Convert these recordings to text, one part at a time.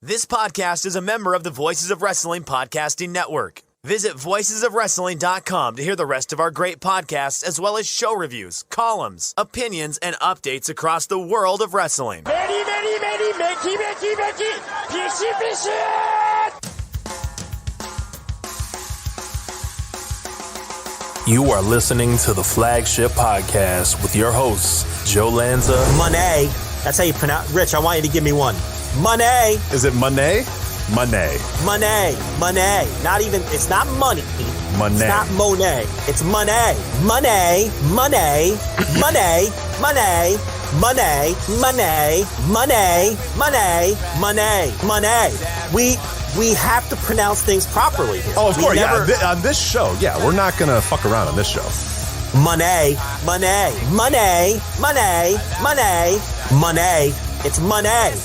This podcast is a member of the Voices of Wrestling Podcasting Network. Visit voicesofwrestling.com to hear the rest of our great podcasts, as well as show reviews, columns, opinions, and updates across the world of wrestling. You are listening to the Flagship Podcast with your hosts, Joe Lanza. Money. That's how you pronounce. Rich, I want you to give me one. Money. Is it Money? Money. Money. Money. Not even, it's not money. Money. It's not Monet. It's money. Money. Money. Money. Money. Money. Money. Money. Money. Money. Money. We have to pronounce things properly here. Oh, of course, yeah. On this show, yeah, we're not going to fuck around on this show. Money. Money. Money. Money. Money. Money. It's money.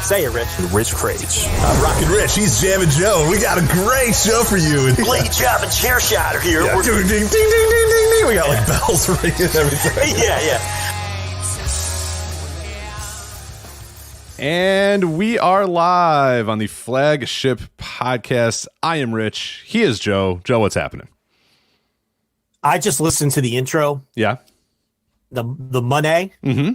Say it, Rich. Rich Craich. I'm Rockin' Rich. He's Jamming Joe. We got a great show for you. Blade Job and Chair Shotter here. Yeah, ding, ding, ding, ding, ding, ding. We got like bells ringing and everything. Yeah. And we are live on the Flagship Podcast. I am Rich. He is Joe. Joe, what's happening? I just listened to the intro. Yeah. The money. Mm-hmm.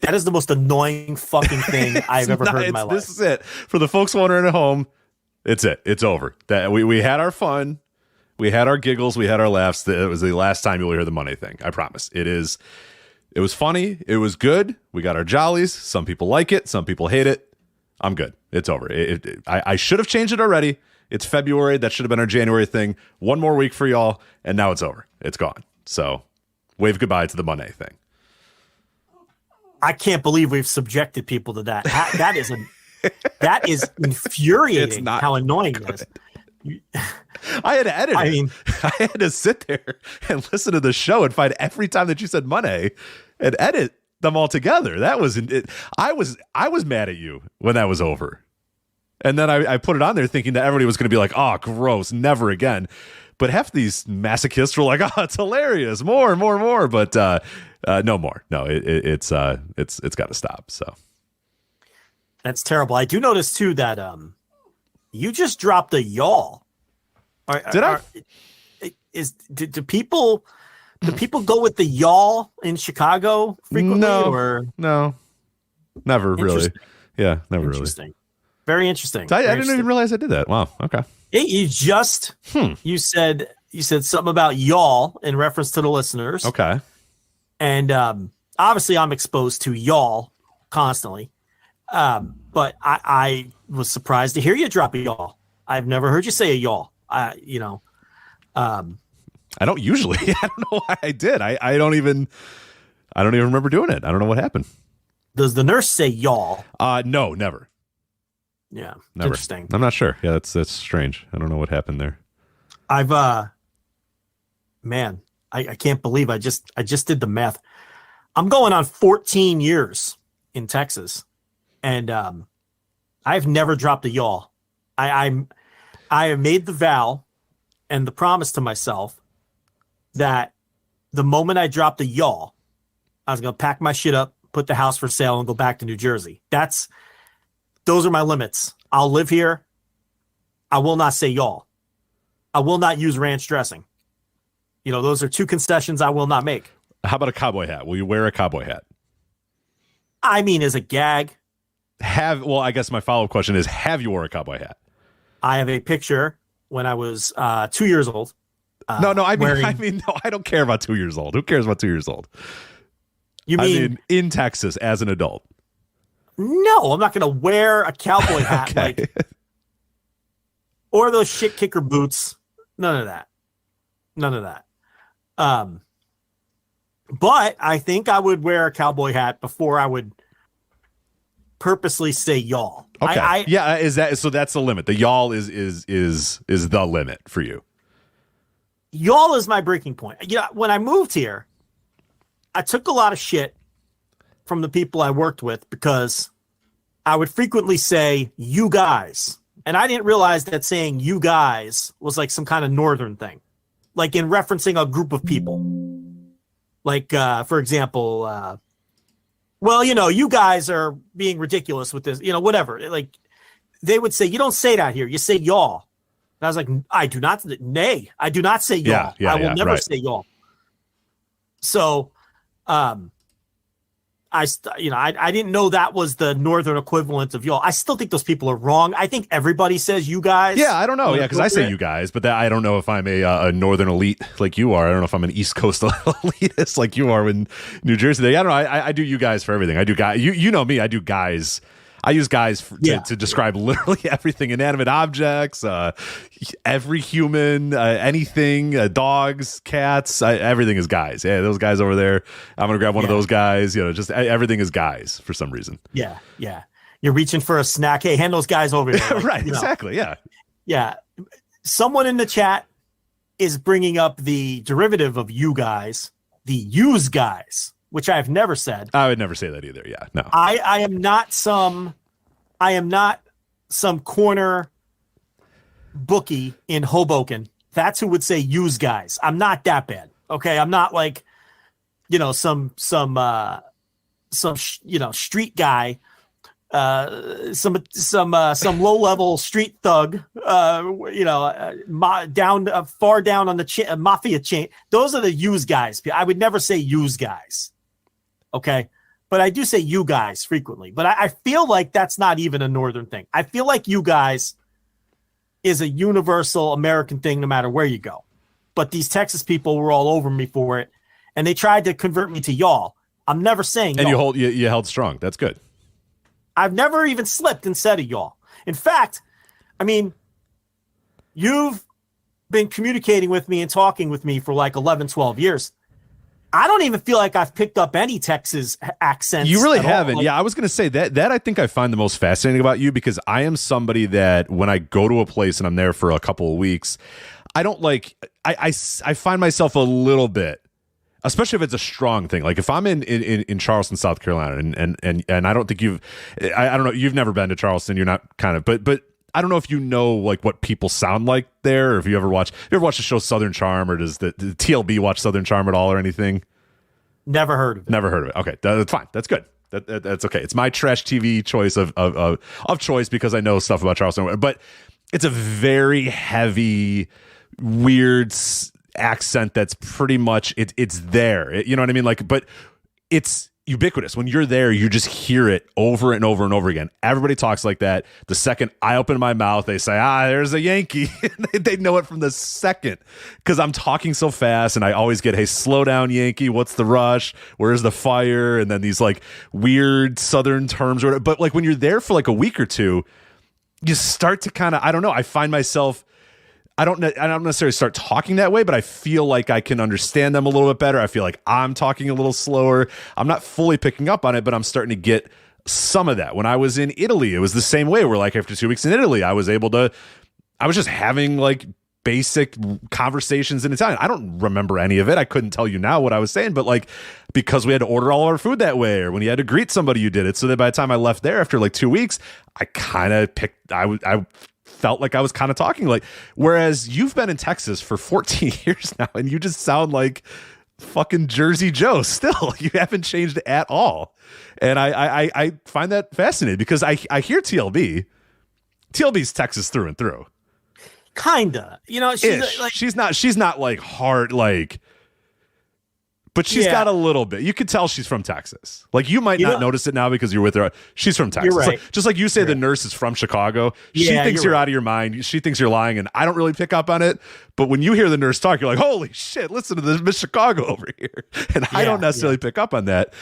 That is the most annoying fucking thing I've ever heard in my life. This is it. For the folks wondering at home, it's it. It's over. That we had our fun. We had our giggles. We had our laughs. It was the last time you will hear the money thing. I promise. It was funny. It was good. We got our jollies. Some people like it. Some people hate it. I'm good. It's over. I should have changed it already. It's February. That should have been our January thing. One more week for y'all, and now it's over. It's gone. So wave goodbye to the money thing. I can't believe we've subjected people to that. That is infuriating. How annoying it is. I had to edit it. I had to sit there and listen to the show and find every time that you said money and edit them all together. That was it. I was mad at you when that was over. And then I put it on there thinking that everybody was going to be like, oh, gross, never again. But half these masochists were like, oh, it's hilarious. More. But no more. No, it's got to stop. So that's terrible. I do notice too that you just dropped a y'all. Do people go with the y'all in Chicago frequently? No, never really. Yeah, never really. Very interesting. I didn't even realize I did that. Wow. Okay. You just you said something about y'all in reference to the listeners. Okay. And obviously I'm exposed to y'all constantly. But I was surprised to hear you drop a y'all. I've never heard you say a y'all. I don't usually. I don't know why I did. I don't even remember doing it. I don't know what happened. Does the nurse say y'all? No, never. Yeah. Never. Interesting. I'm not sure. Yeah, that's strange. I don't know what happened there. I can't believe I just did the math. I'm going on 14 years in Texas, and I've never dropped a y'all. I have made the vow and the promise to myself that the moment I dropped a y'all, I was going to pack my shit up, put the house for sale, and go back to New Jersey. Those are my limits. I'll live here. I will not say y'all. I will not use ranch dressing. Those are two concessions I will not make. How about a cowboy hat? Will you wear a cowboy hat? I mean, as a gag. I guess my follow-up question is, have you wore a cowboy hat? I have a picture when I was 2 years old. No, I don't care about 2 years old. Who cares about 2 years old? I mean in Texas as an adult? No, I'm not going to wear a cowboy hat. Okay. Or those shit kicker boots. None of that. But I think I would wear a cowboy hat before I would purposely say y'all. Okay. Is that so? That's the limit. The y'all is the limit for you. Y'all is my breaking point. When I moved here, I took a lot of shit from the people I worked with because I would frequently say you guys, and I didn't realize that saying you guys was like some kind of northern thing, like in referencing a group of people. Like, for example, you guys are being ridiculous with this, whatever. Like, they would say, you don't say that here. You say y'all. And I was like, I do not say y'all. I will never say y'all. So, I didn't know that was the northern equivalent of y'all. I still think those people are wrong. I think everybody says you guys. Yeah, I don't know. Yeah, because I say you guys, but I don't know if I'm a northern elite like you are. I don't know if I'm an East Coast elitist like you are in New Jersey. I don't know. I do you guys for everything. I do guys. You know me. I do guys. I use guys to describe literally everything: inanimate objects, every human, anything, dogs, cats. Everything is guys. Yeah, those guys over there. I'm gonna grab one of those guys. Just everything is guys for some reason. Yeah. You're reaching for a snack. Hey, hand those guys over here. Like, right. Exactly. Yeah. Yeah. Someone in the chat is bringing up the derivative of you guys, the use guys, which I've never said. I would never say that either. Yeah, no. I am not some corner bookie in Hoboken. That's who would say use guys. I'm not that bad. Okay, I'm not like, some street guy, some low level street thug, down far down on the mafia chain. Those are the use guys. I would never say use guys. Okay. But I do say you guys frequently, but I feel like that's not even a northern thing. I feel like you guys is a universal American thing no matter where you go. But these Texas people were all over me for it, and they tried to convert me to y'all. I'm never saying and y'all. you held strong. That's good. I've never even slipped and said a y'all. In fact, I mean, you've been communicating with me and talking with me for like 11, 12 years. I don't even feel like I've picked up any Texas accents. You really haven't. Like, yeah, I was going to say that I think I find the most fascinating about you, because I am somebody that when I go to a place and I'm there for a couple of weeks, I don't I find myself a little bit, especially if it's a strong thing. Like if I'm in Charleston, South Carolina, and I don't think I don't know, you've never been to Charleston. You're not but I don't know if you know like what people sound like there, or if you ever watch the show Southern Charm, or does the TLB watch Southern Charm at all or anything? Never heard of it. Never heard of it. Okay, that's fine. That's good. That's okay. It's my trash TV choice of choice because I know stuff about Charleston, but it's a very heavy, weird accent that's pretty much it's there. You know what I mean? Like, but it's ubiquitous. When you're there, you just hear it over and over and over again. Everybody talks like that. The second I open my mouth, they say, there's a Yankee. They know it from the second, because I'm talking so fast, and I always get, hey, slow down, Yankee. What's the rush? Where's the fire? And then these like weird Southern terms. But like when you're there for like a week or two, you start to kind of, I don't know, I find myself, I don't necessarily start talking that way, but I feel like I can understand them a little bit better. I feel like I'm talking a little slower. I'm not fully picking up on it, but I'm starting to get some of that. When I was in Italy, it was the same way. Where like after 2 weeks in Italy, I was just having like basic conversations in Italian. I don't remember any of it. I couldn't tell you now what I was saying, but like because we had to order all our food that way, or when you had to greet somebody, you did it. So that by the time I left there after like 2 weeks, I kind of I felt like I was kind of talking like, whereas you've been in Texas for 14 years now, and you just sound like fucking Jersey Joe still. You haven't changed at all. And I find that fascinating, because I hear TLB's Texas through and through. Kinda, she's not like hard, like, but she's got a little bit. You could tell she's from Texas. Like you might not notice it now because you're with her. She's from Texas. You're right. Just like you say, the nurse is from Chicago. She thinks you're out of your mind. She thinks you're lying, and I don't really pick up on it. But when you hear the nurse talk, you're like, holy shit, listen to this Miss Chicago over here. And I don't necessarily pick up on that.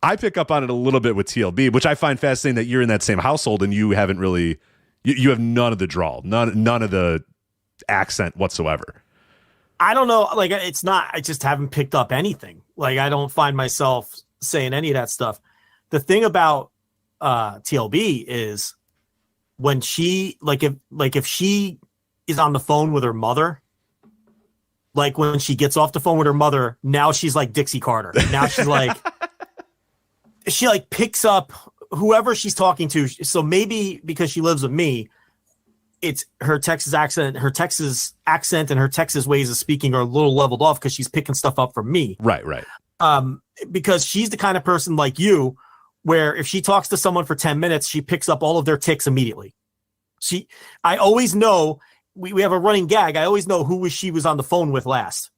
I pick up on it a little bit with TLB, which I find fascinating that you're in that same household and you haven't really, you have none of the drawl, none of the accent whatsoever. I don't know. Like, it's not, I just haven't picked up anything. Like, I don't find myself saying any of that stuff. The thing about TLB is when she, if she is on the phone with her mother, like when she gets off the phone with her mother, now she's like Dixie Carter. Now she's like, she like picks up whoever she's talking to. So maybe because she lives with me, it's her Texas accent and her Texas ways of speaking are a little leveled off because she's picking stuff up from me. Right. Because she's the kind of person like you, where if she talks to someone for 10 minutes, she picks up all of their ticks immediately. I always know, we have a running gag. I always know who she was on the phone with last.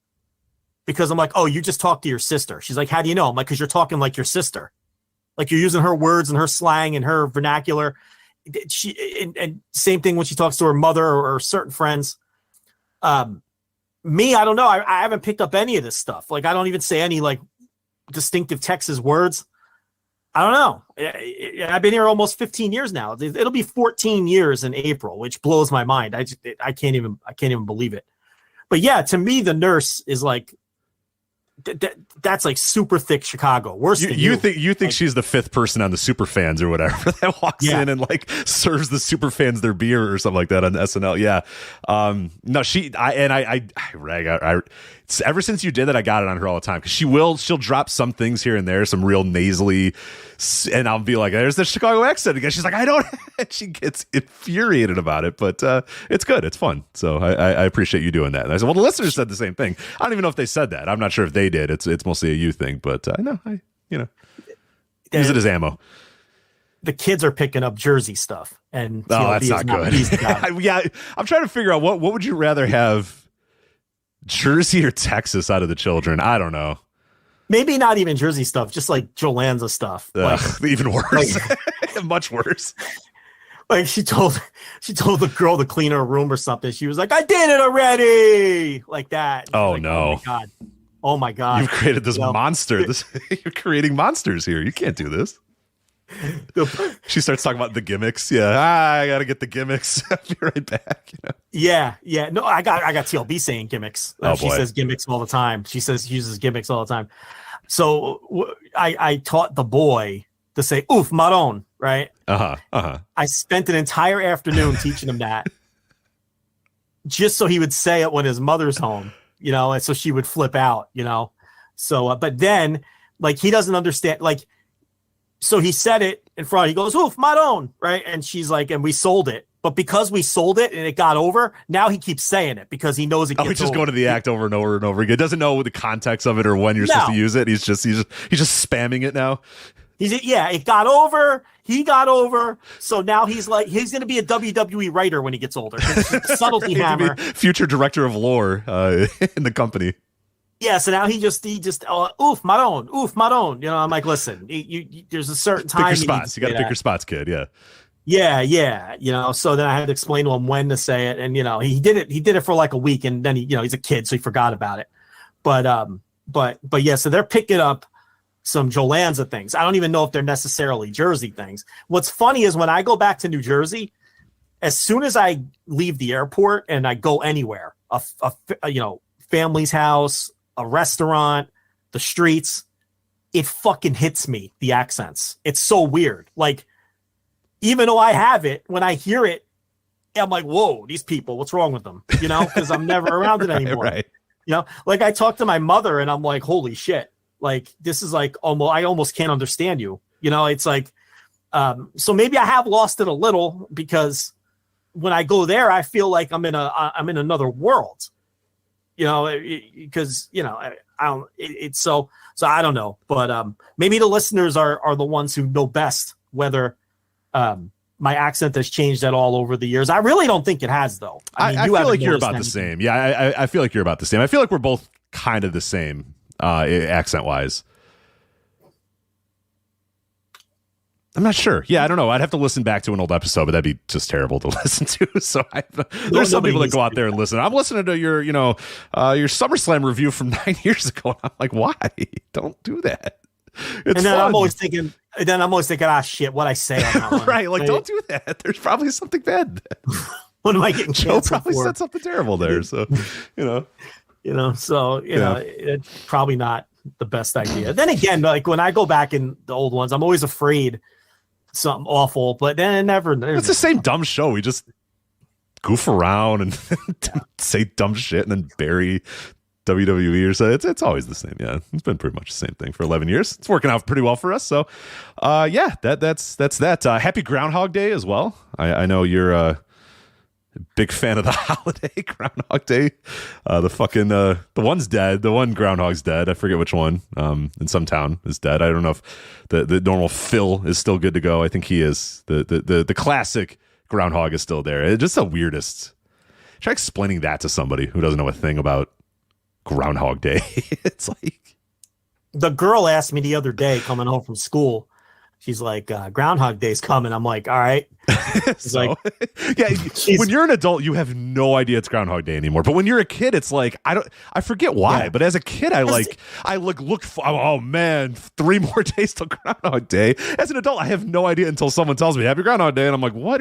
Because I'm like, oh, you just talked to your sister. She's like, how do you know? I'm like, because you're talking like your sister. Like you're using her words and her slang and her vernacular. And same thing when she talks to her mother or certain friends. Me, I don't know. I haven't picked up any of this stuff. Like I don't even say any like distinctive Texas words. I don't know. I've been here almost 15 years now. It'll be 14 years in April, which blows my mind. I can't even believe it. But yeah, to me, the nurse is like, that's like super thick Chicago. Worse than you think like, she's the fifth person on the super fans or whatever that walks in and like serves the super fans their beer or something like that on SNL. Yeah. No, I rag out. Ever since you did that, I got it on her all the time because she'll drop some things here and there, some real nasally, and I'll be like, "There's the Chicago accent again." She's like, "I don't." She gets infuriated about it, but it's good, it's fun. So I appreciate you doing that. And I said, "Well, the listeners said the same thing." I don't even know if they said that. I'm not sure if they did. It's mostly a you thing, but I know use it as ammo. The kids are picking up Jersey stuff, and that's not good. Yeah, I'm trying to figure out what would you rather have. Jersey or Texas out of the children? I don't know. Maybe not even Jersey stuff, just like Jolanza stuff. Even worse. Much worse. Like she told the girl to clean her room or something. She was like, I did it already. Like that. Oh like, no. Oh my God. You've created this monster. You're creating monsters here. You can't do this. She starts talking about the gimmicks. Yeah, I gotta get the gimmicks. I'll be right back. Yeah. No, I got TLB saying gimmicks. She says gimmicks all the time. She uses gimmicks all the time. So I taught the boy to say "oof, maron," right? I spent an entire afternoon teaching him that, just so he would say it when his mother's home, and so she would flip out, So, but then, like, he doesn't understand, like. So he said it in front. He goes, "Oof, maron," right? And she's like, "And we sold it." But because we sold it and it got over, now he keeps saying it because he knows it gets he's just going to the act over and over and over again. He doesn't know the context of it or when you're supposed to use it. He's just spamming it now. It got over. He got over. So now he's like, he's going to be a WWE writer when he gets older. Subtlety hammer. Future director of lore in the company. Yeah, so now he just oof, maron. I'm like, listen, there's a certain time. Pick your spots. You got to pick your spots, kid. Yeah. Yeah. So then I had to explain to him when to say it, and he did it for like a week, and then he's a kid, so he forgot about it. But yeah, so they're picking up some Jolanza things. I don't even know if they're necessarily Jersey things. What's funny is when I go back to New Jersey, as soon as I leave the airport and I go anywhere, a family's house, a restaurant, the streets, it fucking hits me, the accents. It's so weird. Like, even though I have it, when I hear it, I'm like, whoa, these people, what's wrong with them? Because I'm never around it anymore. Right. Like I talk to my mother and I'm like, holy shit. Like, this is like, I almost can't understand you. It's like, so maybe I have lost it a little because when I go there, I feel like I'm in another world. Because I don't. It's so I don't know, but maybe the listeners are the ones who know best whether my accent has changed at all over the years. I really don't think it has, though. I feel like you're about the same. Yeah, I feel like you're about the same. I feel like we're both kind of the same accent wise. I'm not sure. Yeah, I don't know. I'd have to listen back to an old episode, but that'd be just terrible to listen to. So there's some people that go out there and listen. I'm listening to your SummerSlam review from 9 years ago. And I'm like, why? Don't do that. It's and then fun. I'm always thinking, ah, shit, what I say on that one. Right. Like, don't do that. There's probably something bad. What am I getting Joe canceled probably for? said something terrible there. So, it's probably not the best idea. Then again, like when I go back in the old ones, I'm always afraid something awful, but then it never. It's the same dumb show. We just goof around and say dumb shit and then bury WWE or so. It's always the same. Yeah, it's been pretty much the same thing for 11 years. It's working out pretty well for us. So, that's that. Happy Groundhog Day as well. I know you're a big fan of the holiday Groundhog Day. The one's dead. The one Groundhog's dead. I forget which one. In some town is dead. I don't know if the normal Phil is still good to go. I think he is. The classic Groundhog is still there. It's just the weirdest. Try explaining that to somebody who doesn't know a thing about Groundhog Day. It's like, the girl asked me the other day coming home from school. She's like, Groundhog Day's coming. I'm like, all right. so, like, yeah, when you're an adult, you have no idea it's Groundhog Day anymore. But when you're a kid, it's like, I forget why. Yeah. But as a kid, I look, oh man, 3 more days till Groundhog Day. As an adult, I have no idea until someone tells me Happy Groundhog Day, and I'm like, what?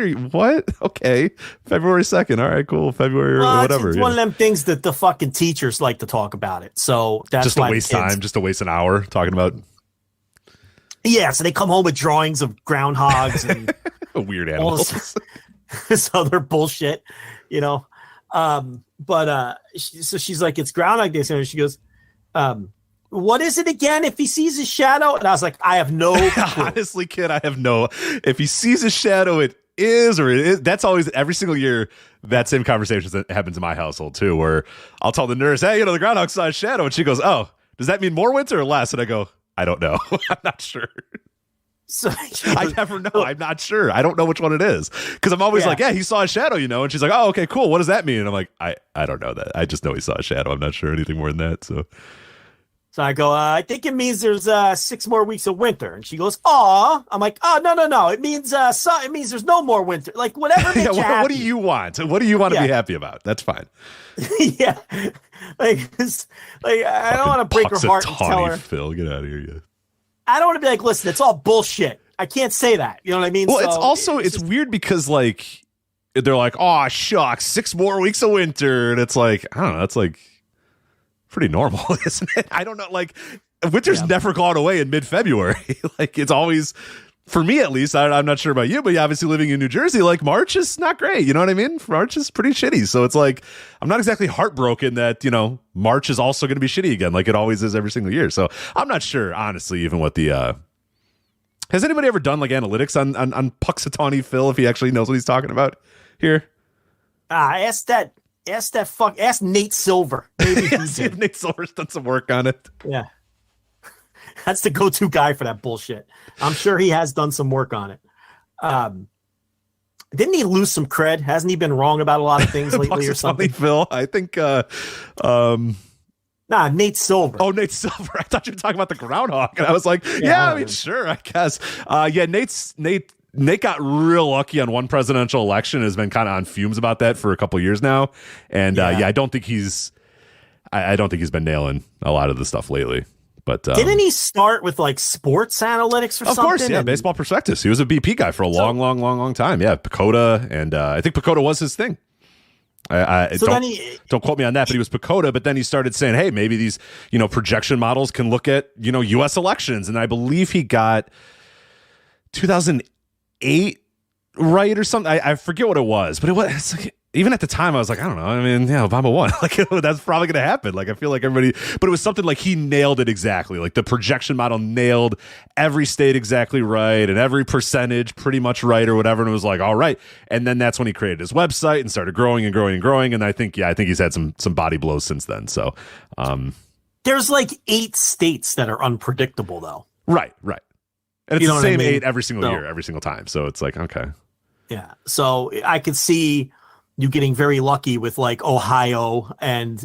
Okay, February 2nd. All right, cool. February or whatever. It's one of them things that the fucking teachers like to talk about it. So that's just to waste time, just to waste an hour talking about. Yeah, so they come home with drawings of groundhogs and weird animals, this other bullshit, you know. So she's like, it's Groundhog Day, and she goes, what is it again? If he sees his shadow, and I was like, I have no clue. Honestly, kid, I have no. If he sees his shadow, it is or it is. That's always every single year. That same conversation that happens in my household too, where I'll tell the nurse, hey, the groundhog saw his shadow, and she goes, oh, does that mean more winter or less? And I go, I don't know. I'm not sure. So I never know. I'm not sure. I don't know which one it is. Because I'm always like, yeah, he saw a shadow, And she's like, oh, okay, cool. What does that mean? And I'm like, I don't know that. I just know he saw a shadow. I'm not sure anything more than that. So I go, I think it means there's 6 more weeks of winter. And she goes, aw. I'm like, oh, no. It means it means there's no more winter. Like, whatever makes you happy. What do you want? What do you want to be happy about? That's fine. Yeah. I don't want to break her heart and tell her. Phil, get out of here. Yeah. I don't want to be like, listen, it's all bullshit. I can't say that. You know what I mean? Well, it's weird because like they're like, oh shucks, 6 more weeks of winter, and it's like, I don't know, that's like pretty normal, isn't it? I don't know, like winter's never gone away in mid-February. Like it's always, for me at least, I'm not sure about you, but obviously living in New Jersey, like March is not great. You know what I mean? March is pretty shitty. So it's like, I'm not exactly heartbroken that, March is also going to be shitty again, like it always is every single year. So I'm not sure, honestly, even what the, has anybody ever done like analytics on Puxatawny Phil, if he actually knows what he's talking about here? Ask Nate Silver. Maybe see if Nate Silver's done some work on it. Yeah. That's the go-to guy for that bullshit. I'm sure he has done some work on it. Didn't he lose some cred? Hasn't he been wrong about a lot of things lately or something? Phil, I think. Nate Silver. Oh, Nate Silver. I thought you were talking about the groundhog, and I was like, yeah, I mean, sure, I guess. Nate got real lucky on one presidential election. Has been kind of on fumes about that for a couple years now, and I don't think he's been nailing a lot of the stuff lately. But didn't he start with like sports analytics or something? Of course, yeah, Baseball Prospectus. He was a BP guy for a long time. Yeah, Kota, and I think Kota was his thing. Don't quote me on that, but he was Kota. But then he started saying, "Hey, maybe these projection models can look at U.S. elections." And I believe he got 2008 right or something. I forget what it was, but it's like, even at the time, I was like, I don't know. I mean, yeah, Obama won. Like, that's probably going to happen. Like, I feel like everybody, but it was something like he nailed it exactly. Like, the projection model nailed every state exactly right and every percentage pretty much right or whatever. And it was like, all right. And then that's when he created his website and started growing and growing and growing. And I think he's had some body blows since then. So, there's like 8 states that are unpredictable, though. Right. And it's the same 8 every single year, every single time. So it's like, okay. Yeah. So I could see you getting very lucky with like Ohio and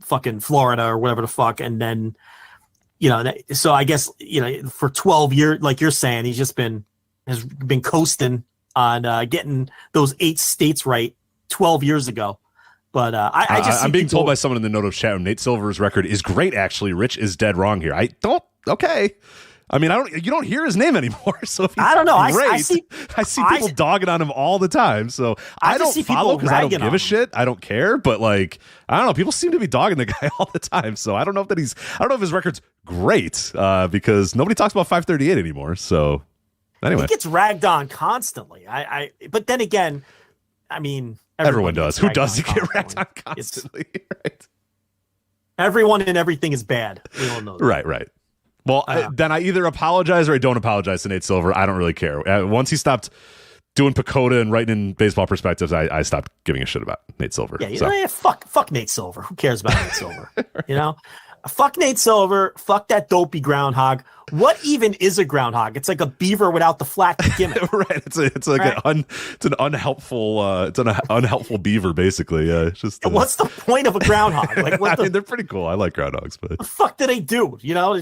fucking Florida or whatever the fuck, and then so I guess for 12 years, like you're saying, has been coasting on getting those 8 states right 12 years ago. But I'm being told by someone in the note of chat, Nate Silver's record is great. Actually, Rich is dead wrong here. Okay. I mean, you don't hear his name anymore. So if I don't know. Great, I see people dogging on him all the time. So I don't follow because I don't give a shit. I don't care. But like, I don't know. People seem to be dogging the guy all the time. So I don't know if his record's great because nobody talks about 538 anymore. So anyway, he gets ragged on constantly. But then again, I mean, everyone does. Who doesn't get ragged on constantly? Right. Everyone and everything is bad. We all know that. Right. Well, then I either apologize or I don't apologize to Nate Silver. I don't really care. Once he stopped doing Pacoda and writing in Baseball Perspectives, I stopped giving a shit about Nate Silver. Yeah, fuck Nate Silver. Who cares about Nate Silver? Fuck Nate Silver. Fuck that dopey groundhog. What even is a groundhog? It's like a beaver without the flat gimmick. Right. It's like an unhelpful beaver, basically. It's just what's the point of a groundhog? Like, I mean, they're pretty cool. I like groundhogs, but the fuck do they do? You know,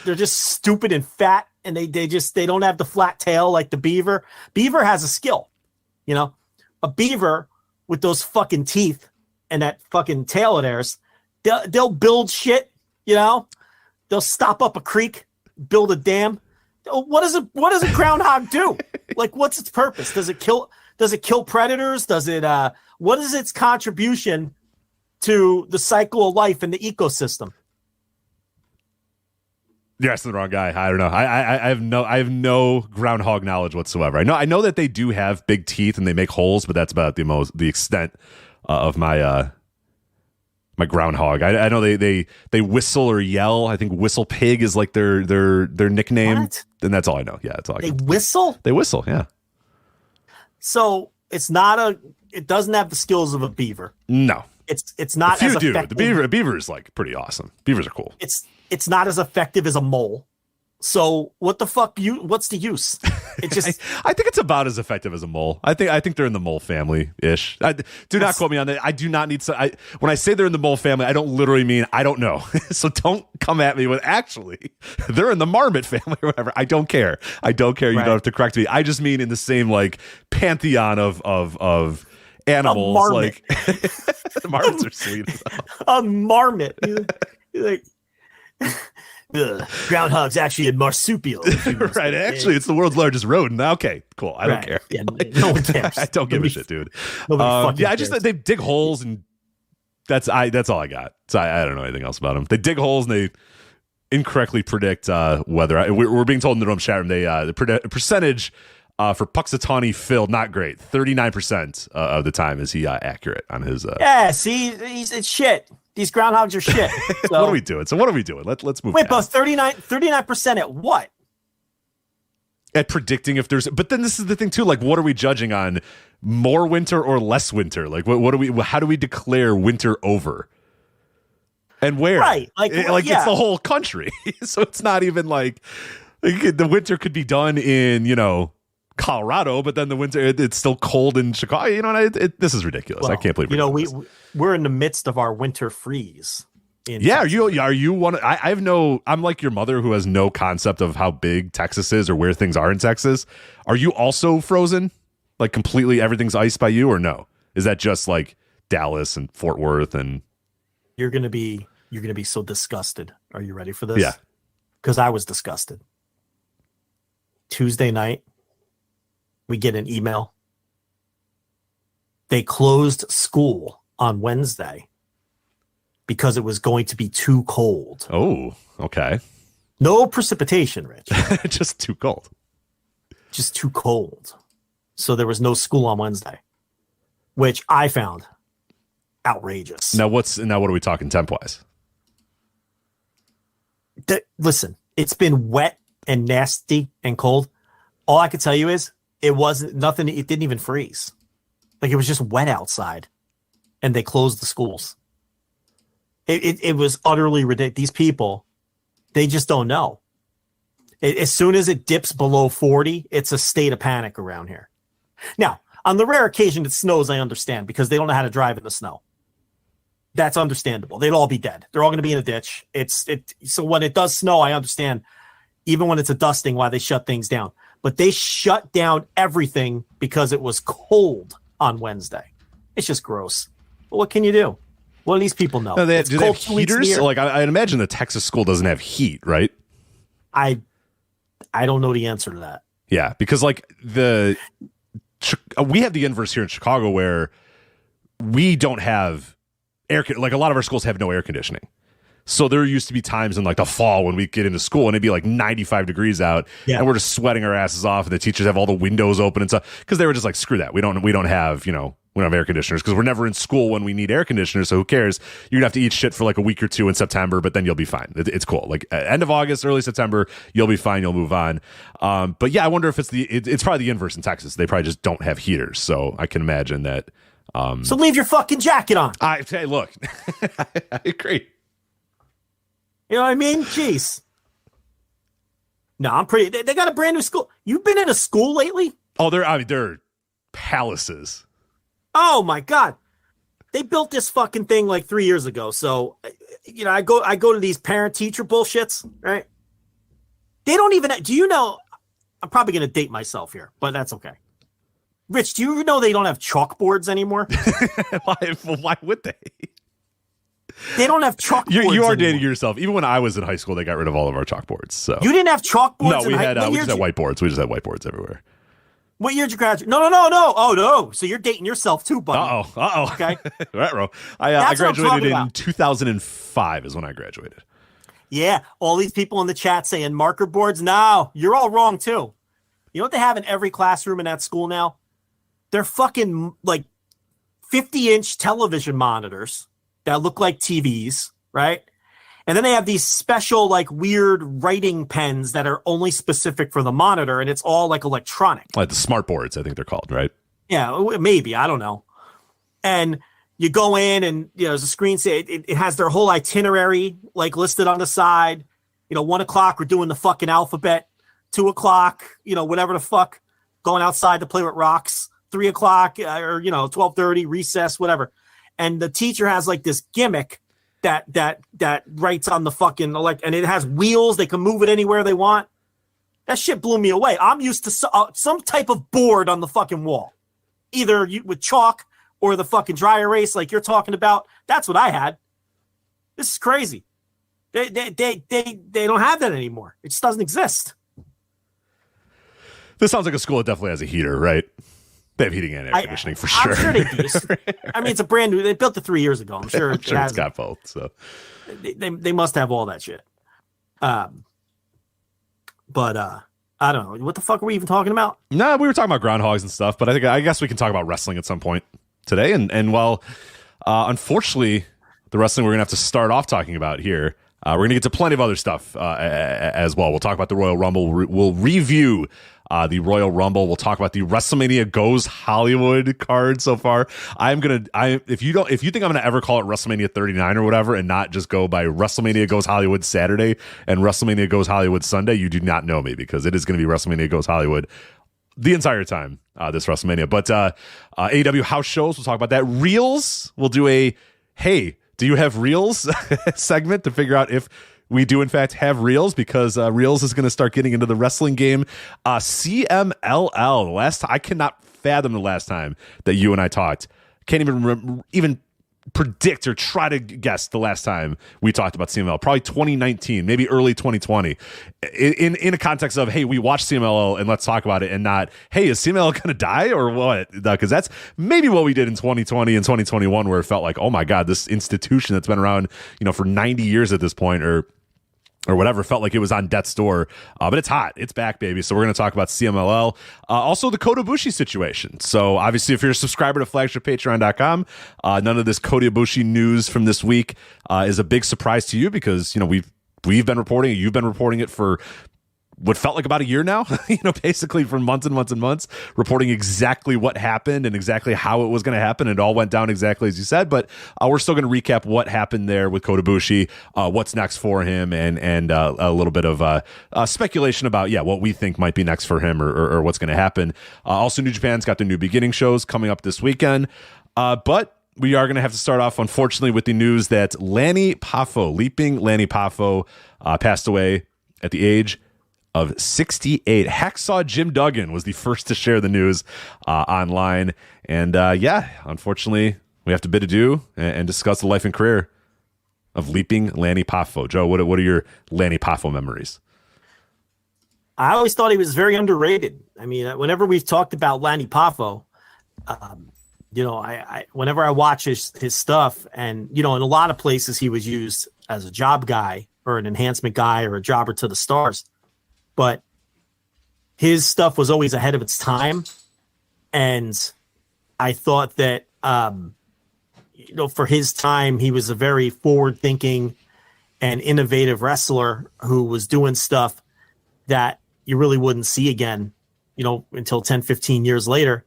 they're just stupid and fat, and they don't have the flat tail like the beaver. Beaver has a skill, you know. A beaver with those fucking teeth and that fucking tail of theirs, they'll build shit, you know. They'll stop up a creek, build a dam. What does a groundhog do? Like, what's its purpose? Does it kill predators? What is its contribution to the cycle of life in the ecosystem? You're asking the wrong guy. I don't know. I have no groundhog knowledge whatsoever. I know that they do have big teeth and they make holes, but that's about the extent of my my groundhog. I know they whistle or yell. I think whistle pig is like their nickname. What? And that's all I know. Yeah, that's all I can. Whistle? They whistle, yeah. So it doesn't have the skills of a beaver. No. It's not a few as do. effective. The beaver is like pretty awesome. Beavers are cool. It's not as effective as a mole. So what the fuck? What's the use? It just. I think it's about as effective as a mole. I think they're in the mole family ish. Do not quote me on that. I do not need to. When I say they're in the mole family, I don't literally mean I don't know. So don't come at me with actually they're in the marmot family or whatever. I don't care. You don't have to correct me. I just mean in the same like pantheon of animals. Like the marmots are sweet. A marmot. Like. Groundhog's actually a marsupial. Right. Actually, it's the world's largest rodent. Okay, cool. I don't care. Yeah, no one cares. I don't give a shit, dude. Yeah, I just they dig holes and that's all I got. So I don't know anything else about them. They dig holes and they incorrectly predict weather. We're being told in the room chat room the percentage for Puxatawny Phil not great. 39% of the time is he accurate on his. Yeah, see, it's shit. These groundhogs are shit. So, what are we doing? Let's move. Wait, but 39% at what? At predicting if there's. But then this is the thing too. Like, what are we judging on? More winter or less winter? Like, what do we? How do we declare winter over? And where? Right, it's the whole country. So it's not even like the winter could be done in Colorado, but then the winter it's still cold in Chicago. This is ridiculous. Well, I can't believe we're in the midst of our winter freeze. Texas. Are you one? I have no. I'm like your mother who has no concept of how big Texas is or where things are in Texas. Are you also frozen? Like completely everything's iced by you, or no? Is that just like Dallas and Fort Worth and? You're gonna be so disgusted. Are you ready for this? Yeah. Because I was disgusted. Tuesday night. We get an email. They closed school on Wednesday because it was going to be too cold. Oh, okay. No precipitation, Rich. Just too cold. Just too cold. So there was no school on Wednesday, which I found outrageous. Now what are we talking temp-wise? Listen, it's been wet and nasty and cold. All I can tell you is it wasn't nothing. It didn't even freeze. Like it was just wet outside and they closed the schools. It was utterly ridiculous. These people, they just don't know. As soon as it dips below 40, it's a state of panic around here. Now, on the rare occasion it snows, I understand because they don't know how to drive in the snow. That's understandable. They'd all be dead. They're all going to be in a ditch. So when it does snow, I understand, even when it's a dusting, why they shut things down. But they shut down everything because it was cold on Wednesday. It's just gross. But what can you do? What do these people know? No, do they have heaters? Like I imagine the Texas school doesn't have heat, right? I don't know the answer to that. Yeah, because like we have the inverse here in Chicago where we don't have like a lot of our schools have no air conditioning. So there used to be times in like the fall when we get into school and it'd be like 95 degrees out and we're just sweating our asses off and the teachers have all the windows open and stuff because they were just like, screw that. We don't have, we don't have air conditioners because we're never in school when we need air conditioners. So who cares? You're gonna have to eat shit for like a week or two in September, but then you'll be fine. It's cool. Like end of August, early September, you'll be fine. You'll move on. But yeah, I wonder if it's probably the inverse in Texas. They probably just don't have heaters. So I can imagine that. So leave your fucking jacket on. Hey, look, I agree. You know what I mean? Jeez. No, I'm pretty. They got a brand new school. You've been in a school lately? Oh, they're palaces. Oh my God. They built this fucking thing like 3 years ago. So, I go to these parent teacher bullshits, right? They don't even, do you know, I'm probably going to date myself here, but that's okay. Rich, do you know they don't have chalkboards anymore? Why would they? They don't have chalkboards. You are anymore. dating yourself. Even when I was in high school, they got rid of all of our chalkboards. So you didn't have chalkboards. No, we just had whiteboards. We just had whiteboards everywhere. What year did you graduate? No. Oh no. So you're dating yourself too, buddy. Okay. Right, I graduated in 2005 is when I graduated. Yeah. All these people in the chat saying marker boards. No, you're all wrong too. You know what they have in every classroom in that school now? They're fucking like 50-inch television monitors that look like TVs, right? And then they have these special, like, weird writing pens that are only specific for the monitor, and it's all, like, electronic. Like the smart boards, I think they're called, right? Yeah, maybe. I don't know. And you go in, and, there's a screen. It has their whole itinerary, like, listed on the side. 1 o'clock, we're doing the fucking alphabet. 2 o'clock, whatever the fuck, going outside to play with rocks. 3 o'clock, or, 12:30, recess, whatever. And the teacher has, like, this gimmick that writes on the fucking and it has wheels. They can move it anywhere they want. That shit blew me away. I'm used to some type of board on the fucking wall, either with chalk or the fucking dry erase like you're talking about. That's what I had. This is crazy. They don't have that anymore. It just doesn't exist. This sounds like a school that definitely has a heater, right? They have heating and air conditioning for sure. I'm sure they do. I mean, it's a brand new. They built it 3 years ago. I'm sure. It's got both. So they must have all that shit. But I don't know. What the fuck are we even talking about? No, we were talking about groundhogs and stuff. But I guess we can talk about wrestling at some point today. And while unfortunately the wrestling we're gonna have to start off talking about here, we're gonna get to plenty of other stuff as well. We'll talk about the Royal Rumble. We'll review the Royal Rumble. We'll talk about the WrestleMania Goes Hollywood card so far. If you think I'm gonna ever call it WrestleMania 39 or whatever and not just go by WrestleMania Goes Hollywood Saturday and WrestleMania Goes Hollywood Sunday, you do not know me, because it is going to be WrestleMania Goes Hollywood the entire time this WrestleMania. But AEW house shows, we'll talk about that. Reelz, we'll do a hey, do you have Reelz segment to figure out if we do, in fact, have Reelz, because Reelz is going to start getting into the wrestling game. CMLL, I cannot fathom the last time that you and I talked. Can't even predict or try to guess the last time we talked about CMLL. Probably 2019, maybe early 2020. In a context of, hey, we watched CMLL and let's talk about it, and not, hey, is CMLL going to die or what? Because that's maybe what we did in 2020 and 2021, where it felt like, oh my God, this institution that's been around, for 90 years at this point, or whatever, felt like it was on death's door. But it's hot. It's back, baby. So we're going to talk about CMLL. Also, the Kota Ibushi situation. So obviously, if you're a subscriber to flagshippatreon.com, none of this Kota Ibushi news from this week is a big surprise to you, because, we've been reporting it. You've been reporting it for what felt like about a year now, basically for months and months and months, reporting exactly what happened and exactly how it was going to happen. It all went down exactly as you said, but we're still going to recap what happened there with Kota Ibushi, what's next for him, and a little bit of speculation about, what we think might be next for him, or what's going to happen. Also, New Japan's got the New Beginning shows coming up this weekend, but we are going to have to start off, unfortunately, with the news that Lanny Poffo, Leaping Lanny Poffo, passed away at the age of 68. Hacksaw Jim Duggan was the first to share the news online. And unfortunately, we have to bid adieu and discuss the life and career of Leaping Lanny Poffo. Joe, what are your Lanny Poffo memories? I always thought he was very underrated. I mean, whenever we've talked about Lanny Poffo, whenever I watch his stuff, and, in a lot of places he was used as a job guy or an enhancement guy or a jobber to the stars. But his stuff was always ahead of its time. And I thought that, for his time, he was a very forward-thinking and innovative wrestler who was doing stuff that you really wouldn't see again, until 10, 15 years later.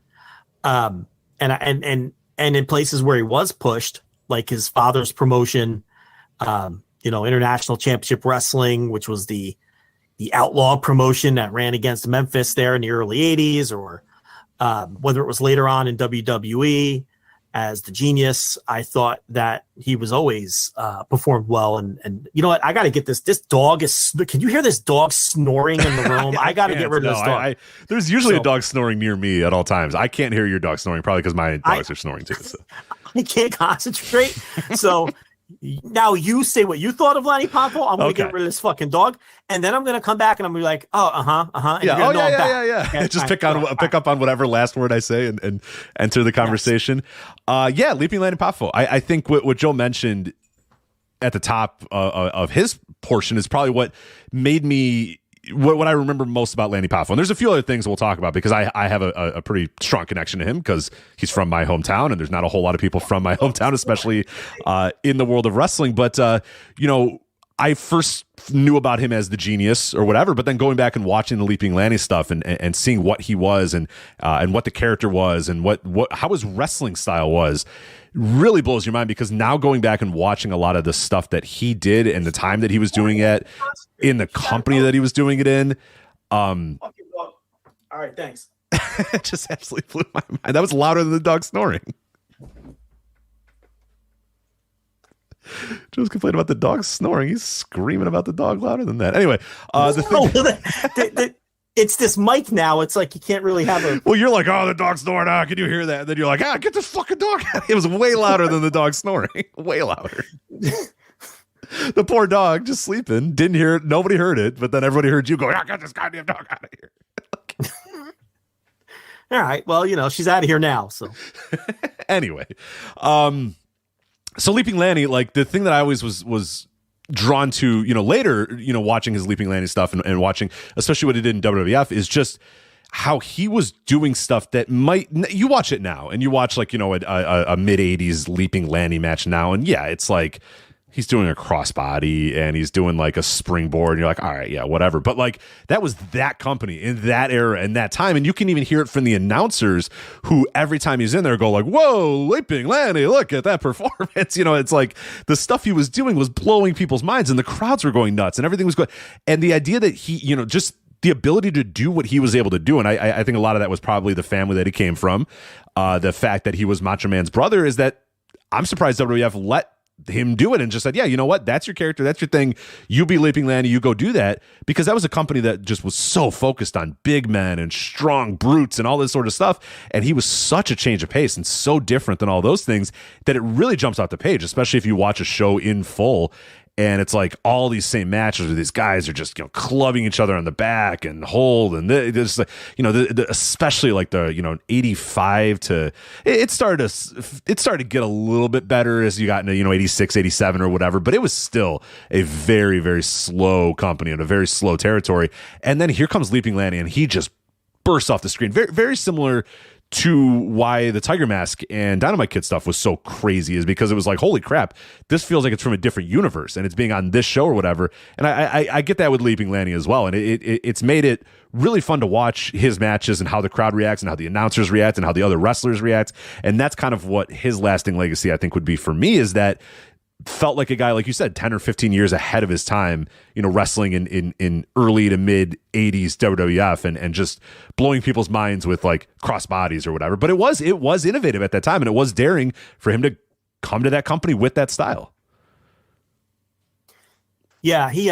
And in places where he was pushed, like his father's promotion, International Championship Wrestling, which was the outlaw promotion that ran against Memphis there in the early 80s, or whether it was later on in WWE as the Genius. I thought that he was always performed well. And you know what? I got to get this. This dog is. Can you hear this dog snoring in the room? I got to get rid of this dog. There's usually a dog snoring near me at all times. I can't hear your dog snoring, probably because my dogs are snoring too. So. I can't concentrate. So now you say what you thought of Lanny Poffo. I'm going to get rid of this fucking dog. And then I'm going to come back and I'm going to be like, Yeah. Just pick up on whatever last word I say and enter the conversation. Yes. Leaping Lanny Poffo. I think what Joe mentioned at the top of his portion is probably what made me what I remember most about Lanny Poffo. And there's a few other things we'll talk about because I have a pretty strong connection to him because he's from my hometown and there's not a whole lot of people from my hometown, especially in the world of wrestling. But, I first knew about him as the Genius or whatever, but then going back and watching the Leaping Lanny stuff and seeing what he was and what the character was and how his wrestling style was really blows your mind, because now going back and watching a lot of the stuff that he did and the time that he was doing it in the company that he was doing it in. All right, thanks. It just absolutely blew my mind. That was louder than the dog snoring. Joe's complaining about the dog snoring. He's screaming about the dog louder than that. Anyway, it's this mic now. It's like you can't really have a. Well, you're like, oh, the dog's snoring. Can you hear that? And then you're like, get this fucking dog out. It was way louder than the dog snoring. Way louder. The poor dog just sleeping. Didn't hear it. Nobody heard it. But then everybody heard you go, get this goddamn dog out of here. All right. Well, she's out of here now. So anyway, so Leaping Lanny, like the thing that I always was drawn to, later, watching his Leaping Lanny stuff and watching, especially what he did in WWF, is just how he was doing stuff that you watch it now and you watch like, a mid 80s Leaping Lanny match now. And yeah, it's like, he's doing a crossbody and he's doing like a springboard and you're like, all right, yeah, whatever. But like that was that company in that era and that time. And you can even hear it from the announcers who every time he's in there go like, whoa, Leaping Lanny, look at that performance. It's like the stuff he was doing was blowing people's minds and the crowds were going nuts and everything was going. And the idea that he, just the ability to do what he was able to do. And I think a lot of that was probably the family that he came from. The fact that he was Macho Man's brother is that I'm surprised WWF let him do it and just said, yeah, you know what? That's your character. That's your thing. You be Leaping Lanny. You go do that, because that was a company that just was so focused on big men and strong brutes and all this sort of stuff. And he was such a change of pace and so different than all those things that it really jumps out the page, especially if you watch a show in full. And it's like all these same matches where these guys are just, clubbing each other on the back and hold. And there's like, especially like the, 85 to it started to get a little bit better as you got into, 86, 87 or whatever. But it was still a very, very slow company and a very slow territory. And then here comes Leaping Lanny and he just bursts off the screen. Very, very similar to why the Tiger Mask and Dynamite Kid stuff was so crazy, is because it was like, holy crap, this feels like it's from a different universe and it's being on this show or whatever. And I get that with Leaping Lanny as well. And it's made it really fun to watch his matches and how the crowd reacts and how the announcers react and how the other wrestlers react. And that's kind of what his lasting legacy, I think, would be for me, is that felt like a guy, like you said, 10 or 15 years ahead of his time, wrestling in early to mid 80s WWF and just blowing people's minds with like cross bodies or whatever. But it was innovative at that time, and it was daring for him to come to that company with that style. Yeah, he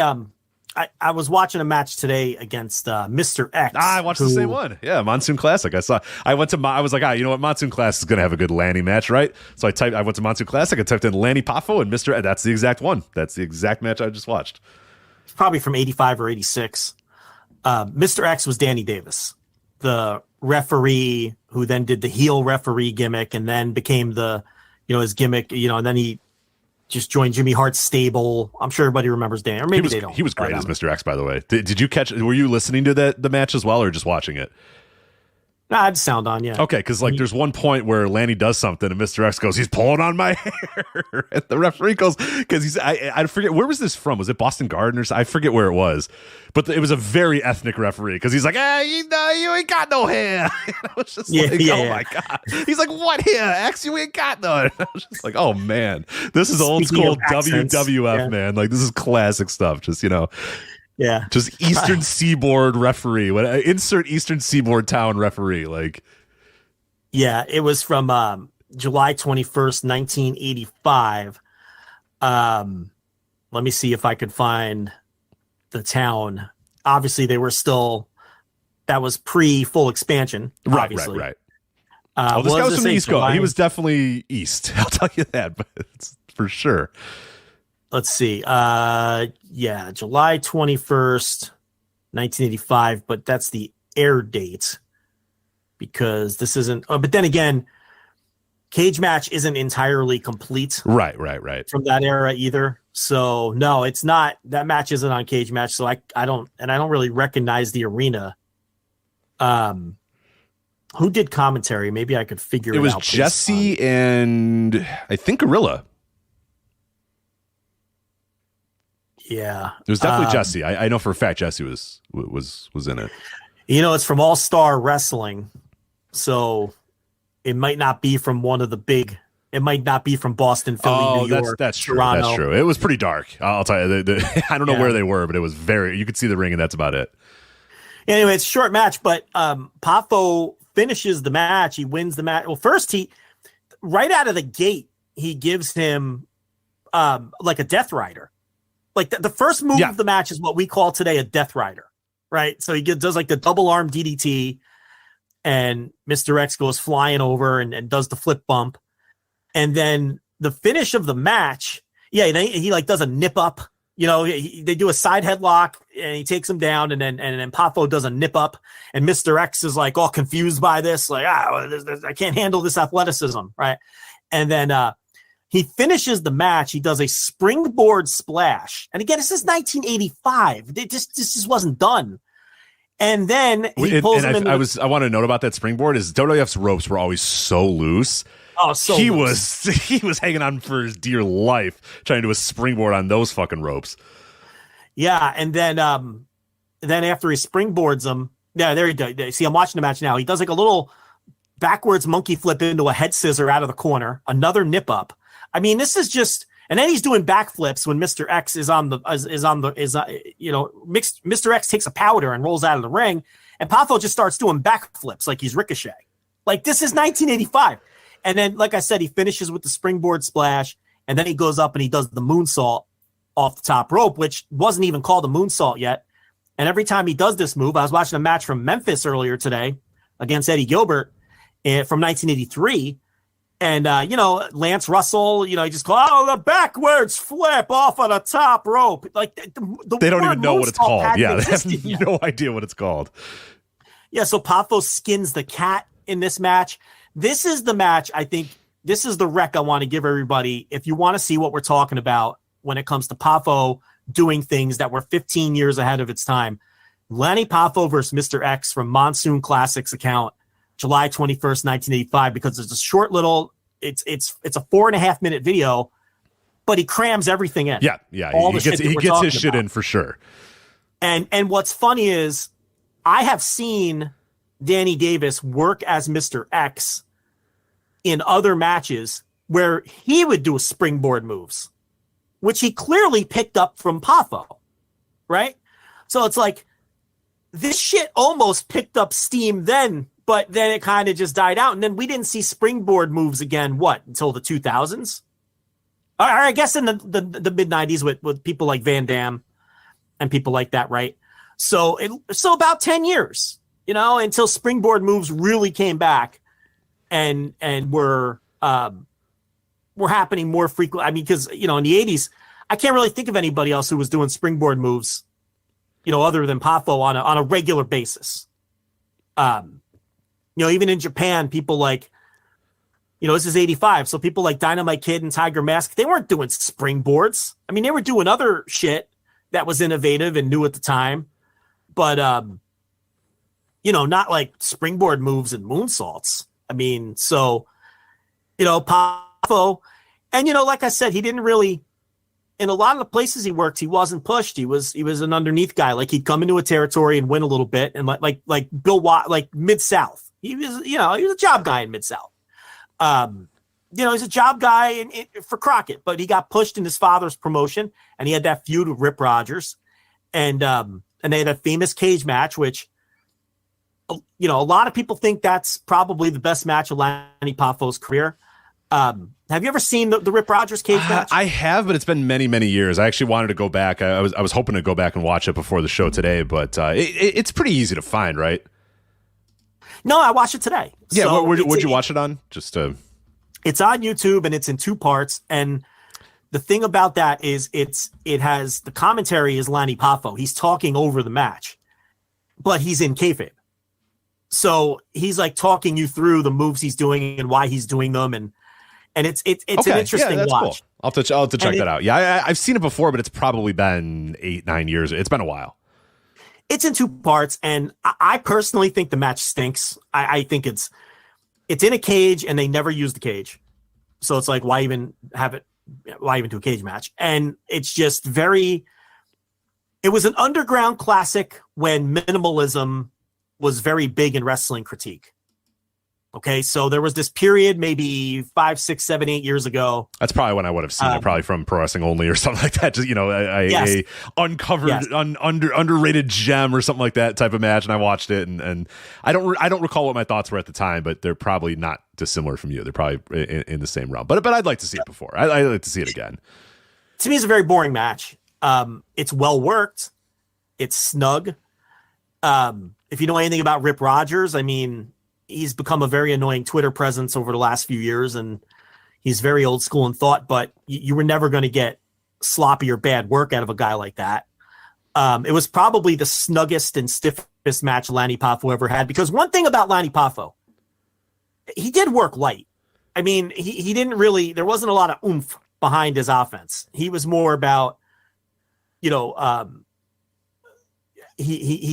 I was watching a match today against Mr. X. I watched the same one. Yeah, Monsoon Classic. I was like, you know what? Monsoon Classic is going to have a good Lanny match, right? So I went to Monsoon Classic. I typed in Lanny Poffo and Mr. X. That's the exact one. That's the exact match I just watched. It's probably from 85 or 86. Mr. X was Danny Davis, the referee who then did the heel referee gimmick and then became the, his gimmick, and then he just joined Jimmy Hart's stable. I'm sure everybody remembers Dan, or maybe they don't. He was great as Mr. X, by the way. Did you catch? Were you listening to the match as well, or just watching it? I'd sound on, yeah. Okay, because like there's one point where Lanny does something and Mr. X goes, he's pulling on my hair. And the referee goes, because I forget, where was this from? Was it Boston Garden or something? I forget where it was. But it was a very ethnic referee because he's like, hey, you ain't got no hair. And I was just my God. He's like, what hair? X, you ain't got none. I was just like, oh man, this is old school WWF, man. Like this is classic stuff. Just, Yeah. Just Eastern Seaboard referee. Insert Eastern Seaboard town referee. Like, yeah, it was from July 21st, 1985. Let me see if I could find the town. Obviously, they were still, that was pre-full expansion. Obviously. Right. This guy was from the East Coast. He was definitely East. I'll tell you that, but it's for sure. Let's see. July 21st, 1985, but that's the air date because this isn't, but then again, Cage Match isn't entirely complete. Right. From that era either. So no, it's not, that match isn't on Cage Match. So I don't really recognize the arena. Who did commentary? Maybe I could figure it out. It was Jesse and I think Gorilla. Yeah, it was definitely Jesse. I know for a fact Jesse was in it. It's from All Star Wrestling, so it might not be from one of the big. It might not be from Boston, Philly, New York. That's true. Toronto. That's true. It was pretty dark. I'll tell you. I don't know where they were, but it was very. You could see the ring, and that's about it. Anyway, it's a short match, but Poffo finishes the match. He wins the match. Well, first right out of the gate, he gives him like a Death Rider. Like the first move of the match is what we call today a Death Rider, right? So he does like the double arm DDT, and Mr. X goes flying over and does the flip bump, and then the finish of the match, he like does a nip up. They do a side headlock and he takes him down, and then Poffo does a nip up, and Mr. X is like all confused by this, like I can't handle this athleticism, right? And then he finishes the match. He does a springboard splash. And again, this is 1985. This just wasn't done. And then he pulls him into I want to note about that springboard is WWF's ropes were always so loose. Oh, so he loose. was hanging on for his dear life trying to do a springboard on those fucking ropes. Yeah, and then after he springboards him, there he does. See, I'm watching the match now. He does like a little backwards monkey flip into a head scissor out of the corner, another nip up. I mean, this is just, and then he's doing backflips when Mr. X Mr. X takes a powder and rolls out of the ring, and Poffo just starts doing backflips like he's Ricochet. Like, this is 1985. And then, like I said, he finishes with the springboard splash, and then he goes up and he does the moonsault off the top rope, which wasn't even called a moonsault yet. And every time he does this move, I was watching a match from Memphis earlier today against Eddie Gilbert from 1983. And, Lance Russell, he just called, the backwards flip off of the top rope. Like, they don't even know what it's called. Yeah, they have no idea what it's called. Yeah, so Poffo skins the cat in this match. This is the match, I think, this is the rec I want to give everybody. If you want to see what we're talking about when it comes to Poffo doing things that were 15 years ahead of its time, Lanny Poffo versus Mr. X from Monsoon Classics account, July 21st, 1985, because it's a short little, it's a 4.5 minute video, but he crams everything in. Yeah. He gets his shit in for sure. And what's funny is I have seen Danny Davis work as Mr. X in other matches where he would do springboard moves, which he clearly picked up from Poffo, right? So it's like this shit almost picked up steam then, but then it kind of just died out. And then we didn't see springboard moves again, until the 2000s? Or I guess in the mid-90s with people like Van Damme and people like that, right? So about 10 years, until springboard moves really came back and were happening more frequently. I mean, because, in the 80s, I can't really think of anybody else who was doing springboard moves, other than Poffo on a regular basis. Even in Japan, people like, this is 85. So people like Dynamite Kid and Tiger Mask, they weren't doing springboards. I mean, they were doing other shit that was innovative and new at the time. But not like springboard moves and moonsaults. I mean, so, Poffo, and, like I said, he didn't really, in a lot of the places he worked, he wasn't pushed. He was an underneath guy. Like he'd come into a territory and win a little bit. And like Bill Watt, like Mid-South, he was a job guy in Mid-South. He's a job guy for Crockett, but he got pushed in his father's promotion, and he had that feud with Rip Rogers, and they had a famous cage match, which, a lot of people think that's probably the best match of Lanny Poffo's career. Have you ever seen the Rip Rogers cage match? I have, but it's been many, many years. I actually wanted to go back. I was hoping to go back and watch it before the show today, but it's pretty easy to find, right? No, I watched it today. Yeah, so where'd you watch it on? It's on YouTube, and it's in 2 parts. And the thing about that is it has the commentary is Lanny Poffo. He's talking over the match, but he's in kayfabe. So he's like talking you through the moves he's doing and why he's doing them, and it's okay. An interesting watch. Cool. I'll have to check that out. Yeah, I've seen it before, but it's probably been 8-9 years. It's been a while. It's in 2 parts, and I personally think the match stinks. I think it's in a cage, and they never use the cage, so it's like why even have it? Why even do a cage match? And it's just very. It was an underground classic when minimalism was very big in wrestling critique. Okay, so there was this period maybe 5, 6, 7, 8 years ago. That's probably when I would have seen it, probably from Pro Wrestling Only or something like that. Just a uncovered, underrated gem or something like that type of match, and I watched it, and I don't recall what my thoughts were at the time, but they're probably not dissimilar from you. They're probably in the same realm. But I'd like to see it before. I'd like to see it again. To me, it's a very boring match. It's well worked. It's snug. If you know anything about Rip Rogers, I mean, he's become a very annoying Twitter presence over the last few years, and he's very old school in thought, but you were never going to get sloppy or bad work out of a guy like that. It was probably the snuggest and stiffest match Lanny Poffo ever had, because one thing about Lanny Poffo, he did work light. I mean, he didn't really, there wasn't a lot of oomph behind his offense. He was more about, he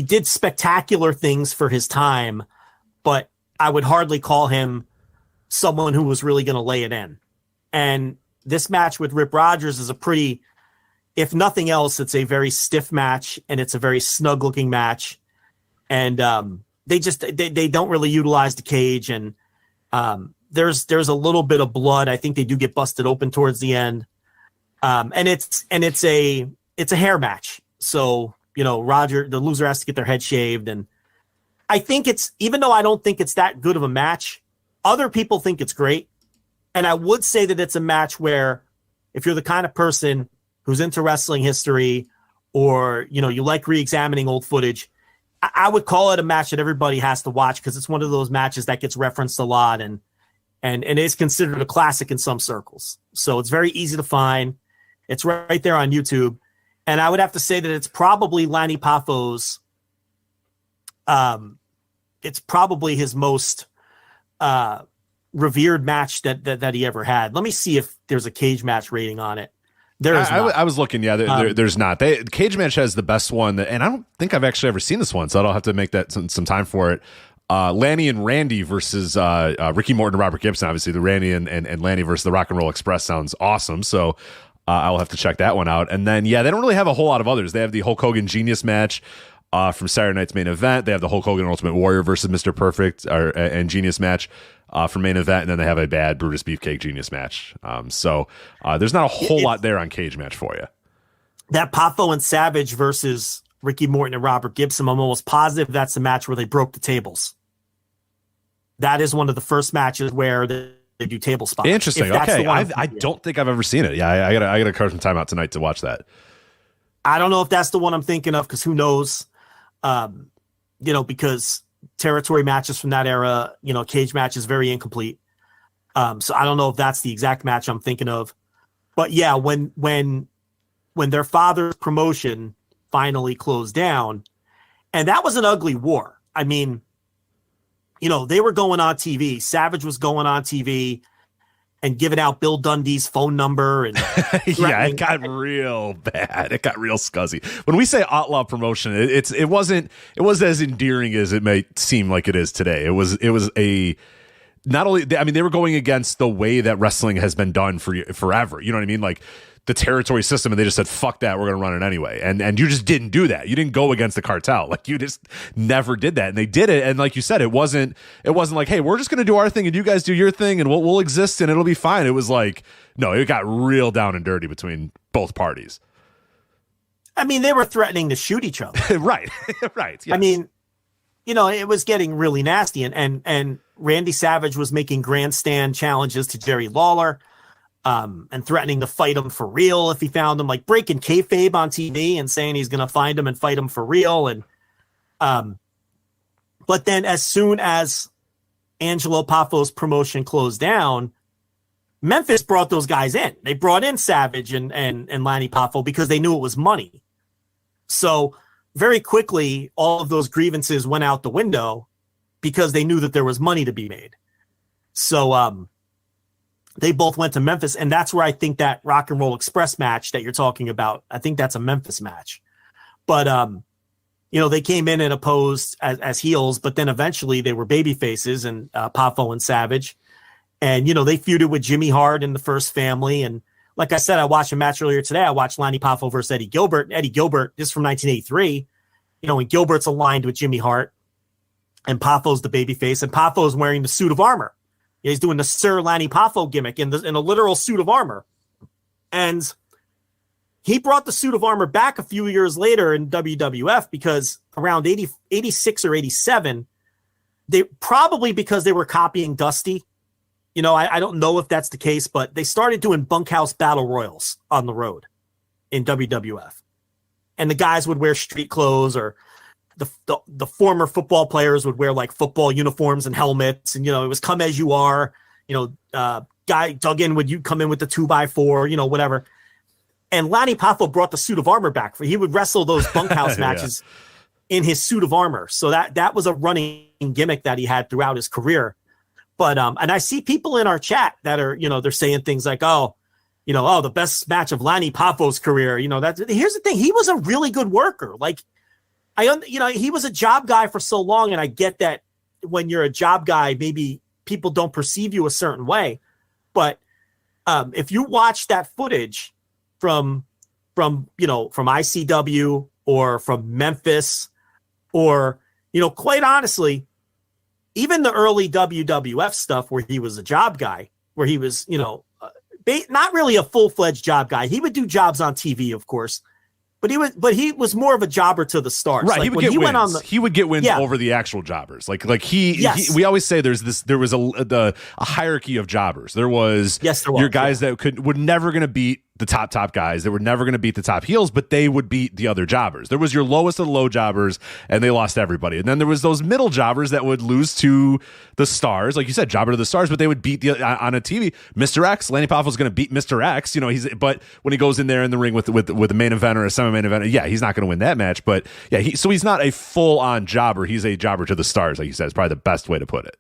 did spectacular things for his time, but I would hardly call him someone who was really going to lay it in. And this match with Rip Rogers is a pretty, if nothing else, it's a very stiff match, and it's a very snug looking match. And they don't really utilize the cage. And there's a little bit of blood. I think they do get busted open towards the end. And it's a hair match. So, the loser has to get their head shaved. And I think even though I don't think it's that good of a match, other people think it's great. And I would say that it's a match where if you're the kind of person who's into wrestling history, or, you like re-examining old footage, I would call it a match that everybody has to watch, because it's one of those matches that gets referenced a lot and is considered a classic in some circles. So it's very easy to find. It's right there on YouTube. And I would have to say that it's probably Lanny Poffo's, it's probably his most revered match that he ever had. Let me see if there's a cage match rating on it. There is not. I was looking. Yeah, there's not. Cage match has the best one, and I don't think I've actually ever seen this one, so I'll have to make that some time for it. Lanny and Randy versus Ricky Morton and Robert Gibson. Obviously, the Randy and Lanny versus the Rock and Roll Express sounds awesome. So I'll have to check that one out. And then, they don't really have a whole lot of others. They have the Hulk Hogan Genius match from Saturday night's main event. They have the Hulk Hogan Ultimate Warrior versus Mr. Perfect and Genius match from main event. And then they have a bad Brutus Beefcake Genius match. So there's not a whole lot there on cage match for you. That Poffo and Savage versus Ricky Morton and Robert Gibson, I'm almost positive that's the match where they broke the tables. That is one of the first matches where they do table spots. Interesting. Okay. I don't think I've ever seen it. Yeah, I gotta carve some time out tonight to watch that. I don't know if that's the one I'm thinking of, because who knows? Because territory matches from that era, cage match is very incomplete. So I don't know if that's the exact match I'm thinking of. But yeah, when their father's promotion finally closed down, and that was an ugly war. I mean, they were going on TV. Savage was going on TV, and giving out Bill Dundee's phone number. And yeah, it got real bad. It got real scuzzy. When we say outlaw promotion, it wasn't as endearing as it may seem like it is today. It was a not only, I mean, they were going against the way that wrestling has been done for forever. You know what I mean? Like the territory system, and they just said, fuck that, we're going to run it anyway. And you just didn't do that. You didn't go against the cartel. Like you just never did that. And they did it. And like you said, it wasn't like, hey, we're just going to do our thing and you guys do your thing and we'll exist and it'll be fine. It was like, no, it got real down and dirty between both parties. I mean, they were threatening to shoot each other. Right. Right. Yes. I mean, it was getting really nasty, and Randy Savage was making grandstand challenges to Jerry Lawler, and threatening to fight him for real if he found him, like breaking kayfabe on TV and saying he's going to find him and fight him for real. And, but then as soon as Angelo Poffo's promotion closed down, Memphis brought those guys in. They brought in Savage and Lanny Poffo because they knew it was money. So very quickly, all of those grievances went out the window because they knew that there was money to be made. So they both went to Memphis, and that's where I think that Rock and Roll Express match that you're talking about, I think that's a Memphis match. But, they came in and opposed as heels, but then eventually they were baby faces, and Poffo and Savage. And, they feuded with Jimmy Hart in the First Family. And like I said, I watched a match earlier today. I watched Lanny Poffo versus Eddie Gilbert. Eddie Gilbert, this is from 1983. And Gilbert's aligned with Jimmy Hart, and Poffo's the babyface, and Poffo's wearing the suit of armor. He's doing the Sir Lanny Poffo gimmick in a literal suit of armor. And he brought the suit of armor back a few years later in WWF because around 86 or 87, because they were copying Dusty. I don't know if that's the case, but they started doing bunkhouse battle royals on the road in WWF. And the guys would wear street clothes, or the former football players would wear like football uniforms and helmets. And, it was come as you are, Guy Duggan would come in with the 2x4, whatever. And Lanny Poffo brought the suit of armor back. He would wrestle those bunkhouse matches in his suit of armor. So that was a running gimmick that he had throughout his career. But, and I see people in our chat that are, they're saying things like, the best match of Lanny Poffo's career. Here's the thing. He was a really good worker. Like, he was a job guy for so long. And I get that when you're a job guy, maybe people don't perceive you a certain way. But if you watch that footage from ICW or from Memphis, or, quite honestly, even the early WWF stuff where he was a job guy, where he was, not really a full-fledged job guy. He would do jobs on TV, of course, but he was more of a jobber to the stars. Right. Like, he would get wins over the actual jobbers. We always say there was a hierarchy of jobbers. There was your guys that were never going to beat the top guys. They were never going to beat the top heels, but they would beat the other jobbers. There was your lowest of the low jobbers, and they lost everybody. And then there was those middle jobbers that would lose to the stars, like you said, jobber to the stars, but they would beat on a TV. Mr. X, Lanny Poffo's going to beat Mr. X. But when he goes in there in the ring with a main event or a semi-main event, he's not going to win that match. But so he's not a full-on jobber. He's a jobber to the stars, like you said. It's probably the best way to put it.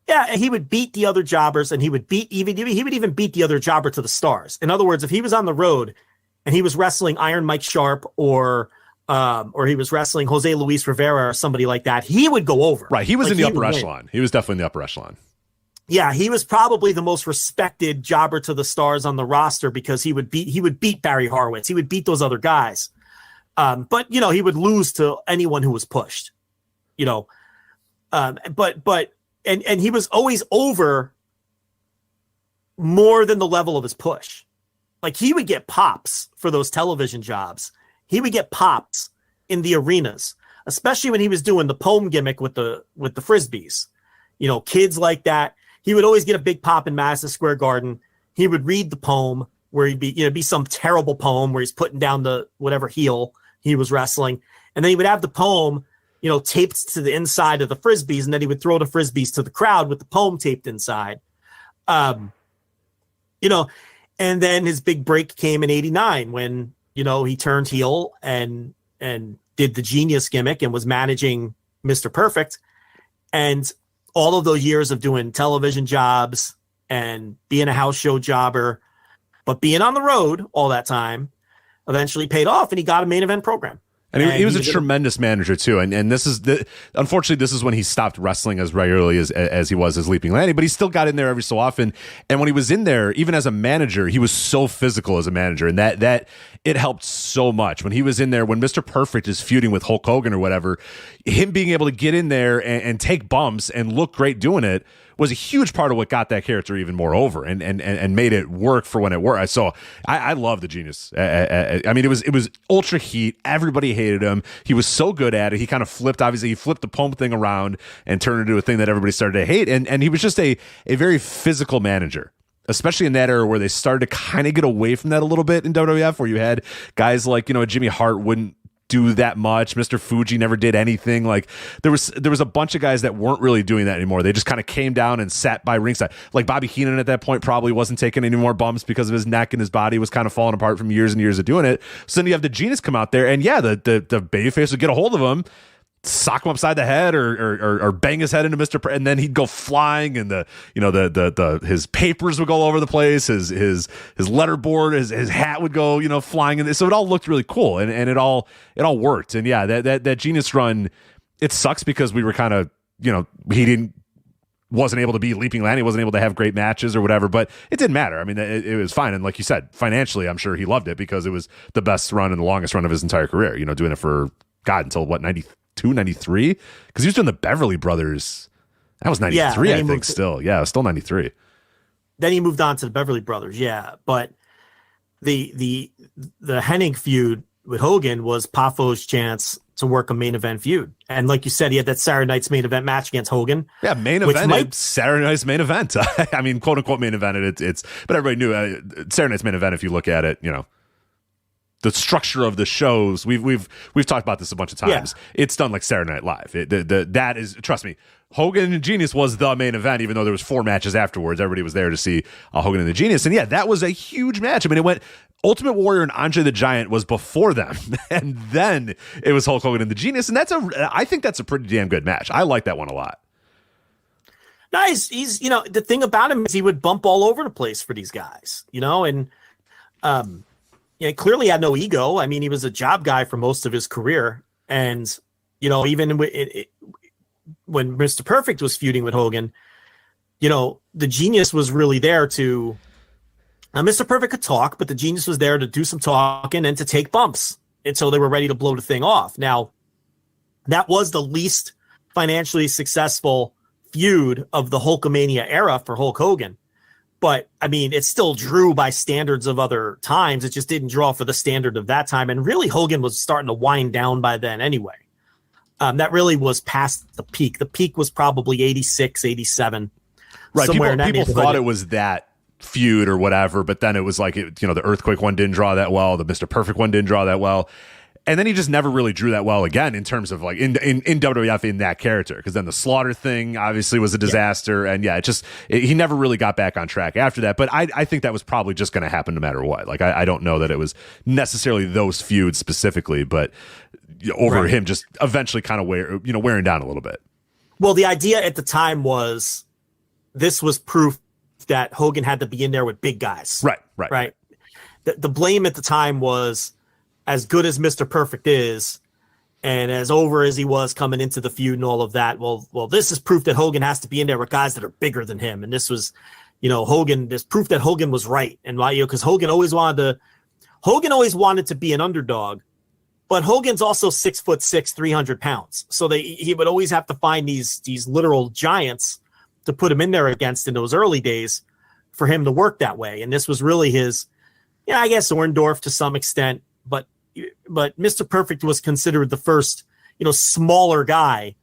Yeah, and he would beat the other jobbers, and he would even beat the other jobber to the stars. In other words, if he was on the road and he was wrestling Iron Mike Sharp or he was wrestling Jose Luis Rivera or somebody like that, he would go over. Right, he was in the upper echelon. He was definitely in the upper echelon. Yeah, he was probably the most respected jobber to the stars on the roster because he would beat Barry Horowitz. He would beat those other guys. But he would lose to anyone who was pushed. And he was always over more than the level of his push. Like, he would get pops for those television jobs. He would get pops in the arenas, especially when he was doing the poem gimmick with the Frisbees. Kids like that. He would always get a big pop in Madison Square Garden. He would read the poem where he'd be some terrible poem where he's putting down the whatever heel he was wrestling. And then he would have the poem taped to the inside of the Frisbees, and then he would throw the Frisbees to the crowd with the poem taped inside. And then his big break came in 89 when, he turned heel and did the Genius gimmick and was managing Mr. Perfect. And all of those years of doing television jobs and being a house show jobber, but being on the road all that time eventually paid off, and he got a main event program. And he was a tremendous manager too. And this is unfortunately, this is when he stopped wrestling as regularly as he was as Leaping Lanny, but he still got in there every so often. And when he was in there, even as a manager, he was so physical as a manager, and that it helped so much when he was in there. When Mr. Perfect is feuding with Hulk Hogan or whatever, him being able to get in there and take bumps and look great doing it was a huge part of what got that character even more over and made it work for when it worked. So I love the Genius. I mean, it was ultra heat. Everybody hated him. He was so good at it. He kind of flipped. Obviously, he flipped the poem thing around and turned it into a thing that everybody started to hate. And he was just a very physical manager, especially in that era where they started to kind of get away from that a little bit in WWF, where you had guys like, Jimmy Hart wouldn't do that much. Mr. Fuji never did anything. Like there was a bunch of guys that weren't really doing that anymore. They just kind of came down and sat by ringside. Like Bobby Heenan at that point probably wasn't taking any more bumps because of his neck, and his body was kind of falling apart from years and years of doing it. So then you have the Genius come out there, and yeah, the babyface would get a hold of him, sock him upside the head or bang his head into and then he'd go flying, and his papers would go all over the place, his letterboard, his hat would go flying, and so it all looked really cool, and it all worked. And yeah, that Genius run, it sucks because we were kind of he wasn't able to be Leaping Lanny, wasn't able to have great matches or whatever, but it didn't matter. I mean, it was fine. And like you said, financially, I'm sure he loved it because it was the best run and the longest run of his entire career, doing it for until what, 92, 93? Because he was doing the Beverly Brothers. That was 93, I think, still. Yeah, it was still 93. Then he moved on to the Beverly Brothers, yeah. But the Hennig feud with Hogan was Poffo's chance to work a main event feud. And like you said, he had that Saturday night's main event match against Hogan. Yeah, main event. Saturday night's main event. I mean, quote unquote main event. But everybody knew Saturday night's main event. If you look at it, the structure of the shows, we've talked about this a bunch of times. Yeah. It's done like Saturday Night Live. That is, trust me, Hogan and Genius was the main event, even though there was 4 matches afterwards. Everybody was there to see Hogan and the Genius. And yeah, that was a huge match. I mean, it went Ultimate Warrior and Andre the Giant was before them, and then it was Hulk Hogan and the Genius. And I think that's a pretty damn good match. I like that one a lot. Nice. He's the thing about him is he would bump all over the place for these guys, and clearly had no ego. I mean, he was a job guy for most of his career. And, even when Mr. Perfect was feuding with Hogan, the Genius was really there to, Mr. Perfect could talk, but the Genius was there to do some talking and to take bumps until they were ready to blow the thing off. Now, that was the least financially successful feud of the Hulkamania era for Hulk Hogan. But, I mean, it still drew by standards of other times. It just didn't draw for the standard of that time. And really, Hogan was starting to wind down by then anyway. That really was past the peak. The peak was probably 86, 87. Right. People thought it was that feud or whatever, but then it was like, the Earthquake one didn't draw that well. The Mr. Perfect one didn't draw that well. And then he just never really drew that well again in terms of like in WWF in that character. Because then the Slaughter thing obviously was a disaster. Yeah. And he never really got back on track after that. But I think that was probably just going to happen no matter what. Like, I don't know that it was necessarily those feuds specifically, but over him just eventually kind of wearing down a little bit. Well, the idea at the time was this was proof that Hogan had to be in there with big guys. Right. The blame at the time was, as good as Mr. Perfect is, and as over as he was coming into the feud and all of that, well, this is proof that Hogan has to be in there with guys that are bigger than him. And this was, Hogan, this proof that Hogan was right. And why, because Hogan always wanted to be an underdog, but Hogan's also 6'6", 300 pounds. So he would always have to find these literal giants to put him in there against in those early days for him to work that way. And this was really his, I guess Orndorff to some extent, but Mr. Perfect was considered the first, smaller guy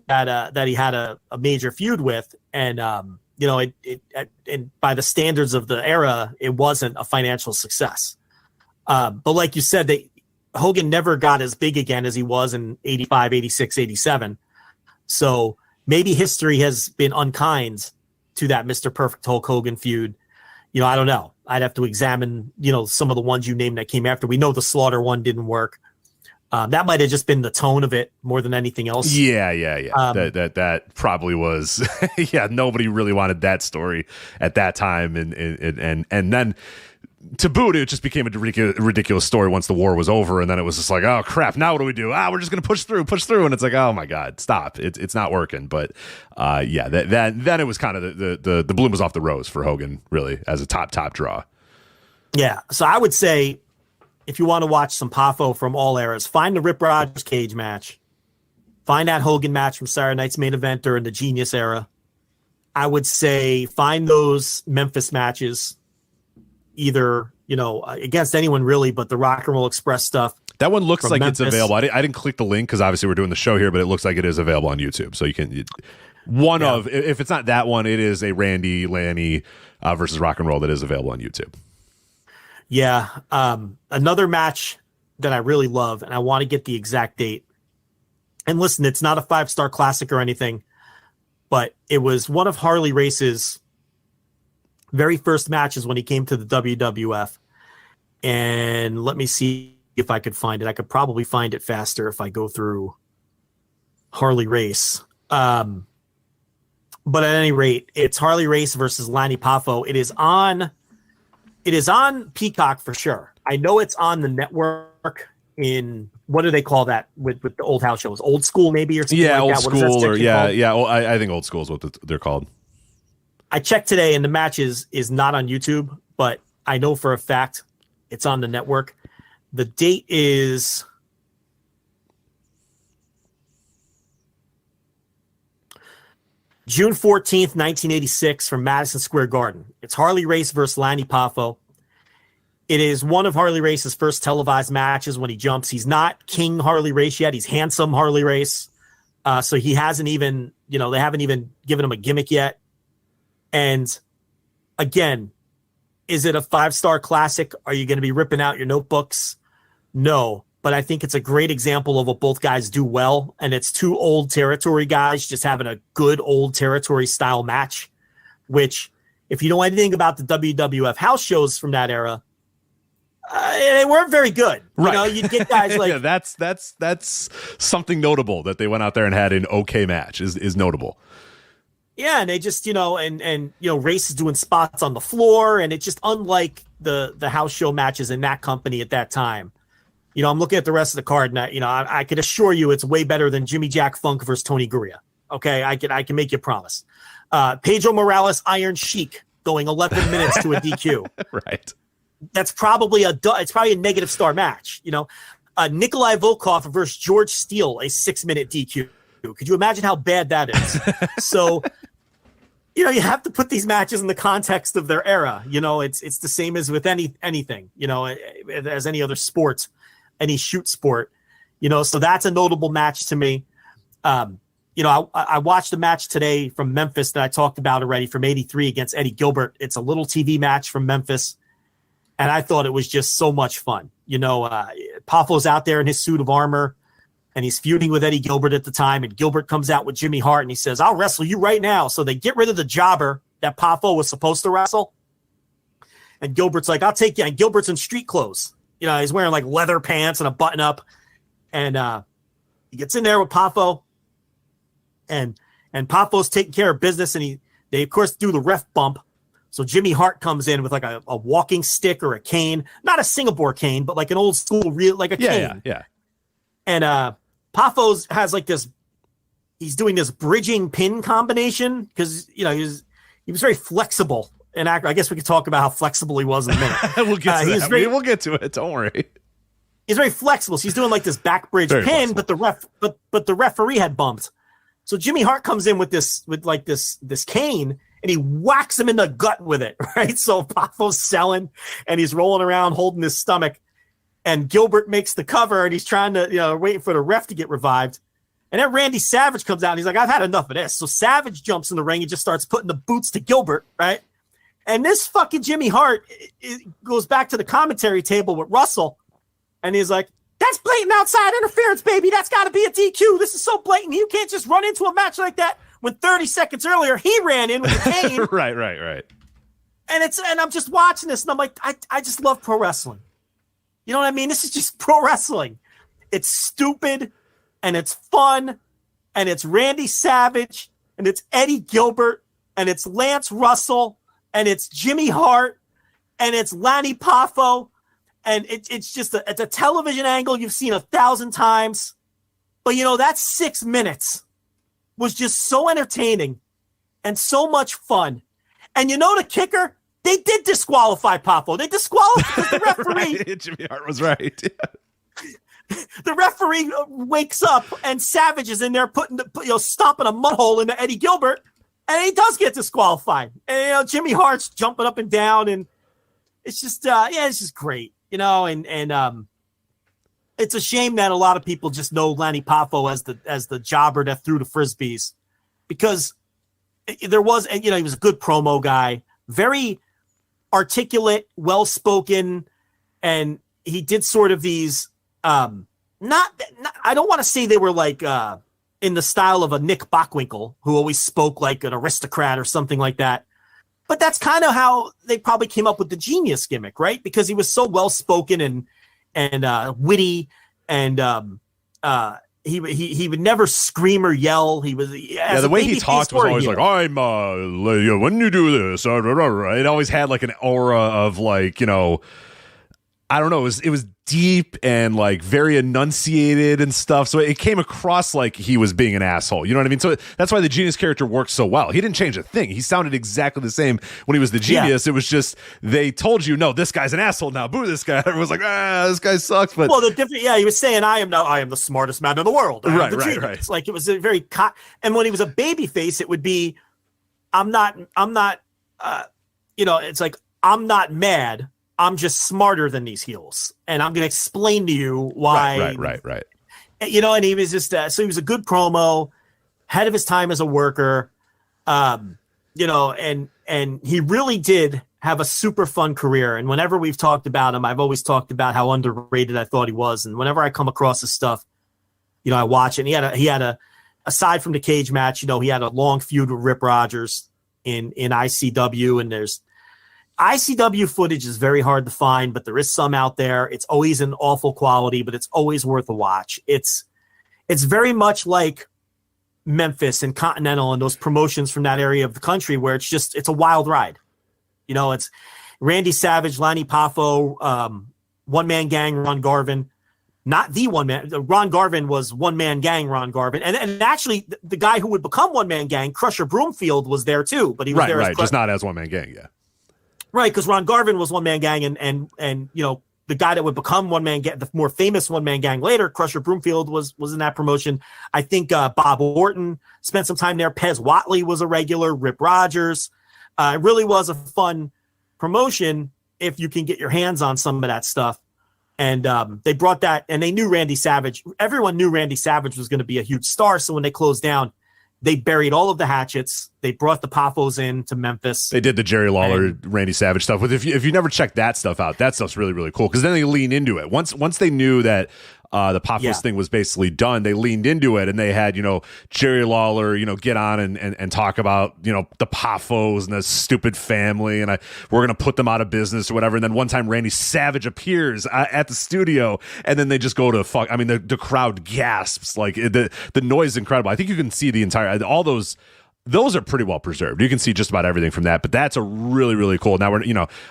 that he had a major feud with. And, and by the standards of the era, it wasn't a financial success. But like you said, Hogan never got as big again as he was in 85, 86, 87. So maybe history has been unkind to that Mr. Perfect Hulk Hogan feud. I don't know. I'd have to examine, some of the ones you named that came after. We know the Slaughter one didn't work. That might have just been the tone of it more than anything else. Yeah. That probably was. Yeah, nobody really wanted that story at that time, and then to boot, it just became a ridiculous story once the war was over, and then it was just like, oh crap, now what do we do? We're just gonna push through, and it's like, oh my god, stop! It's not working. But then it was kind of the bloom was off the rose for Hogan, really, as a top draw. Yeah, so I would say, if you want to watch some Poffo from all eras, find the Rip Rogers cage match. Find that Hogan match from Saturday Night's Main Event during the Genius era. I would say find those Memphis matches, either, against anyone really, but the Rock and Roll Express stuff. That one looks like Memphis. It's available. I didn't click the link because obviously we're doing the show here, but it looks like it is available on YouTube. So you can, if it's not that one, it is a Randy Lanny versus Rock and Roll that is available on YouTube. Yeah. Another match that I really love, and I want to get the exact date. And listen, it's not a 5-star classic or anything, but it was one of Harley Race's very first matches when he came to the WWF. And let me see if I could find it. I could probably find it faster if I go through Harley Race. But at any rate, it's Harley Race versus Lanny Poffo. It is on Peacock for sure. I know it's on the network in, what do they call that with the old house shows? Old School maybe, or something like Old that? School, I think Old School is what they're called. I checked today, and the match is not on YouTube, but I know for a fact it's on the network. The date is June 14th, 1986 from Madison Square Garden. It's Harley Race versus Lanny Poffo. It is one of Harley Race's first televised matches when he jumps. He's not King Harley Race yet. He's handsome Harley Race. So he hasn't even, they haven't even given him a gimmick yet. And again, is it a 5-star classic? Are you going to be ripping out your notebooks? No, but I think it's a great example of what both guys do well. And it's two old territory guys just having a good old territory style match, which if you know anything about the WWF house shows from that era, they weren't very good. Right. You'd get guys like, yeah, that's something notable that they went out there and had an okay match is notable. Yeah, and they just, Race is doing spots on the floor, and it's just unlike the house show matches in that company at that time. I'm looking at the rest of the card, and I could assure you it's way better than Jimmy Jack Funk versus Tony Gurria. Okay, I can make you a promise. Pedro Morales, Iron Sheik, going 11 minutes to a DQ. Right. That's probably a negative star match. Nikolai Volkov versus George Steele, a 6-minute DQ. Could you imagine how bad that is? So, you have to put these matches in the context of their era. It's the same as with anything, as any other sport, any shoot sport, so that's a notable match to me. I watched a match today from Memphis that I talked about already from '83 against Eddie Gilbert. It's a little TV match from Memphis, and I thought it was just so much fun. Poffo's out there in his suit of armor, and he's feuding with Eddie Gilbert at the time, and Gilbert comes out with Jimmy Hart, and he says, "I'll wrestle you right now." So they get rid of the jobber that Poffo was supposed to wrestle, and Gilbert's like, "I'll take you." And Gilbert's in street clothes. He's wearing like leather pants and a button-up, and he gets in there with Poffo, and Poffo's taking care of business, and they of course do the ref bump. So Jimmy Hart comes in with like a walking stick or a cane, not a Singapore cane, but like an old school like a cane. Yeah. And Poffo has like this, he's doing this bridging pin combination because, he was very flexible. And I guess we could talk about how flexible he was in a minute. We'll get to that. We'll get to it. Don't worry. He's very flexible. So he's doing like this back bridge Very pin, flexible. but the referee had bumped. So Jimmy Hart comes in with this cane, and he whacks him in the gut with it, right? So Poffo's selling, and he's rolling around holding his stomach. And Gilbert makes the cover, and he's trying to, waiting for the ref to get revived. And then Randy Savage comes out, and he's like, "I've had enough of this." So Savage jumps in the ring and just starts putting the boots to Gilbert, right? And this fucking Jimmy Hart goes back to the commentary table with Russell, and he's like, "That's blatant outside interference, baby. That's got to be a DQ. This is so blatant. You can't just run into a match like that when 30 seconds earlier he ran in with a cane." Right. And I'm just watching this, and I'm like, I just love pro wrestling. You know what I mean? This is just pro wrestling. It's stupid, and it's fun, and it's Randy Savage, and it's Eddie Gilbert, and it's Lance Russell, and it's Jimmy Hart, and it's Lanny Poffo, and it's just it's a television angle you've seen 1,000 times. But, that 6 minutes was just so entertaining and so much fun. And the kicker? They did disqualify Poffo. They disqualified the referee. Right. Jimmy Hart was right. The referee wakes up and Savage is in there stomping a mud hole into Eddie Gilbert, and he does get disqualified. And Jimmy Hart's jumping up and down, and it's just it's just great, and it's a shame that a lot of people just know Lanny Poffo as the jobber that threw the frisbees, because there was, and he was a good promo guy, very articulate, well-spoken, and he did sort of these not I don't want to say they were like in the style of a Nick Bockwinkel, who always spoke like an aristocrat or something like that. But that's kind of how they probably came up with the genius gimmick, right? Because he was so well-spoken and witty, and he would never scream or yell. He was the way he talked was always like, I'm when you do this, it always had like an aura of like, I don't know, it was deep and like very enunciated and stuff. So it came across like he was being an asshole. You know what I mean? So that's why the genius character works so well. He didn't change a thing. He sounded exactly the same when he was the genius. Yeah. It was just, they told you, no, this guy's an asshole now. Boo this guy. Everyone's like, this guy sucks. But the different, he was saying, I am the smartest man in the world. Right. It's like, it was a very and when he was a baby face, it would be, it's like, I'm not mad. I'm just smarter than these heels, and I'm going to explain to you why. Right. And he was just so he was a good promo, ahead of his time as a worker, and he really did have a super fun career. And whenever we've talked about him, I've always talked about how underrated I thought he was. And whenever I come across his stuff, I watch it. And he had a aside from the cage match, he had a long feud with Rip Rogers in ICW, and there's ICW footage is very hard to find, but there is some out there. It's always an awful quality, but it's always worth a watch. It's very much like Memphis and Continental and those promotions from that area of the country, where it's a wild ride. It's Randy Savage, Lanny Poffo, One Man Gang, Ron Garvin. Not the one man. Ron Garvin was One Man Gang, Ron Garvin. And actually, the guy who would become One Man Gang, Crusher Broomfield, was there too. But he was there just not as One Man Gang, yeah. Right, because Ron Garvin was One Man Gang, and the guy that would become One Man Gang, the more famous One Man Gang later, Crusher Broomfield, was in that promotion. I think Bob Orton spent some time there. Pez Whatley was a regular. Rip Rogers. It really was a fun promotion if you can get your hands on some of that stuff. And they brought that, and they knew Randy Savage. Everyone knew Randy Savage was going to be a huge star. So when they closed down, they buried all of the hatchets. They brought the Poffos in to Memphis. They did the Jerry Lawler, Randy Savage stuff. If you never checked that stuff out, that stuff's really, really cool, because then they lean into it. Once they knew that the Poffos thing was basically done, they leaned into it, and they had, Jerry Lawler, get on and talk about, the Poffos and the stupid family, and we're going to put them out of business or whatever. And then one time Randy Savage appears at the studio, and then they just go to fuck. I mean, the crowd gasps. Like the noise is incredible. I think you can see the entire, all those are pretty well preserved. You can see just about everything from that, but that's a really, really cool. Now we're,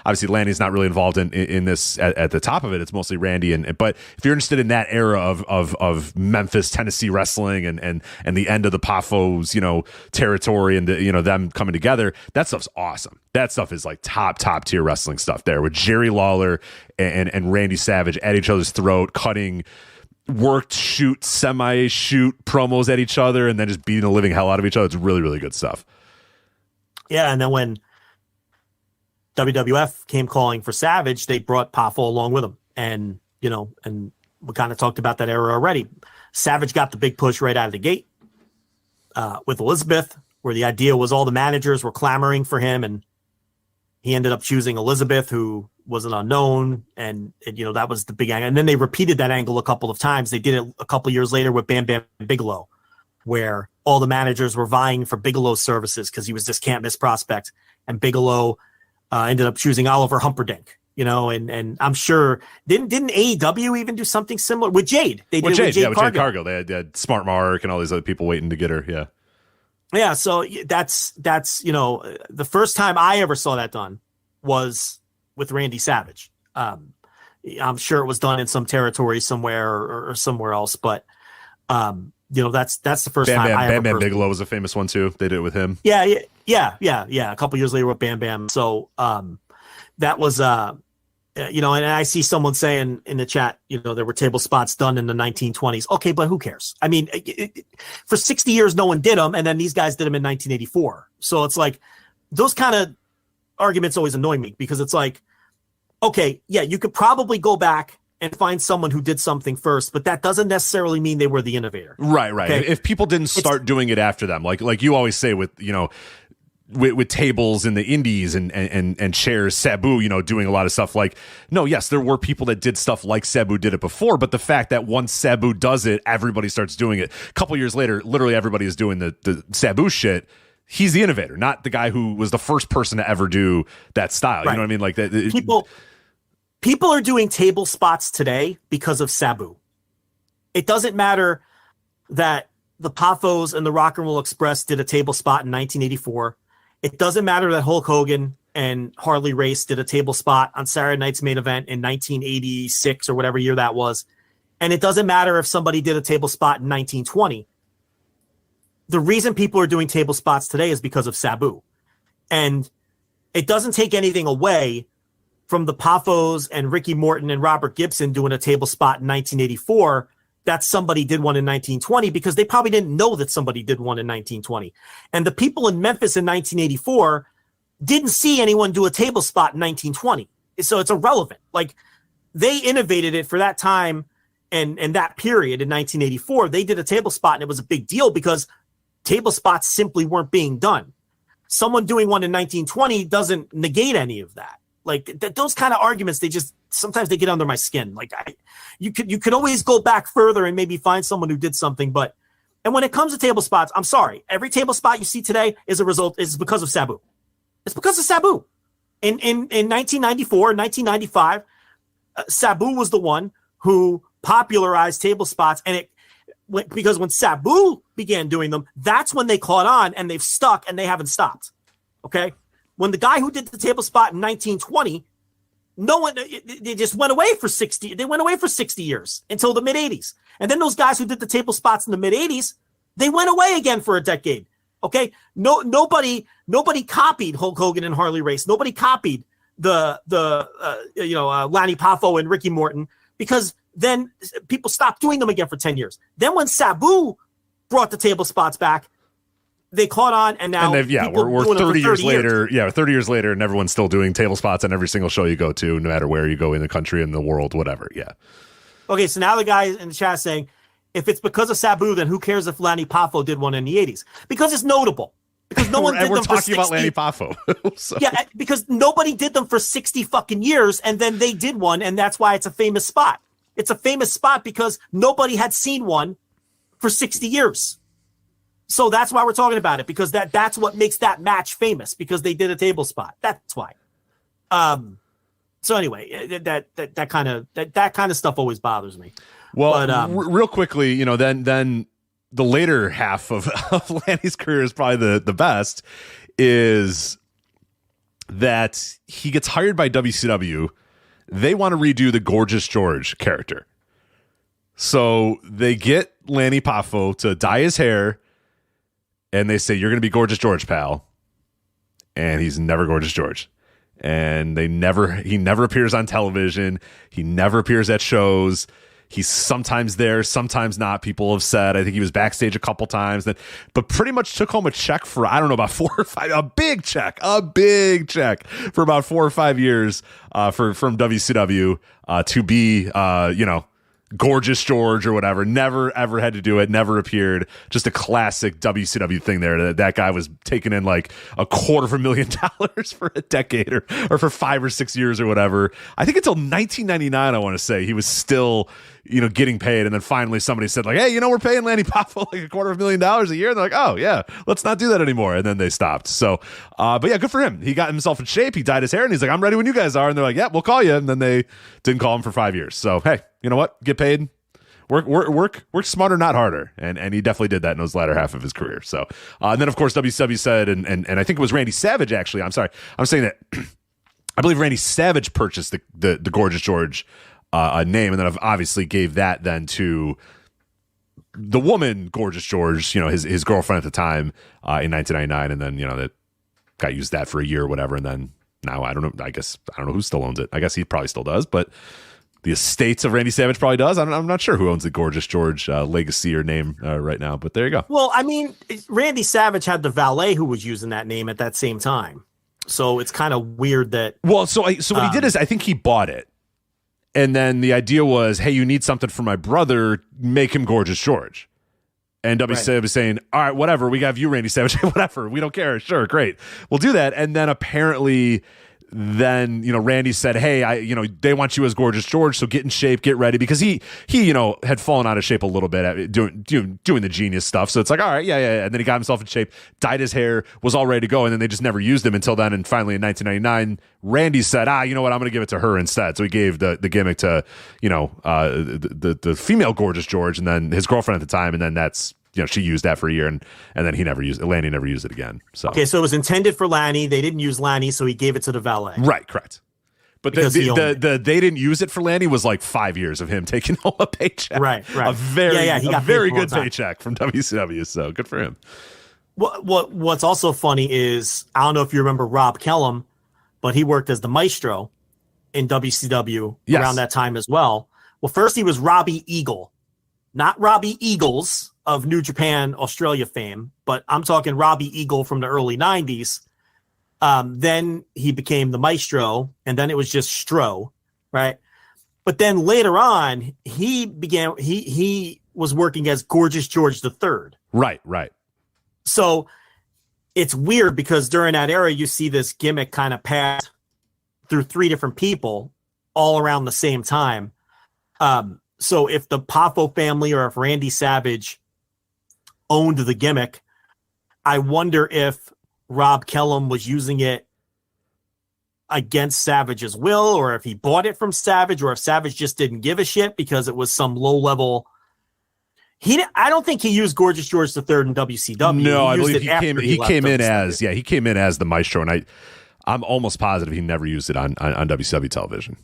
obviously Lanny's not really involved in this at the top of it. It's mostly Randy. But if you're interested in that era of Memphis, Tennessee wrestling and the end of the Poffos, territory and them coming together, that stuff's awesome. That stuff is like top tier wrestling stuff there, with Jerry Lawler and Randy Savage at each other's throat, cutting worked semi-shoot promos at each other, and then just beating the living hell out of each other. It's really, really good stuff. Yeah, and then when WWF came calling for Savage, they brought Poffo along with him. And, and we kind of talked about that era already. Savage got the big push right out of the gate with Elizabeth, where the idea was all the managers were clamoring for him, and he ended up choosing Elizabeth, who was an unknown, and that was the big angle. And then they repeated that angle a couple of times. They did it a couple of years later with Bam Bam Bigelow, where all the managers were vying for Bigelow's services because he was this can't miss prospect, and Bigelow ended up choosing Oliver Humperdinck, and I'm sure didn't AEW even do something similar with Jade? They did with Jade with Jade Cargill. They had Smart Mark and all these other people waiting to get her. Yeah. Yeah. So that's the first time I ever saw that done was with Randy Savage. I'm sure it was done in some territory somewhere or somewhere else, but that's the first time I ever. Bam Bigelow was a famous one too. They did it with him. Yeah. A couple years later with Bam Bam. So that was and I see someone saying in the chat, there were table spots done in the 1920s. Okay, but who cares? I mean, for 60 years no one did them, and then these guys did them in 1984. So it's like those kind of arguments always annoy me because it's like, okay, yeah, you could probably go back and find someone who did something first, but that doesn't necessarily mean they were the innovator. Right. Okay? If people didn't start doing it after them, like you always say with tables in the indies and chairs, Sabu, doing a lot of stuff like, no, yes, there were people that did stuff like Sabu did it before, but the fact that once Sabu does it, everybody starts doing it. A couple years later, literally everybody is doing the Sabu shit. He's the innovator, not the guy who was the first person to ever do that style. Right. You know what I mean? Like that. People are doing table spots today because of Sabu. It doesn't matter that the Poffos and the Rock and Roll Express did a table spot in 1984. It doesn't matter that Hulk Hogan and Harley Race did a table spot on Saturday Night's Main Event in 1986 or whatever year that was. And it doesn't matter if somebody did a table spot in 1920. The reason people are doing table spots today is because of Sabu. And it doesn't take anything away from the Poffos and Ricky Morton and Robert Gibson doing a table spot in 1984 that somebody did one in 1920, because they probably didn't know that somebody did one in 1920. And the people in Memphis in 1984 didn't see anyone do a table spot in 1920. So it's irrelevant. Like, they innovated it for that time and that period in 1984. They did a table spot and it was a big deal because table spots simply weren't being done. Someone doing one in 1920 doesn't negate any of that. Like those kind of arguments, sometimes they get under my skin. Like you could always go back further and maybe find someone who did something. And when it comes to table spots, I'm sorry, every table spot you see today is because of Sabu. It's because of Sabu. In 1994, 1995, Sabu was the one who popularized table spots, and because when Sabu began doing them, that's when they caught on and they've stuck and they haven't stopped. Okay. When the guy who did the table spot in 1920, they just went away for 60. They went away for 60 years until the mid 80s. And then those guys who did the table spots in the mid 80s, they went away again for a decade. Okay. Nobody copied Hulk Hogan and Harley Race. Nobody copied Lanny Poffo and Ricky Morton, because then people stopped doing them again for 10 years. Then when Sabu brought the table spots back, they caught on, and now we're 30 years later. Yeah, 30 years later, and everyone's still doing table spots on every single show you go to, no matter where you go in the country, in the world, whatever. Yeah. Okay, so now the guy in the chat saying, if it's because of Sabu, then who cares if Lanny Poffo did one in the 80s? Because it's notable. Because no one did them for 60. We're talking about Lanny Poffo. So. Yeah, because nobody did them for 60 fucking years, and then they did one, and that's why it's a famous spot. It's a famous spot because nobody had seen one for 60 years. So that's why we're talking about it, because that's what makes that match famous, because they did a table spot. That's why. So anyway, that kind of stuff always bothers me. Well, but, real quickly, then the later half of Lanny's career is probably the best, is that he gets hired by WCW. They want to redo the Gorgeous George character. So they get Lanny Poffo to dye his hair, and they say, you're going to be Gorgeous George, pal. And he's never Gorgeous George. And he never appears on television. He never appears at shows. He's sometimes there, sometimes not. People have said, I think he was backstage a couple times, but pretty much took home a check for, I don't know, about 4 or 5, a big check for about 4 or 5 years from WCW to be, Gorgeous George or whatever. Never ever had to do it. Never appeared. Just a classic WCW thing there. That guy was taking in like $250,000 for a decade or for 5 or 6 years or whatever. I think until 1999, I want to say, he was still, getting paid. And then finally somebody said like, hey, we're paying Lanny Poffo like $250,000 a year. And they're like, oh yeah, let's not do that anymore. And then they stopped. So, but yeah, good for him. He got himself in shape. He dyed his hair and he's like, I'm ready when you guys are. And they're like, yeah, we'll call you. And then they didn't call him for 5 years. So, hey, you know what? Get paid. Work smarter, not harder. And he definitely did that in his latter half of his career. So, and then of course WCW said, and I think it was Randy Savage actually. I'm sorry. I'm saying that I believe Randy Savage purchased the Gorgeous George name, and then I've obviously gave that then to the woman Gorgeous George, his girlfriend at the time in 1999, and then that got used that for a year or whatever, and then now I don't know. I don't know who still owns it. I guess he probably still does, but the estates of Randy Savage probably does. I'm not sure who owns the Gorgeous George legacy or name right now, but there you go. Well, I mean, Randy Savage had the valet who was using that name at that same time, so it's kind of weird that. Well, so what he did is I think he bought it. And then the idea was, hey, you need something for my brother, make him Gorgeous George. And WCW was saying, all right, whatever, we got you, Randy Savage, whatever, we don't care, sure, great, we'll do that. And then apparently, Randy said, hey, they want you as Gorgeous George, so get in shape, get ready, because he had fallen out of shape a little bit at doing the Genius stuff. So it's like, all right, yeah. And then he got himself in shape, dyed his hair, was all ready to go, and then they just never used him until then. And finally in 1999, Randy said, you know what, I'm going to give it to her instead. So he gave the gimmick to, the female Gorgeous George, and then his girlfriend at the time, and then that's, she used that for a year, and then Lanny never used it again. So okay, so it was intended for Lanny. They didn't use Lanny, so he gave it to the valet. Right, correct. But they didn't use it for Lanny was like 5 years of him taking home a paycheck. Right. A very good paycheck from WCW. So good for him. What's also funny is, I don't know if you remember Rob Kellum, but he worked as the Maestro in WCW around that time as well. Well, first he was Robbie Eagle, not Robbie Eagles of New Japan, Australia fame, but I'm talking Robbie Eagle from the early 90s. Then he became the Maestro, and then it was just Stro, right? But then later on, he was working as Gorgeous George III. Right. So it's weird because during that era, you see this gimmick kind of pass through 3 different people all around the same time. So if the Poffo family or if Randy Savage owned the gimmick, I wonder if Rob Kellum was using it against Savage's will, or if he bought it from Savage, or if Savage just didn't give a shit because it was some low level. I don't think he used Gorgeous George III in WCW. No, I believe he came in as the Maestro, and I'm almost positive he never used it on WCW television.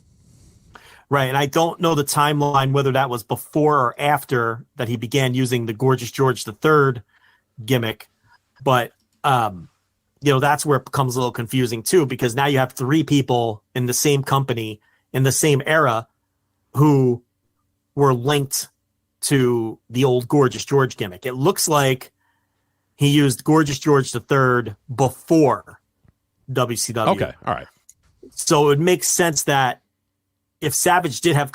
Right, and I don't know the timeline, whether that was before or after that he began using the Gorgeous George III gimmick. But, that's where it becomes a little confusing, too, because now you have 3 people in the same company in the same era who were linked to the old Gorgeous George gimmick. It looks like he used Gorgeous George III before WCW. Okay, all right. So it would make sense that if Savage did have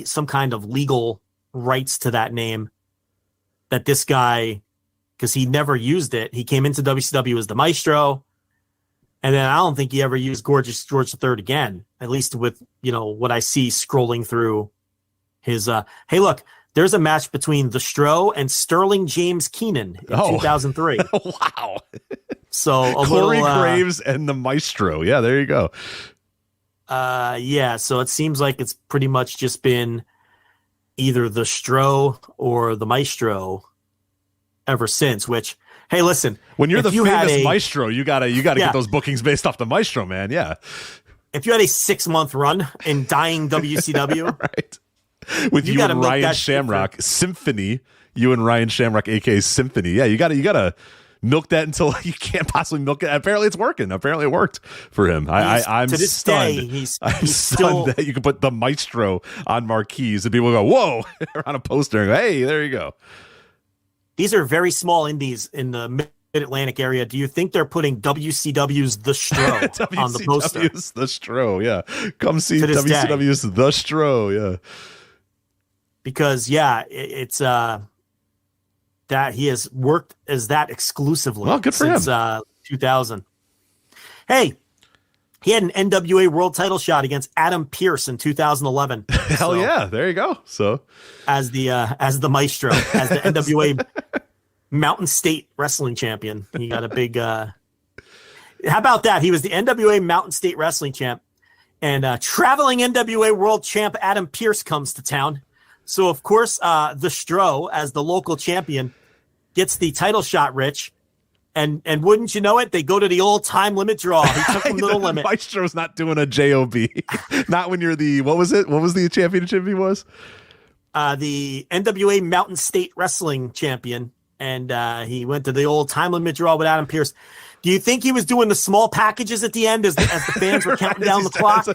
some kind of legal rights to that name, that this guy, because he never used it, he came into WCW as the Maestro, and then I don't think he ever used Gorgeous George III again, at least with, what I see scrolling through his, hey, look, there's a match between the Stro and Sterling James Keenan in 2003. Wow. So Corey Graves and the Maestro. Yeah, there you go. So it seems like it's pretty much just been either the Stro or the Maestro ever since, which, hey, listen, when you're the famous Maestro, you gotta get those bookings based off the Maestro, man. Yeah. If you had a 6-month run in dying WCW, right. With you and Ryan Shamrock Symphony, aka Symphony. Yeah, you gotta milk that until you can't possibly milk it. Apparently it's working. Apparently it worked for him. I'm to this stunned. Day, he's stunned still, that you can put the Maestro on marquees and people go, whoa, on a poster and go, hey, there you go. These are very small indies in the Mid-Atlantic area. Do you think they're putting WCW's The Stro on the poster? WCW's The Stro, yeah. Come see WCW's The Stro, yeah. because it's that he has worked as that exclusively. Well, good for since, him. 2000. Hey, he had an NWA World Title shot against Adam Pearce in 2011. Hell yeah, there you go. So as the maestro, as the NWA Mountain State Wrestling Champion, he got a big. How about that? He was the NWA Mountain State Wrestling Champ, and traveling NWA World Champ Adam Pearce comes to town. So of course, the Stro, as the local champion, gets the title shot. Rich. And wouldn't you know it, they go to the old time limit draw. He took him to the limit. Maestro's not doing a JOB. Not when you're the, what was it? What was the championship he was? The NWA Mountain State Wrestling Champion. And he went to the old time limit draw with Adam Pearce. Do you think he was doing the small packages at the end as the fans were counting down the clock?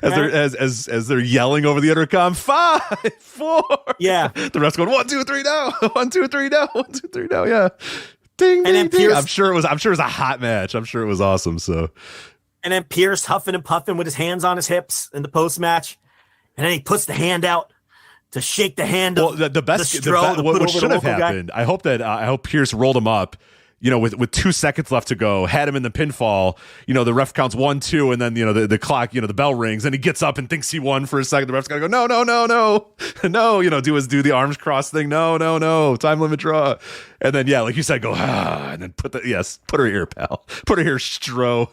As they're yelling over the intercom, 5, 4. Yeah. The refs going, 1, 2, 3 now. 1, 2, 3 now. 1, 2, 3 now. Yeah. Ding, and ding, then Pierce, I'm sure it was a hot match. I'm sure it was awesome. So, and then Pierce huffing and puffing with his hands on his hips in the post match, and then he puts the hand out to shake the hand. Well, the best, what should have happened. I hope Pierce rolled him up. With 2 seconds left to go, had him in the pinfall. The ref counts 1, 2, and then the clock, the bell rings, and he gets up and thinks he won for a second. The ref's gotta go, no, do the arms cross thing. No, time limit draw, and then like you said, go and then put her here, pal. Put her here, Stro.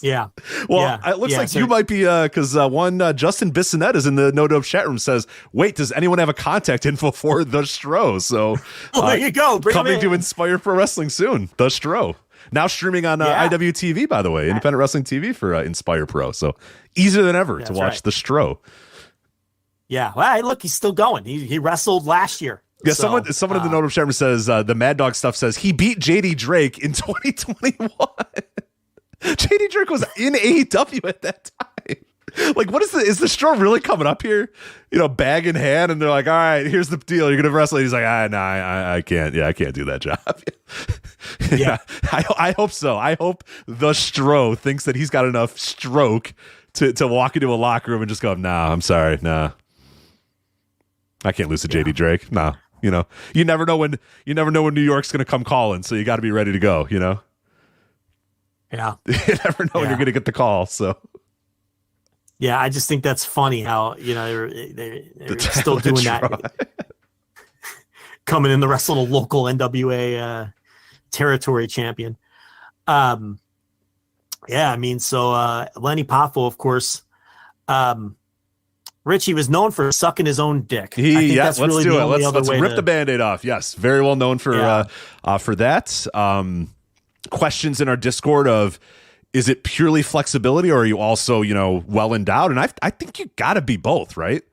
Yeah. Well, it looks like you might be because one Justin Bissonette is in the No Dope chat room. Says, "Wait, does anyone have a contact info for the Stro?" So there you go. Coming to Inspire Pro Wrestling soon. The Stro now streaming on IWTV, by the way, Independent Wrestling TV for Inspire Pro. So easier than ever to watch the Stro. Yeah. Well, look, he's still going. He wrestled last year. Yeah, someone in the No Dope chat room says the Mad Dog stuff says he beat JD Drake in 2021. JD Drake was in AEW at that time. Like, is the Stro really coming up here? Bag in hand, and they're like, all right, here's the deal. You're going to wrestle. He's like, no, I can't. Yeah, I can't do that job. Yeah. I hope so. I hope the Stro thinks that he's got enough stroke to walk into a locker room and just go, nah, I'm sorry. Nah. I can't lose to JD Drake. Nah. You never know when New York's going to come calling, so you got to be ready to go, Yeah. You never know when you're going to get the call. So, yeah, I just think that's funny how, they're still doing that. Coming in the wrestling a local NWA territory champion. So Lanny Poffo, of course, Richie was known for sucking his own dick. Let's do it. Let's rip the Band-Aid off. Yes. Very well known for that. Questions in our Discord of, is it purely flexibility, or are you also well endowed? And I think you got to be both, right?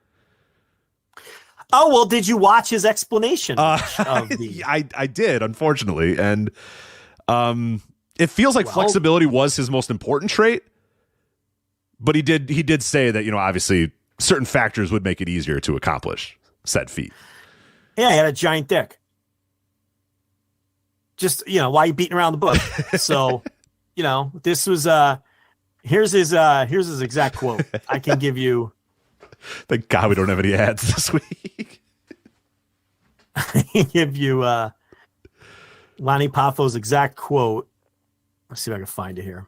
Oh, well, did you watch his explanation? I did, unfortunately, and it feels like flexibility was his most important trait, but he did say that obviously certain factors would make it easier to accomplish said feat. Yeah, he had a giant dick. Just, why are you beating around the bush? So, this was, here's his exact quote. I can give you. Thank God we don't have any ads this week. I can give you, Lanny Poffo's exact quote. Let's see if I can find it here.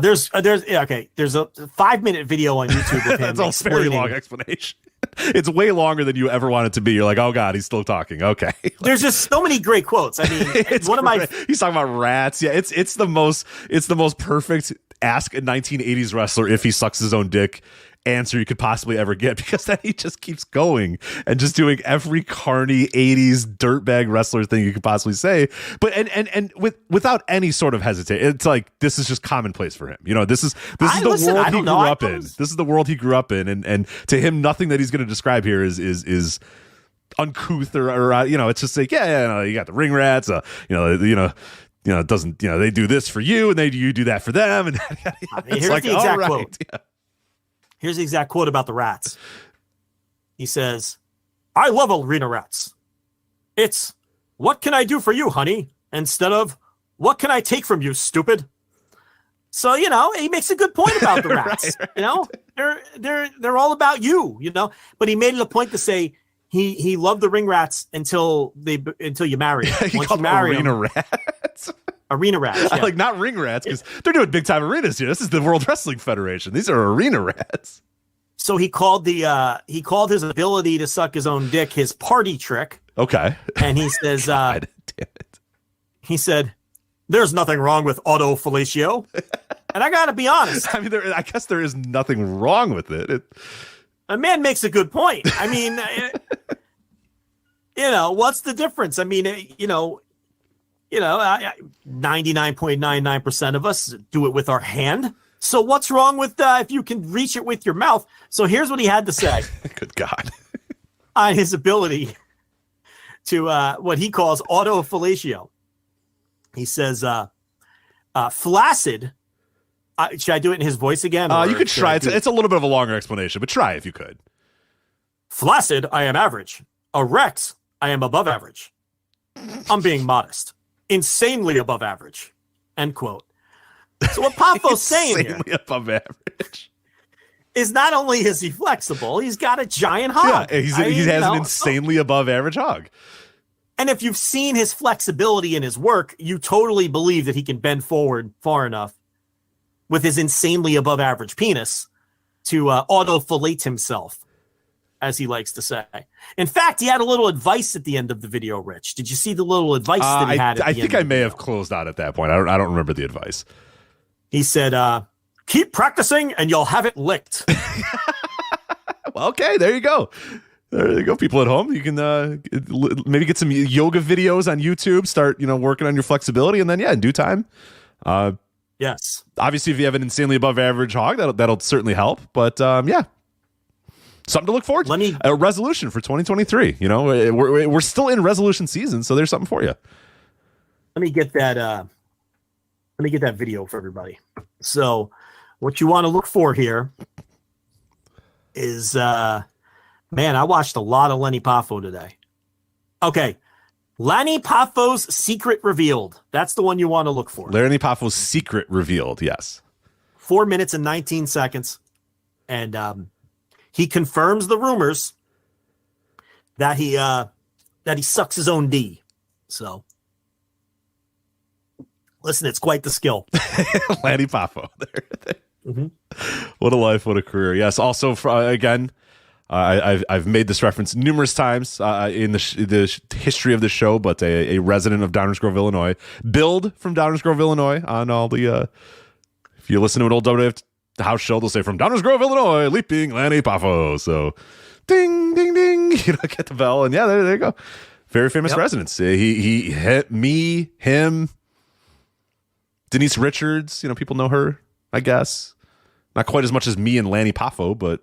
There's a 5-minute video on YouTube with him. That's a very long explanation. It's way longer than you ever want it to be. You're like, oh God, he's still talking. Okay. There's just so many great quotes. I mean, it's one great. of my. He's talking about rats. Yeah, it's the most perfect ask a 1980s wrestler if he sucks his own dick answer you could possibly ever get, because then he just keeps going and just doing every carny 80s dirtbag wrestler thing you could possibly say, but and without any sort of hesitation. It's like, this is just commonplace for him. This is the world he grew up in. This is the world he grew up in, and to him, nothing that he's going to describe here is uncouth or it's just like, you got the ring rats, it doesn't, they do this for you and you do that for them, and it's like, the exact all right. Quote. Yeah. Here's the exact quote about the rats. He says, "I love arena rats. It's, what can I do for you, honey? Instead of, what can I take from you, stupid?" So, he makes a good point about the rats. Right. they're all about you, you know. But he made it a point to say he loved the ring rats until you marry them. He Once called you them marry arena them, rats. arena rats, yeah. Like not ring rats because they're doing big time arenas here. This is the World Wrestling Federation. These are arena rats. So he called his ability to suck his own dick his party trick. Okay. And he says, God damn it. He said, "There's nothing wrong with autofellatio." And I got to be honest. I mean, I guess there is nothing wrong with it. A man makes a good point. I mean, what's the difference? I mean, 99.99% of us do it with our hand. So what's wrong with if you can reach it with your mouth? So here's what he had to say. Good God. On his ability to what he calls autofellatio. He says, flaccid. Should I do it in his voice again? You could try. It's a little bit of a longer explanation, but try if you could. Flaccid, I am average. Erect, I am above average. I'm being modest. Insanely above average. End quote. So what Poffo's saying here above average is not only is he flexible, he's got a giant hog. Yeah, he has an insanely above average hog. And if you've seen his flexibility in his work, you totally believe that he can bend forward far enough with his insanely above average penis to auto-fellate himself, as he likes to say. In fact, he had a little advice at the end of the video, Rich. Did you see the little advice that he had? I think I may have closed out at that point. I don't remember the advice. He said, keep practicing and you'll have it licked. Well, okay, there you go. There you go, people at home. You can maybe get some yoga videos on YouTube, start working on your flexibility, and then in due time. Yes. Obviously, if you have an insanely above average hog, that'll certainly help. But something to look forward to. A resolution for 2023. We're still in resolution season, so there's something for you. Let me get that video for everybody. So, what you want to look for here is, man, I watched a lot of Lanny Poffo today. Okay. Lanny Poffo's secret revealed. That's the one you want to look for. Lanny Poffo's secret revealed. Yes. 4 minutes and 19 seconds. And he confirms the rumors that he sucks his own D. So listen, it's quite the skill. Lanny Poffo. Mm-hmm. What a life, what a career. Yes. Also, again, I've made this reference numerous times in the history of the show, but a resident of Downers Grove, Illinois, billed from Downers Grove, Illinois on all the, if you listen to an old WWF house show, they'll say from Downers Grove, Illinois, leaping Lanny Poffo. So ding, ding, ding, get the bell. And there you go. Very famous residents. He hit me, him, Denise Richards, people know her, I guess. Not quite as much as me and Lanny Poffo, but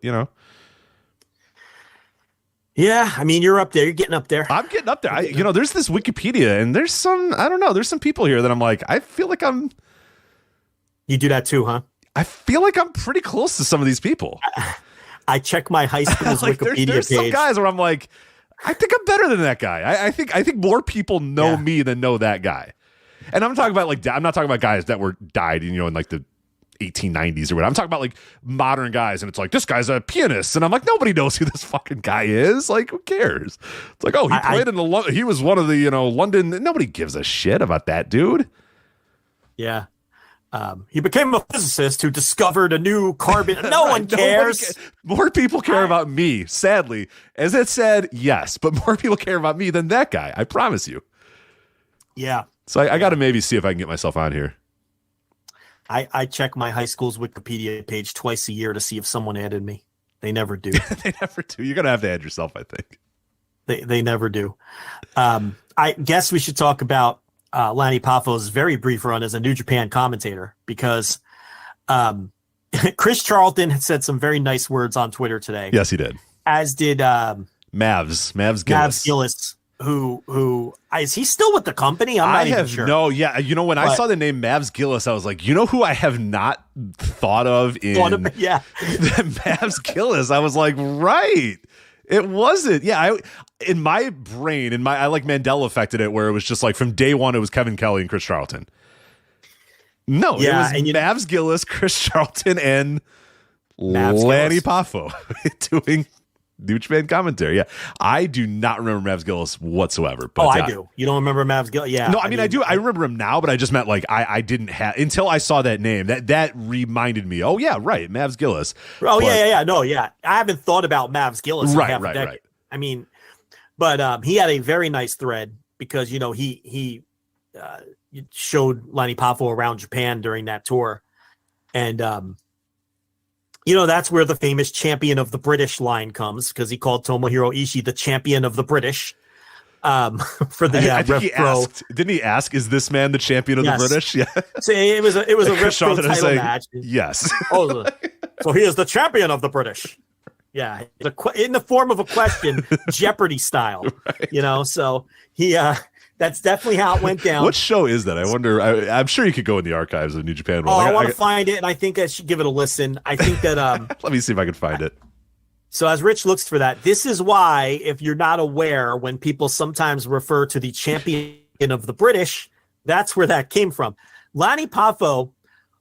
Yeah, I mean, you're up there. You're getting up there. I'm getting up there. There's this Wikipedia, and there's some, I don't know, there's some people here that I'm like, I feel like I'm... You do that too, huh? I feel like I'm pretty close to some of these people. I check my high school's like Wikipedia there's page. Some guys where I'm like, I think I'm better than that guy. I think more people know me than know that guy. And I'm talking about I'm not talking about guys that were died, in like the 1890s or whatever. I'm talking about like modern guys, and it's like, this guy's a pianist, and I'm like, nobody knows who this fucking guy is. Like, who cares? It's like, oh, he played in the he was one of the London. Nobody gives a shit about that dude. Yeah. He became a physicist who discovered a new carbon. No one cares. More people care about me, sadly. As it said, yes, but more people care about me than that guy. I promise you. Yeah. So I got to maybe see if I can get myself on here. I check my high school's Wikipedia page twice a year to see if someone added me. They never do. They never do. You're going to have to add yourself, I think. They never do. I guess we should talk about Lanny Poffo's very brief run as a New Japan commentator, because Chris Charlton had said some very nice words on Twitter today. Yes, he did. As did Mavs Gillis. Who is he still with the company? I'm not even sure. No, yeah. When I saw the name Mavs Gillis, I was like, who I have not thought of in Mavs Gillis. I was like, right. It wasn't. Yeah, in my brain, I like Mandela affected it, where it was just like from day one, it was Kevin Kelly and Chris Charlton. No, it was Mavs Gillis, Chris Charlton, and Lanny Poffo doing New Japan commentary. Yeah, I do not remember Mavs Gillis whatsoever. But, I do. You don't remember Mavs Gillis? Yeah. No, I mean I do. I remember him now, but I just meant like I didn't have until I saw that name. That reminded me. Oh yeah, right, Mavs Gillis. Oh yeah. No, yeah. I haven't thought about Mavs Gillis. Right. I mean, but he had a very nice thread because he showed Lanny Poffo around Japan during that tour, and that's where the famous champion of the British line comes because he called Tomohiro Ishii the champion of the British. For the I think he asked, didn't he ask, is this man the champion of the British? Yeah. So it was a Rev Pro title match. Yes. So he is the champion of the British. Yeah, in the form of a question, Jeopardy style. Right. So he that's definitely how it went down. What show is that? I wonder. I'm sure you could go in the archives of New Japan. I want to find it, and I think I should give it a listen. I think that let me see if I can find it. So as Rich looks for that, this is why, if you're not aware, when people sometimes refer to the champion of the British, that's where that came from. Lanny Poffo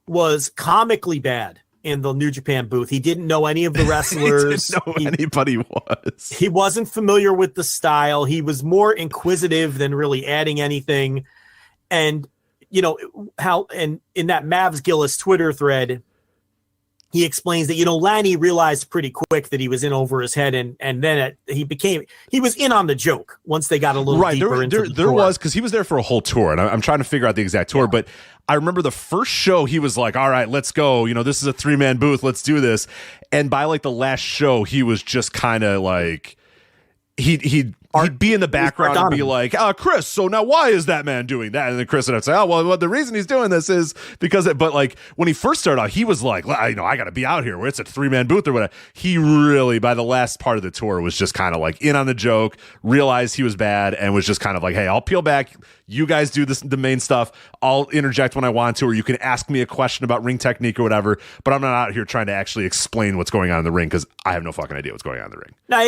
was comically bad in the New Japan booth. He didn't know any of the wrestlers. He didn't know anybody was. He wasn't familiar with the style. He was more inquisitive than really adding anything. And, and in that Mavs Gillis Twitter thread, he explains that, Lanny realized pretty quick that he was in over his head. And then he was in on the joke once they got a little deeper into the tour. There was, because he was there for a whole tour. And I'm trying to figure out the exact tour. Yeah. But I remember the first show, he was like, all right, let's go. This is a 3-man booth. Let's do this. And by like the last show, he was just kind of like, he'd be in the background and be like, Chris, so now why is that man doing that? And then Chris would say, well, the reason he's doing this is because but like when he first started out, he was like, I got to be out here where it's a 3-man booth or whatever. He really, by the last part of the tour, was just kind of like in on the joke, realized he was bad, and was just kind of like, hey, I'll peel back. You guys do the main stuff. I'll interject when I want to, or you can ask me a question about ring technique or whatever, but I'm not out here trying to actually explain what's going on in the ring because I have no fucking idea what's going on in the ring. No,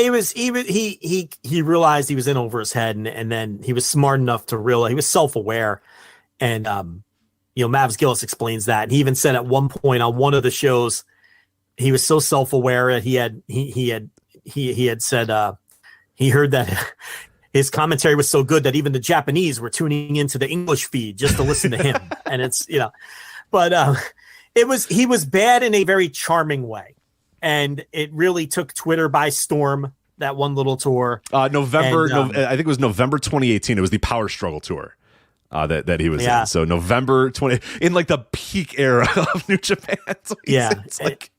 he realized he was in over his head, and then he was smart enough to realize he was self-aware, and Mavs Gillis explains that. And he even said at one point on one of the shows, he was so self-aware that he had said he heard that his commentary was so good that even the Japanese were tuning into the English feed just to listen to him. And it's but he was bad in a very charming way, and it really took Twitter by storm. That one little tour, I think it was November 2018. It was the Power Struggle tour that he was in. So November 20, in like the peak era of New Japan. So it's like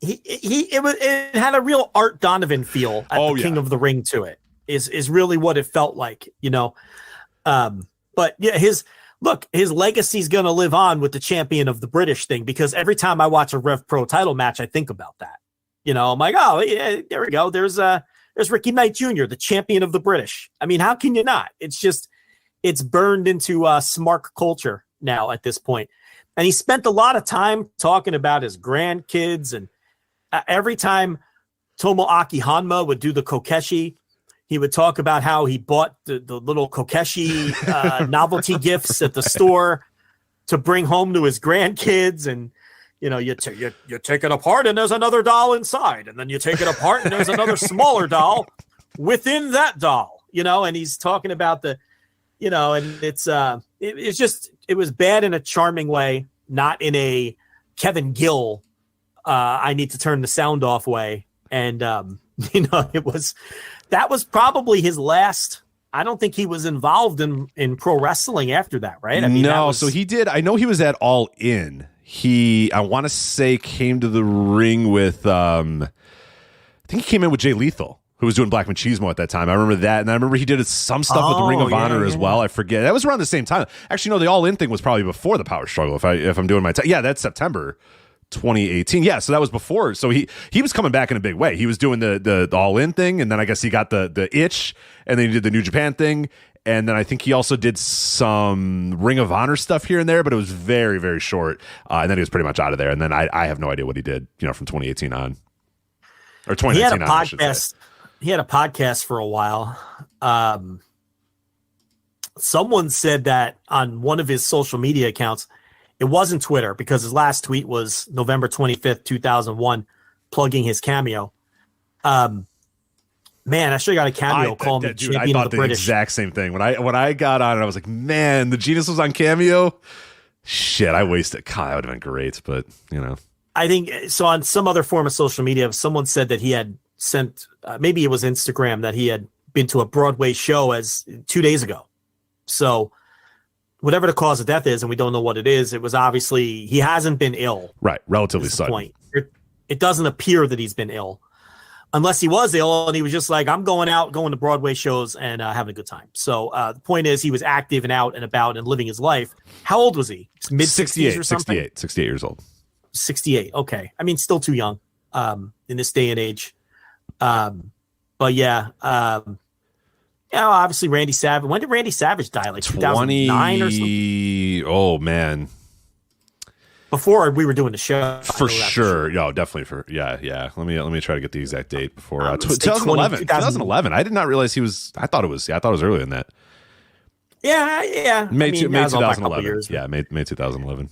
it had a real Art Donovan feel at the King of the Ring to it. Is really what it felt like, But yeah, his legacy's going to live on with the champion of the British thing, because every time I watch a Rev Pro title match, I think about that. I'm like, oh, yeah, there we go. There's Ricky Knight Jr., the champion of the British. I mean, how can you not? It's burned into smart culture now at this point. And he spent a lot of time talking about his grandkids. And every time Tomoaki Hanma would do the Kokeshi, he would talk about how he bought the little Kokeshi novelty gifts at the store to bring home to his grandkids. And you take it apart and there's another doll inside, and then you take it apart and there's another smaller doll within that doll, and he's talking about and it was bad in a charming way, not in a Kevin Gill, I need to turn the sound off way. And, that was probably his last. I don't think he was involved in pro wrestling after that, right? I mean, so he did. I know he was at All In. He, I want to say, came to the ring with, I think he came in with Jay Lethal, who was doing Black Machismo at that time. I remember that. And I remember he did some stuff with the Ring of Honor as well. I forget. That was around the same time. Actually, no, the All In thing was probably before the Power Struggle, if I'm doing my time. Yeah, that's September 2018. Yeah, so that was before. So he was coming back in a big way. He was doing the All In thing, and then I guess he got the itch, and then he did the New Japan thing. And then I think he also did some Ring of Honor stuff here and there, but it was very, very short. And then he was pretty much out of there. And then I have no idea what he did, from 2018 on. Or 2019 he had a podcast. He had a podcast for a while. Someone said that on one of his social media accounts, it wasn't Twitter, because his last tweet was November 25th, 2001. plugging his cameo. Man, I sure got a cameo. Call me dude, I champion thought of the the British. exact same thing. When I got on it, I was like, man, the Genius was on Cameo. Shit, I wasted. God, that would have been great, but I think so. On some other form of social media, someone said that he had sent, maybe it was Instagram, that he had been to a Broadway show as 2 days ago. So whatever the cause of death is, and we don't know what it is, it was obviously, he hasn't been ill. Right, relatively sudden. Point. It doesn't appear that he's been ill, unless he was ill and he was just like, I'm going to Broadway shows and having a good time. So the point is, he was active and out and about and living his life. How old was he? Mid 60s or something? 68 years old. 68. Okay. I mean, still too young in this day and age. But yeah, obviously Randy Savage. When did Randy Savage die? Like 2009 or something? Oh man. Before we were doing the show. For sure. Yeah, definitely yeah. Let me try to get the exact date before 2011. 2011. I did not realize he was, I thought it was earlier than that. Yeah. May 2011. Yeah, May 2011.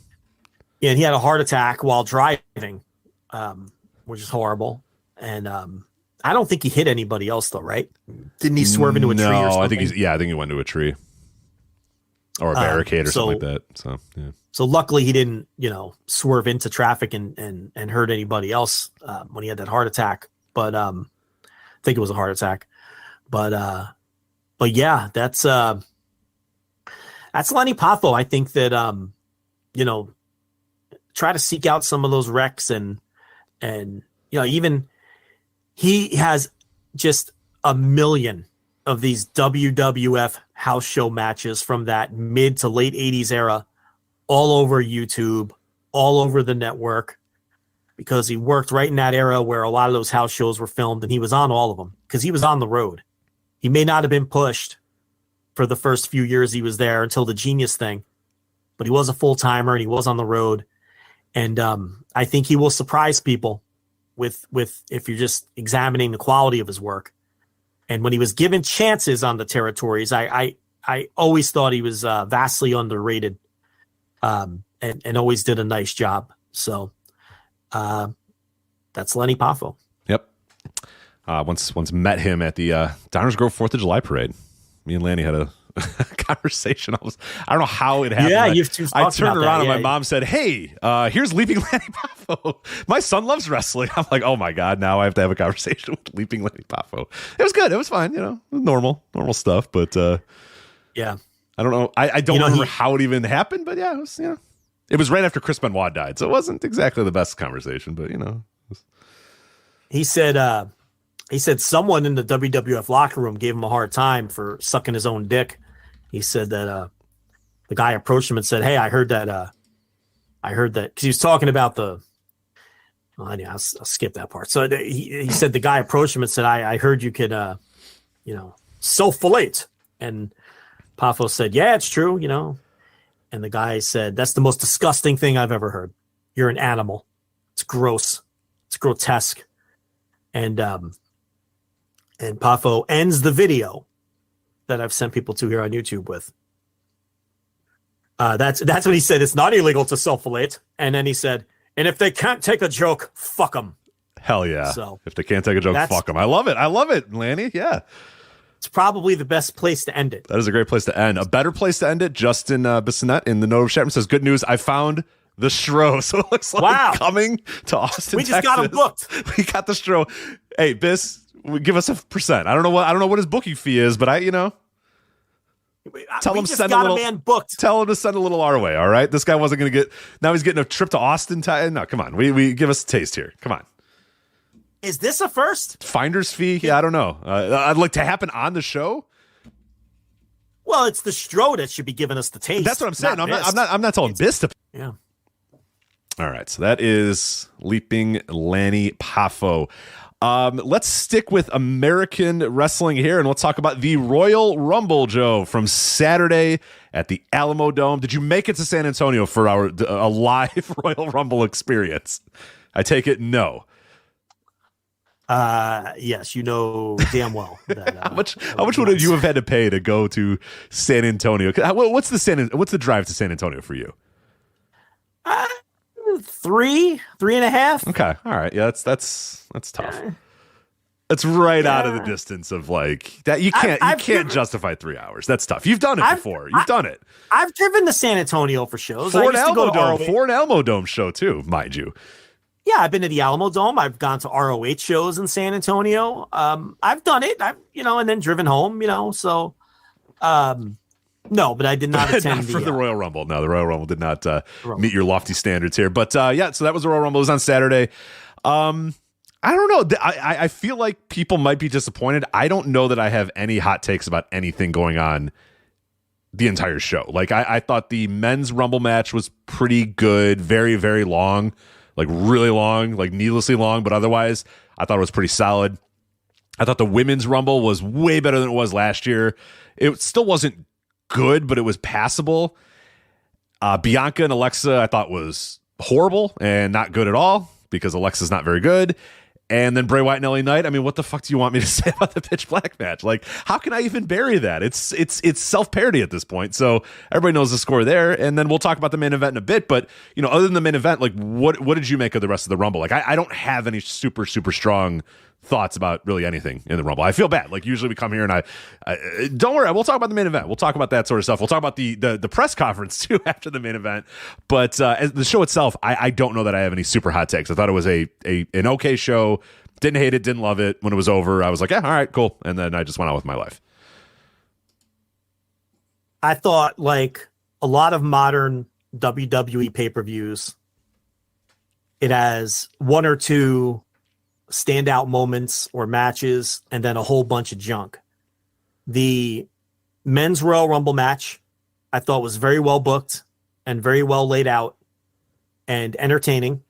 Yeah, and he had a heart attack while driving, which is horrible. And I don't think he hit anybody else though, right? Didn't he swerve into a tree or something? No, I think he went into a tree or a barricade or something like that. So yeah. So luckily he didn't, swerve into traffic and hurt anybody else when he had that heart attack. But I think it was a heart attack. But yeah, that's Lanny Poffo. I think that try to seek out some of those wrecks and even he has just a million of these WWF house show matches from that mid to late 80s era all over YouTube, all over the network, because he worked right in that era where a lot of those house shows were filmed, and he was on all of them because he was on the road. He may not have been pushed for the first few years he was there until the Genius thing, but he was a full-timer and he was on the road. And I think he will surprise people with if you're just examining the quality of his work. And when he was given chances on the territories, I always thought he was vastly underrated, and always did a nice job. So that's Lanny Poffo. Yep. Once met him at the Downers Grove 4th of July parade. Me and Lanny had a conversation. I don't know how it happened. Yeah, I turned around and my mom said, "Hey, here's Leaping Lanny Poffo. My son loves wrestling." I'm like, "Oh my god!" Now I have to have a conversation with Leaping Lanny Poffo. It was good. It was fine. Normal stuff. But yeah, I don't know. I don't remember how it even happened. But yeah, it was. It was right after Chris Benoit died, so it wasn't exactly the best conversation. But he said someone in the WWF locker room gave him a hard time for sucking his own dick. He said that the guy approached him and said, "Hey, I heard that," because he was talking about the. Well, anyway, I'll skip that part. So he said the guy approached him and said, "I heard you could, self-fillet," and Poffo said, "Yeah, it's true, And the guy said, "That's the most disgusting thing I've ever heard. You're an animal. It's gross. It's grotesque." And Poffo ends the video that I've sent people to here on YouTube with. That's what he said. It's not illegal to self-fillet. And then he said, "And if they can't take a joke, fuck them." Hell yeah. So if they can't take a joke, fuck them. I love it, Lanny. Yeah. It's probably the best place to end it. That is a great place to end. A better place to end it, Justin Bissonette in the Note of Shatman says, "Good news, I found the Stro." So it looks like coming to Austin, We just got him booked. We got the Stro. Hey, Biss, give us a percent. I don't know what his booking fee is, but tell him to send a little. Man booked. Tell him to send a little our way. All right, this guy wasn't going to get. Now he's getting a trip to Austin. No, come on. We give us a taste here. Come on. Is this a first? Finder's fee? Yeah, I don't know. I'd like to happen on the show. Well, it's the Stro that should be giving us the taste. That's what I'm saying. I'm not telling Biss to. Yeah. All right, so that is Leaping Lanny Poffo. Let's stick with American wrestling here, and let's talk about the Royal Rumble, Joe, from Saturday at the Alamo Dome. Did you make it to San Antonio for a live Royal Rumble experience? I take it no. Yes, damn well. That, how much would you have had to pay to go to San Antonio? What's the drive to San Antonio for you? 3.5. Okay, all right, yeah, that's tough. It's right out of the distance of like that. You can't justify 3 hours. That's tough. You've done it before. You've done it. I've driven to San Antonio for shows. Fort Alamo Dome show too, mind you. Yeah, I've been to the Alamo Dome. I've gone to ROH shows in San Antonio. I've done it. And then driven home. So, no, but I did not attend the Royal Rumble. No, the Royal Rumble did not meet your lofty standards here. But so that was the Royal Rumble. It was on Saturday. I don't know. I feel like people might be disappointed. I don't know that I have any hot takes about anything going on the entire show. Like I thought the men's Rumble match was pretty good, very, very long, like really long, like needlessly long, but otherwise I thought it was pretty solid. I thought the women's Rumble was way better than it was last year. It still wasn't good, but it was passable. Bianca and Alexa I thought was horrible and not good at all because Alexa's not very good. And then Bray Wyatt and LA Knight. I mean, what the fuck do you want me to say about the Pitch Black match? Like, how can I even bury that? It's self-parody at this point. So everybody knows the score there. And then we'll talk about the main event in a bit. But, other than the main event, like, what did you make of the rest of the Rumble? Like, I don't have any super, super strong thoughts about really anything in the Rumble. I feel bad. Like, usually we come here and I don't worry. We'll talk about the main event. We'll talk about that sort of stuff. We'll talk about the press conference too after the main event. But as the show itself, I don't know that I have any super hot takes. I thought it was an okay show. Didn't hate it. Didn't love it. When it was over, I was like, yeah, all right, cool. And then I just went on with my life. I thought like a lot of modern WWE pay-per-views, it has one or two standout moments or matches and then a whole bunch of junk. The men's Royal Rumble match I thought was very well booked and very well laid out and entertaining,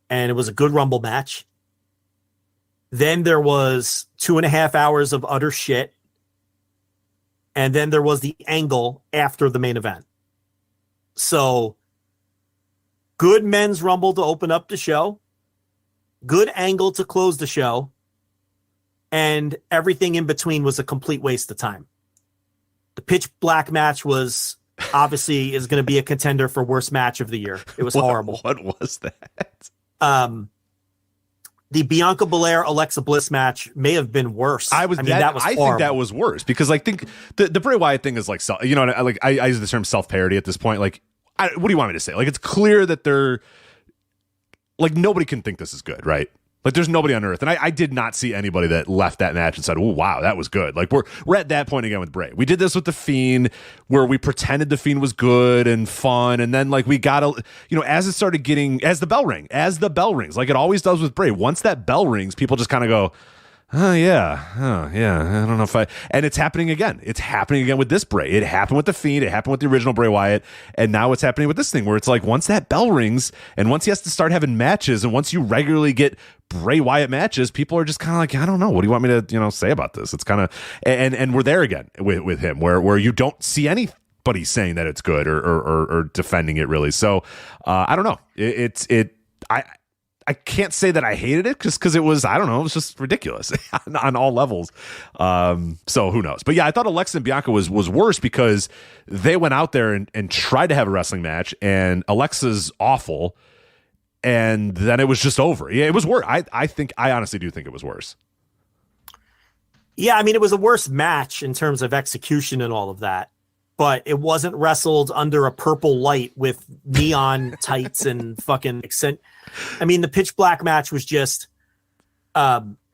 and it was a good Rumble match. Then there was 2.5 hours of utter shit, and then there was the angle after the main event. So good men's Rumble to open up the show, good angle to close the show, and everything in between was a complete waste of time. The Pitch Black match was obviously is going to be a contender for worst match of the year. It was horrible. What was that? The Bianca Belair Alexa Bliss match may have been worse. That was horrible. I think that was worse because I think the Bray Wyatt thing is like, I use the term self-parody at this point. Like, what do you want me to say? Like, it's clear that they're like, nobody can think this is good, right? Like, there's nobody on earth. And I did not see anybody that left that match and said, oh, wow, that was good. Like, we're at that point again with Bray. We did this with The Fiend where we pretended The Fiend was good and fun. And then, like, we got as it started getting, as the bell rings, like it always does with Bray, once that bell rings, people just kind of go, oh, yeah. I don't know if and it's happening again. It's happening again with this Bray. It happened with The Fiend. It happened with the original Bray Wyatt. And now it's happening with this thing where it's like, once that bell rings and once he has to start having matches and once you regularly get Bray Wyatt matches, people are just kind of like, I don't know. What do you want me to, say about this? It's kind of, and we're there again with him where you don't see anybody saying that it's good or defending it really. So I don't know. I can't say that I hated it because it was, I don't know, it was just ridiculous on all levels. So who knows? But yeah, I thought Alexa and Bianca was worse because they went out there and tried to have a wrestling match, and Alexa's awful, and then it was just over. Yeah, it was worse. I honestly do think it was worse. Yeah, I mean, it was a worse match in terms of execution and all of that, but it wasn't wrestled under a purple light with neon tights and fucking accent. I mean, the Pitch Black match was just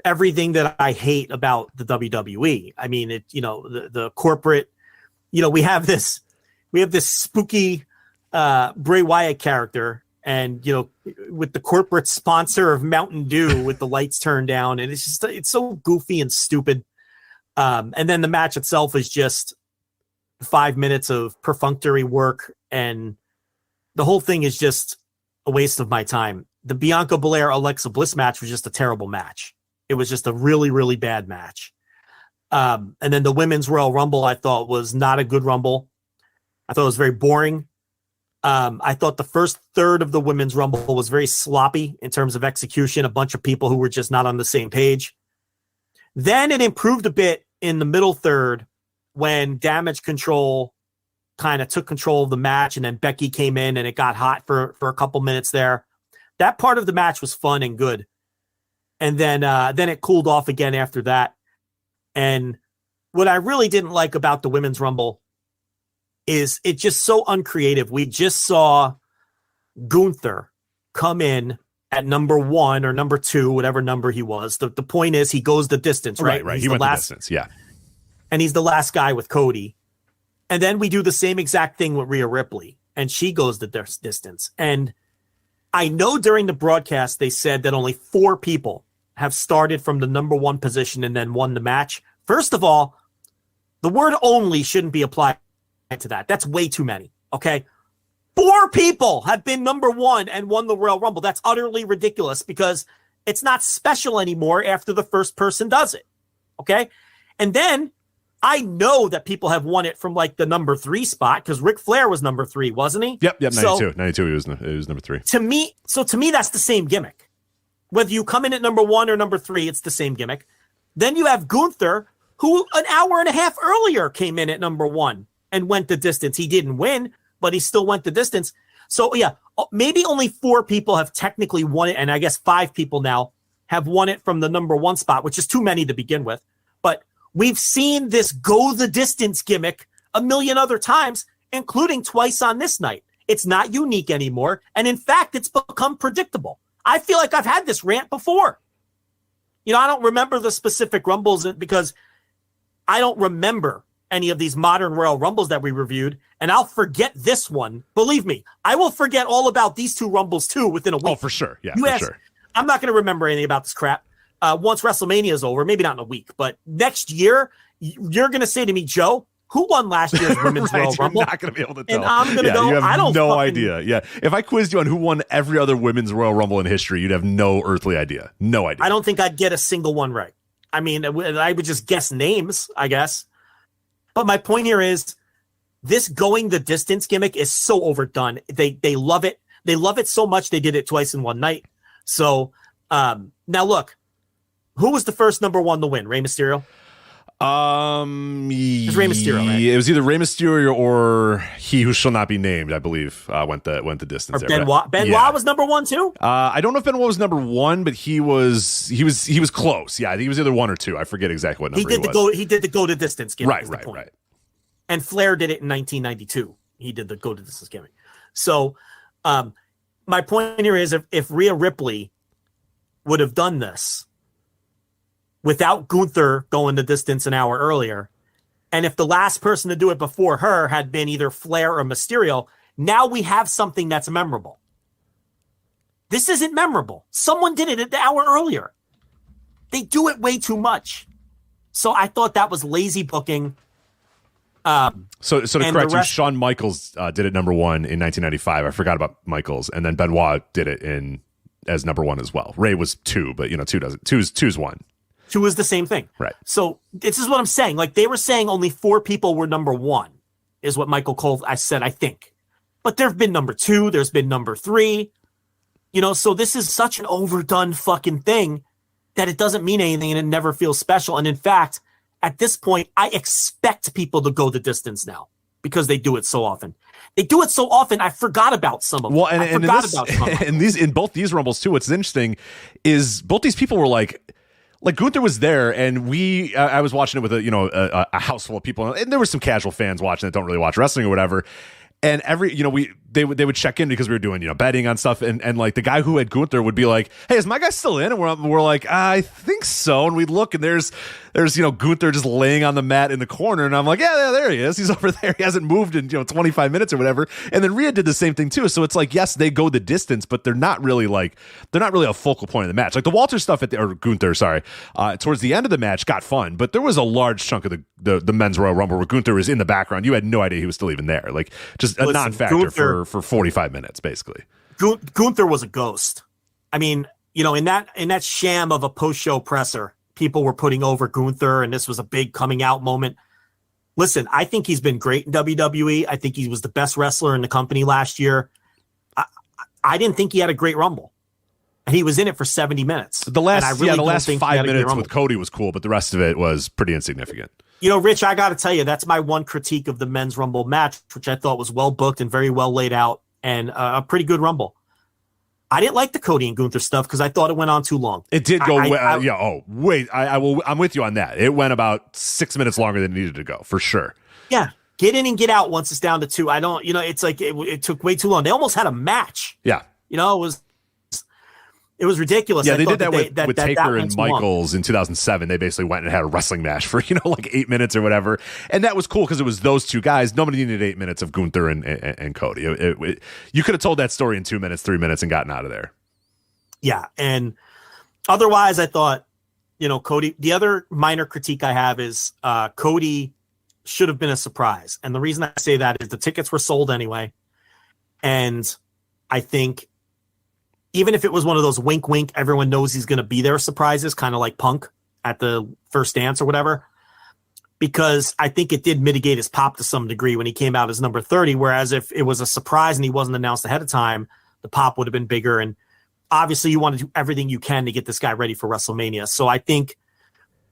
everything that I hate about the WWE. I mean, the corporate, we have this spooky Bray Wyatt character, and with the corporate sponsor of Mountain Dew with the lights turned down, and it's so goofy and stupid. And then the match itself is just 5 minutes of perfunctory work, and the whole thing is just a waste of my time. The Bianca Belair Alexa Bliss match was just a terrible match. It was just a really, really bad match. And then the women's Royal Rumble, I thought was not a good Rumble. I thought it was very boring. I thought the first third of the women's Rumble was very sloppy in terms of execution. A bunch of people who were just not on the same page. Then it improved a bit in the middle third when Damage Control kind of took control of the match, and then Becky came in and it got hot for a couple minutes there. That part of the match was fun and good. And then it cooled off again after that. And what I really didn't like about the Women's Rumble is it just so uncreative. We just saw Gunther come in at number 1 or number 2, whatever number he was. The point is he goes the distance, right? Right. He went the distance, yeah. And he's the last guy with Cody. And then we do the same exact thing with Rhea Ripley, and she goes the distance. And I know during the broadcast they said that only 4 people have started from the number 1 position and then won the match. First of all, the word only shouldn't be applied to that. That's way too many, okay? 4 people have been number 1 and won the Royal Rumble. That's utterly ridiculous because it's not special anymore after the first person does it, okay? And then I know that people have won it from like the number 3 spot because Ric Flair was number 3, wasn't he? Yep, 92. 92, he was number 3. To me, that's the same gimmick. Whether you come in at number 1 or number 3, it's the same gimmick. Then you have Gunther, who an hour and a half earlier came in at number 1 and went the distance. He didn't win, but he still went the distance. So yeah, maybe only 4 people have technically won it, and I guess 5 people now have won it from the number 1 spot, which is too many to begin with. But we've seen this go the distance gimmick a million other times, including twice on this night. It's not unique anymore, and in fact, it's become predictable. I feel like I've had this rant before. You know, I don't remember the specific Rumbles because I don't remember any of these modern Royal Rumbles that we reviewed, and I'll forget this one. Believe me, I will forget all about these 2 Rumbles too within a week. Oh, for sure. Yeah, sure. I'm not going to remember anything about this crap. Once WrestleMania is over, maybe not in a week, but next year, you're going to say to me, Joe, who won last year's Women's Royal Rumble? You're not going to be able to tell. And I'm going to go, you have I don't no idea. Yeah. If I quizzed you on who won every other Women's Royal Rumble in history, you'd have no earthly idea. No idea. I don't think I'd get a single one right. I mean, I would just guess names, I guess. But my point here is this going the distance gimmick is so overdone. They love it. They love it so much they did it twice in one night. So now look, who was the first number 1 to win? Rey Mysterio? It's Rey Mysterio, right? It was either Rey Mysterio or He Who Shall Not Be Named, I believe, went the distance. Or Benoit. Benoit was number 1 too? I don't know if Benoit was number 1, but he was close. Yeah, I think he was either 1 or 2. I forget exactly what number he was. He did the go to distance gimmick. Right. And Flair did it in 1992. He did the go to distance gimmick. So my point here is if Rhea Ripley would have done this without Gunther going the distance an hour earlier, and if the last person to do it before her had been either Flair or Mysterio, now we have something that's memorable. This isn't memorable. Someone did it an hour earlier. They do it way too much. So I thought that was lazy booking. So to correct you, Shawn Michaels did it number 1 in 1995. I forgot about Michaels, and then Benoit did it as number 1 as well. Ray was 2, but 2 doesn't. 2's 1. 2 is the same thing. Right. So this is what I'm saying. Like they were saying only 4 people were number 1 is what Michael Cole said, I think. But there have been number 2. There's been number 3. So this is such an overdone fucking thing that it doesn't mean anything and it never feels special. And in fact, at this point, I expect people to go the distance now because they do it so often. They do it so often, I forgot about some of them. Well, in both these Rumbles too, what's interesting is both these people were like Gunther was there, and I was watching it with a house full of people, and there were some casual fans watching that don't really watch wrestling or whatever. And they would check in because we were doing betting on stuff, and like the guy who had Gunther would be like, "Hey, is my guy still in?" And we're like, "I think so." And we'd look, and there's Gunther just laying on the mat in the corner, and I'm like, "Yeah, there he is. He's over there. He hasn't moved in 25 minutes or whatever." And then Rhea did the same thing too. So it's like, yes, they go the distance, but they're not really a focal point of the match. Like the Walter stuff Gunther, towards the end of the match got fun, but there was a large chunk of the men's Royal Rumble where Gunther was in the background. You had no idea he was still even there. Like just a non-factor for 45 minutes, basically. Gunther was a ghost. I mean, in that sham of a post-show presser, people were putting over Gunther, and this was a big coming out moment. Listen, I think he's been great in WWE. I think he was the best wrestler in the company last year. I didn't think he had a great Rumble. And he was in it for 70 minutes. The last 5 minutes with Cody was cool, but the rest of it was pretty insignificant. Rich, I got to tell you, that's my one critique of the men's Rumble match, which I thought was well booked and very well laid out, and a pretty good Rumble. I didn't like the Cody and Gunther stuff because I thought it went on too long. It did go. I'm with you on that. It went about 6 minutes longer than it needed to go, for sure. Yeah, get in and get out once it's down to 2. I don't. It's like it took way too long. They almost had a match. Yeah. It was ridiculous. Yeah, they did that with Taker and Michaels in 2007. They basically went and had a wrestling match for, like 8 minutes or whatever. And that was cool because it was those two guys. Nobody needed 8 minutes of Gunther and Cody. You could have told that story in 2 minutes, 3 minutes, and gotten out of there. Yeah, and otherwise I thought, Cody, the other minor critique I have is Cody should have been a surprise. And the reason I say that is the tickets were sold anyway. And I think even if it was one of those wink, wink, everyone knows he's going to be there surprises, kind of like Punk at the first dance or whatever, because I think it did mitigate his pop to some degree when he came out as number 30. Whereas if it was a surprise and he wasn't announced ahead of time, the pop would have been bigger. And obviously you want to do everything you can to get this guy ready for WrestleMania. So I think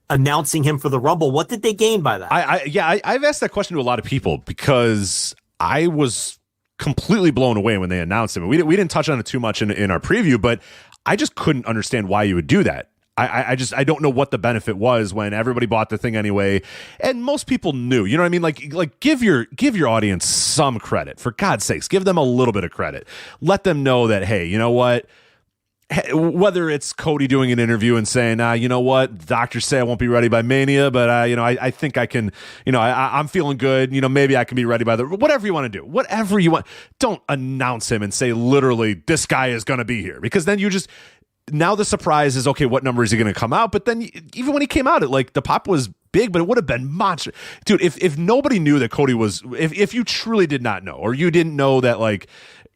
announcing him for the Rumble, what did they gain by that? I've asked that question to a lot of people because I was completely blown away when they announced him. We didn't touch on it too much in our preview, but I just couldn't understand why you would do that. I don't know what the benefit was when everybody bought the thing anyway, and most people knew. You know what I mean? Like give your audience some credit, for God's sakes. Give them a little bit of credit. Let them know that, hey, you know what? Whether it's Cody doing an interview and saying, you know what, doctors say I won't be ready by Mania, but I think I can, I'm feeling good. Maybe I can be ready by whatever you want to do, whatever you want. Don't announce him and say literally this guy is going to be here, because then now the surprise is, okay, what number is he going to come out? But then even when he came out, the pop was big, but it would have been monster. Dude, if nobody knew that Cody was, if you truly did not know, or you didn't know that,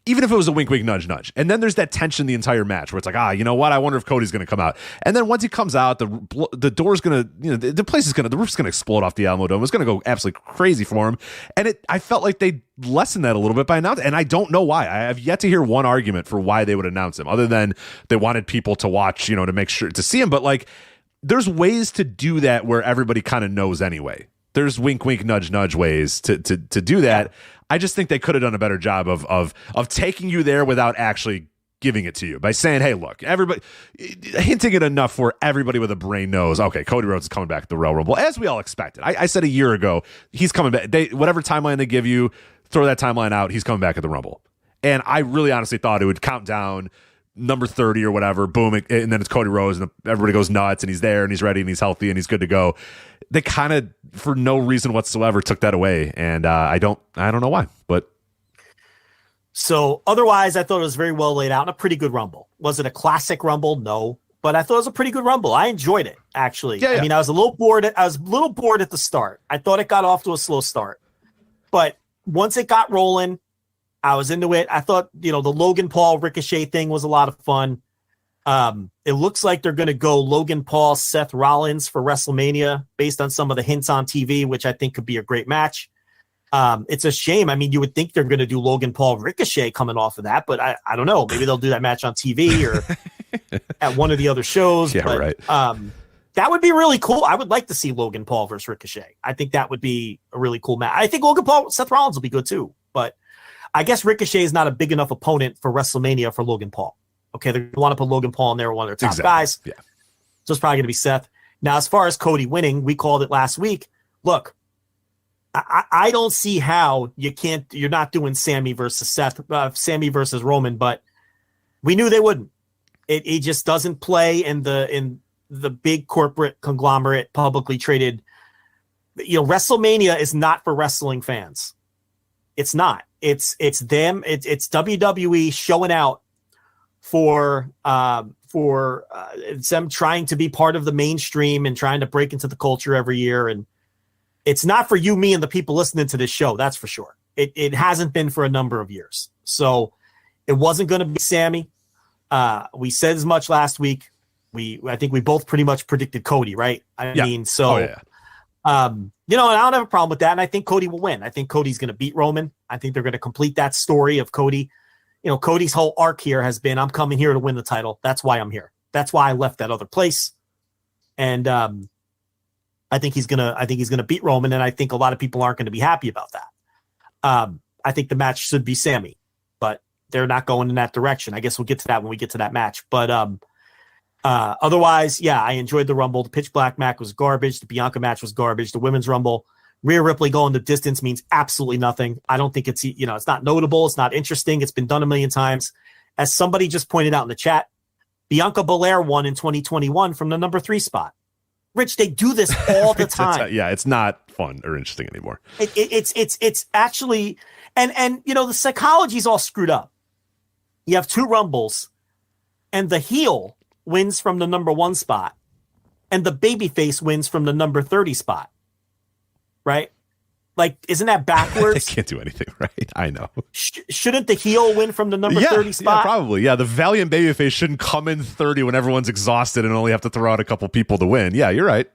even if it was a wink, wink, nudge, nudge. And then there's that tension the entire match where it's like, you know what? I wonder if Cody's going to come out. And then once he comes out, the door's going to, the roof's going to explode off the Alamo Dome. It's going to go absolutely crazy for him. And I felt like they lessened that a little bit by announcing. And I don't know why. I have yet to hear one argument for why they would announce him, other than they wanted people to watch, to make sure to see him. But there's ways to do that where everybody kind of knows anyway. There's wink, wink, nudge, nudge ways to do that. I just think they could have done a better job of taking you there without actually giving it to you by saying, hey, look, everybody, hinting it enough where everybody with a brain knows, okay, Cody Rhodes is coming back to the Royal Rumble, as we all expected. I said a year ago, he's coming back. Whatever timeline they give you, throw that timeline out, he's coming back at the Rumble. And I really honestly thought it would count down number 30 or whatever, boom, and then it's Cody Rhodes, and everybody goes nuts, and he's there, and he's ready, and he's healthy, and he's good to go. They kind of, for no reason whatsoever, took that away, and I don't know why, but. So otherwise, I thought it was very well laid out and a pretty good Rumble. Was it a classic Rumble? No, but I thought it was a pretty good Rumble. I enjoyed it, actually. Yeah. I mean, I was a little bored. At the start. I thought it got off to a slow start, but once it got rolling, I was into it. I thought, the Logan Paul Ricochet thing was a lot of fun. It looks like they're going to go Logan Paul, Seth Rollins for WrestleMania based on some of the hints on TV, which I think could be a great match. It's a shame. I mean, you would think they're going to do Logan Paul Ricochet coming off of that, but I don't know. Maybe they'll do that match on TV or at one of the other shows. Yeah, but, right. That would be really cool. I would like to see Logan Paul versus Ricochet. I think that would be a really cool match. I think Logan Paul, Seth Rollins will be good too, but I guess Ricochet is not a big enough opponent for WrestleMania for Logan Paul. Okay, they want to put Logan Paul in there, one of their top guys. Yeah. So it's probably going to be Seth. Now, as far as Cody winning, we called it last week. Look, I don't see how you're not doing Sammy versus Seth, Sammy versus Roman, but we knew they wouldn't. It just doesn't play in the big corporate conglomerate, publicly traded. WrestleMania is not for wrestling fans. It's not. It's them. It's WWE showing out for them trying to be part of the mainstream and trying to break into the culture every year. And it's not for you, me, and the people listening to this show. That's for sure. It hasn't been for a number of years. So it wasn't going to be Sammy. We said as much last week. I think we both pretty much predicted Cody, right? I mean, so. Oh, yeah. And I don't have a problem with that. And I think Cody will win. I think Cody's going to beat Roman. I think they're going to complete that story of Cody. Cody's whole arc here has been, I'm coming here to win the title. That's why I'm here. That's why I left that other place. And I think he's gonna beat Roman, and I think a lot of people aren't going to be happy about that. I think the match should be Sammy, but they're not going in that direction. I guess we'll get to that when we get to that match. But otherwise, yeah, I enjoyed the Rumble. The Pitch Black match was garbage. The Bianca match was garbage. The Women's Rumble, Rhea Ripley going the distance means absolutely nothing. I don't think it's not notable. It's not interesting. It's been done a million times. As somebody just pointed out in the chat, Bianca Belair won in 2021 from the number 3 spot. Rich, they do this all the time. Yeah, it's not fun or interesting anymore. It's actually, and the psychology's all screwed up. You have 2 Rumbles, and the heel wins from the number 1 spot, and the babyface wins from the number 30 spot. Right? Like, isn't that backwards? They can't do anything right. I know. Shouldn't the heel win from the number 30 spot? Yeah, probably. Yeah, the valiant babyface shouldn't come in 30 when everyone's exhausted and only have to throw out a couple people to win. Yeah, you're right.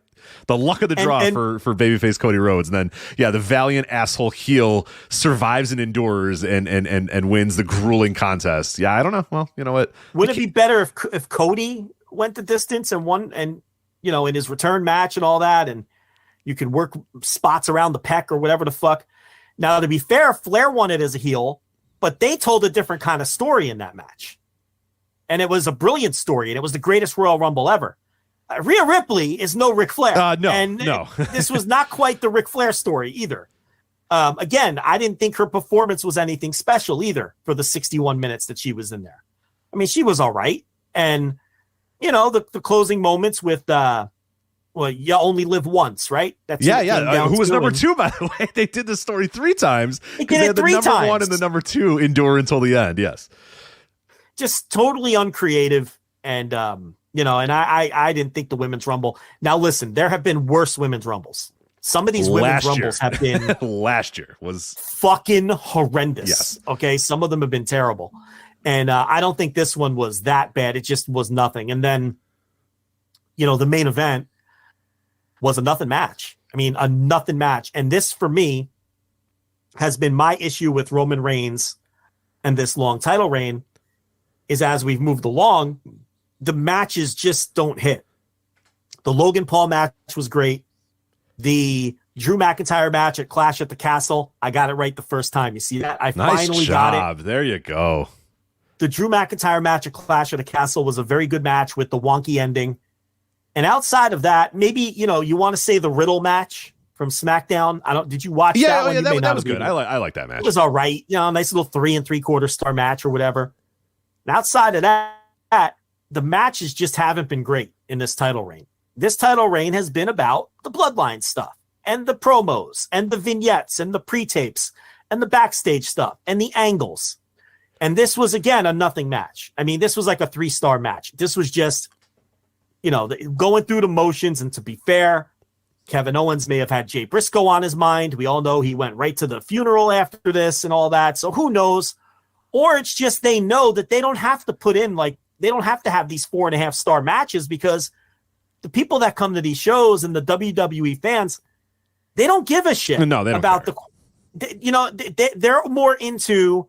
The luck of the draw for babyface Cody Rhodes. And then, yeah, the valiant asshole heel survives and endures and wins the grueling contest. Yeah, I don't know. Well, you know what? Wouldn't it be better if Cody went the distance and won, and, in his return match and all that, and you can work spots around the pec or whatever the fuck. Now, to be fair, Flair won it as a heel, but they told a different kind of story in that match. And it was a brilliant story, and it was the greatest Royal Rumble ever. Rhea Ripley is no Ric Flair. No. This was not quite the Ric Flair story either. Again, I didn't think her performance was anything special either for the 61 minutes that she was in there. I mean, she was all right. And, the closing moments with, you only live once, right? That's who was number 2, by the way? They did the story 3 times. They had the number 1 and the number 2 endure until the end. Yes. Just totally uncreative. And, and I didn't think the Women's Rumble. Now, listen, there have been worse Women's Rumbles. Some of these Women's Rumbles have been last year was fucking horrendous. Yes. Okay. Some of them have been terrible. And I don't think this one was that bad. It just was nothing. And then, the main event was a nothing match. I mean, a nothing match. And this, for me, has been my issue with Roman Reigns and this long title reign, is as we've moved along, the matches just don't hit. The Logan Paul match was great. The Drew McIntyre match at Clash at the Castle, I got it right the first time. You see that? I finally got it. There you go. The Drew McIntyre match at Clash at the Castle was a very good match with the wonky ending. And outside of that, maybe, you want to say the Riddle match from SmackDown. Did you watch that one? Yeah, that was good. I like that match. It was all right. Nice little 3 3/4 star match or whatever. And outside of that, the matches just haven't been great in this title reign. This title reign has been about the bloodline stuff and the promos and the vignettes and the pre-tapes and the backstage stuff and the angles. And this was, again, a nothing match. I mean, this was like a 3-star match. This was just, going through the motions. And to be fair, Kevin Owens may have had Jay Briscoe on his mind. We all know he went right to the funeral after this and all that. So who knows? Or it's just they know that they don't have to put in, they don't have to have these 4.5-star matches, because the people that come to these shows and the WWE fans, they don't give a shit about they're more into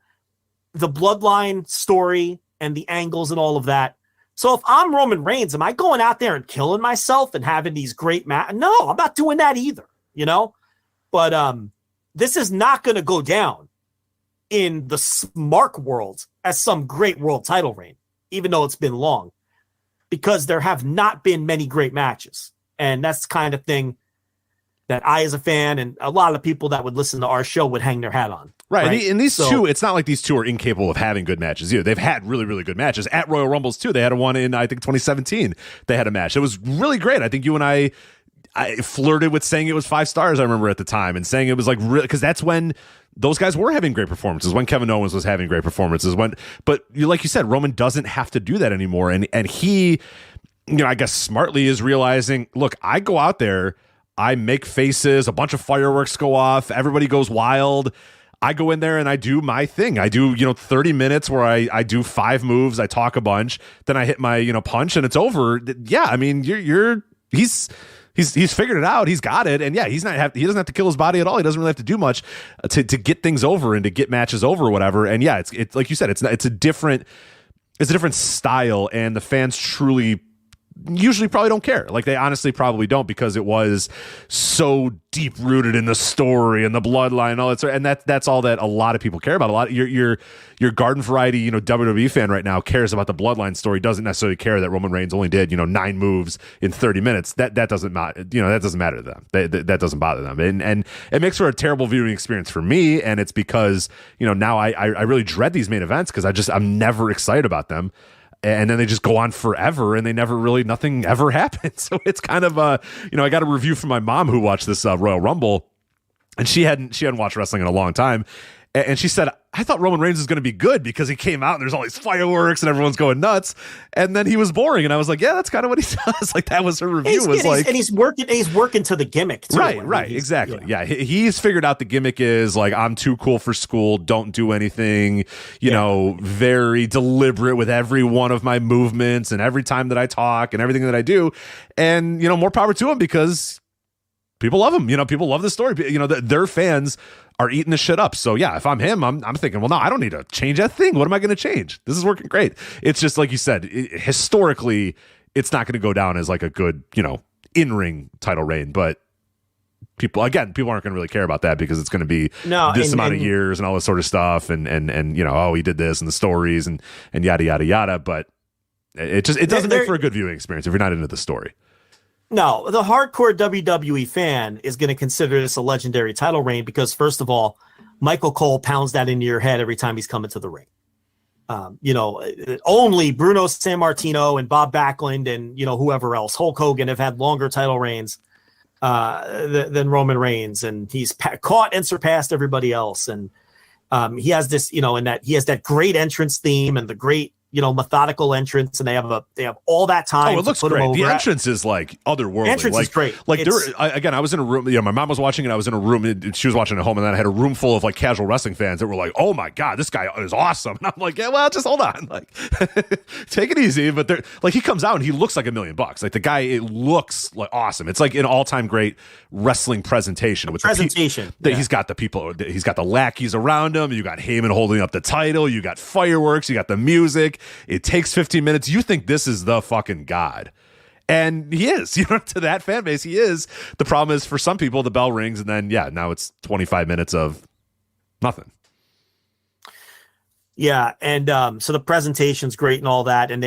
the bloodline story and the angles and all of that. So if I'm Roman Reigns, am I going out there and killing myself and having these great matches? No, I'm not doing that either, But this is not going to go down in the Smark world as some great world title reign, even though it's been long, because there have not been many great matches. And that's the kind of thing that I, as a fan, and a lot of people that would listen to our show would hang their hat on. Right. And these two, it's not like these two are incapable of having good matches either. They've had really, really good matches at Royal Rumbles too. They had one in, I think, 2017. They had a match. It was really great. I think you and I flirted with saying it was 5 stars, I remember, at the time, and saying it was like, really, because that's when those guys were having great performances, when Kevin Owens was having great performances, but like you said, Roman doesn't have to do that anymore. And he, I guess smartly is realizing, look, I go out there, I make faces, a bunch of fireworks go off, everybody goes wild. I go in there and I do my thing. I do, 30 minutes where I do 5 moves, I talk a bunch, then I hit my, punch, and it's over. Yeah, I mean, he's figured it out. He's got it. And yeah, he doesn't have to kill his body at all. He doesn't really have to do much to get things over and to get matches over or whatever. And yeah, it's like you said, it's a different style, and the fans truly usually probably don't care. Like, they honestly probably don't, because it was so deep rooted in the story and the bloodline and all that. And that's all that a lot of people care about. A lot your garden variety, WWE fan right now cares about the bloodline story, doesn't necessarily care that Roman Reigns only did 9 moves in 30 minutes. That doesn't matter. That doesn't matter to them. That doesn't bother them. And it makes for a terrible viewing experience for me. And it's because now I really dread these main events, because I'm never excited about them. And then they just go on forever, and nothing ever happens. So it's kind of I got a review from my mom who watched this Royal Rumble, and she hadn't watched wrestling in a long time. And she said, I thought Roman Reigns was going to be good because he came out and there's all these fireworks and everyone's going nuts. And then he was boring. And I was like, yeah, that's kind of what he does. Like, that was her review. He's working to the gimmick too. Right. Exactly. Yeah. He's figured out the gimmick is like, I'm too cool for school. Don't do anything, very deliberate with every one of my movements and every time that I talk and everything that I do. And, more power to him, because people love him. People love the story. Their fans are eating this shit up. So yeah, if I'm him, I'm thinking, well, no, I don't need to change that thing. What am I going to change? This is working great. It's just like you said, historically, it's not going to go down as like a good, in-ring title reign. But people aren't going to really care about that, because it's going to be this amount of years and all this sort of stuff. And oh, he did this and the stories and yada, yada, yada. But it doesn't make for a good viewing experience if you're not into the story. No, the hardcore WWE fan is going to consider this a legendary title reign, because, first of all, Michael Cole pounds that into your head every time he's coming to the ring. Only Bruno Sammartino and Bob Backlund and whoever else, Hulk Hogan, have had longer title reigns than Roman Reigns, and he's caught and surpassed everybody else. And he has this, and that he has that great entrance theme and the great methodical entrance, and they have all that time. Oh, it looks great. The entrance is like otherworldly. The entrance is great. Like, I was in a room. My mom was watching it. I was in a room. She was watching at home, and then I had a room full of like casual wrestling fans that were like, "Oh my god, this guy is awesome!" And I'm like, "Yeah, well, just hold on, like, take it easy." But they're like, he comes out and he looks like $1 million. Like, the guy, it looks like awesome. It's like an all-time great wrestling presentation. He's got the people. He's got the lackeys around him. You got Heyman holding up the title. You got fireworks. You got the music. It takes 15 minutes. You think this is the fucking god. And he is, to that fan base, he is. The problem is, for some people, the bell rings, and then, now it's 25 minutes of nothing. Yeah. And so the presentation's great and all that. And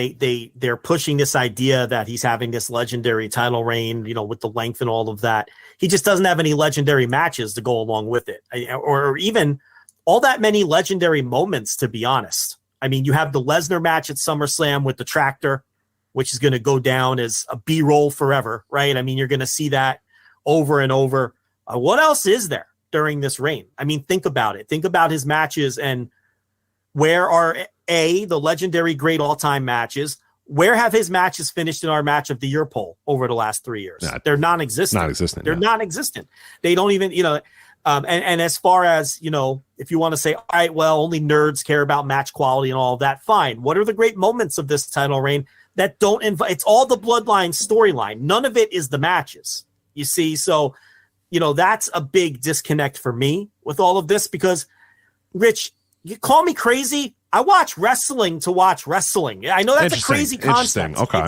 they're pushing this idea that he's having this legendary title reign, with the length and all of that. He just doesn't have any legendary matches to go along with it, or even all that many legendary moments, to be honest. I mean, you have the Lesnar match at SummerSlam with the tractor, which is going to go down as a B-roll forever, right? I mean, you're going to see that over and over. What else is there during this reign? I mean, think about it. Think about his matches, and where are the legendary great all-time matches? Where have his matches finished in our match of the year poll over the last 3 years? They're non-existent. They're non-existent. They don't even, and as far as, if you want to say, all right, well, only nerds care about match quality and all of that, fine. What are the great moments of this title reign that don't invite? It's all the bloodline storyline. None of it is the matches, you see? So, that's a big disconnect for me with all of this, because, Rich, you call me crazy. I watch wrestling to watch wrestling. I know that's a crazy concept. Okay.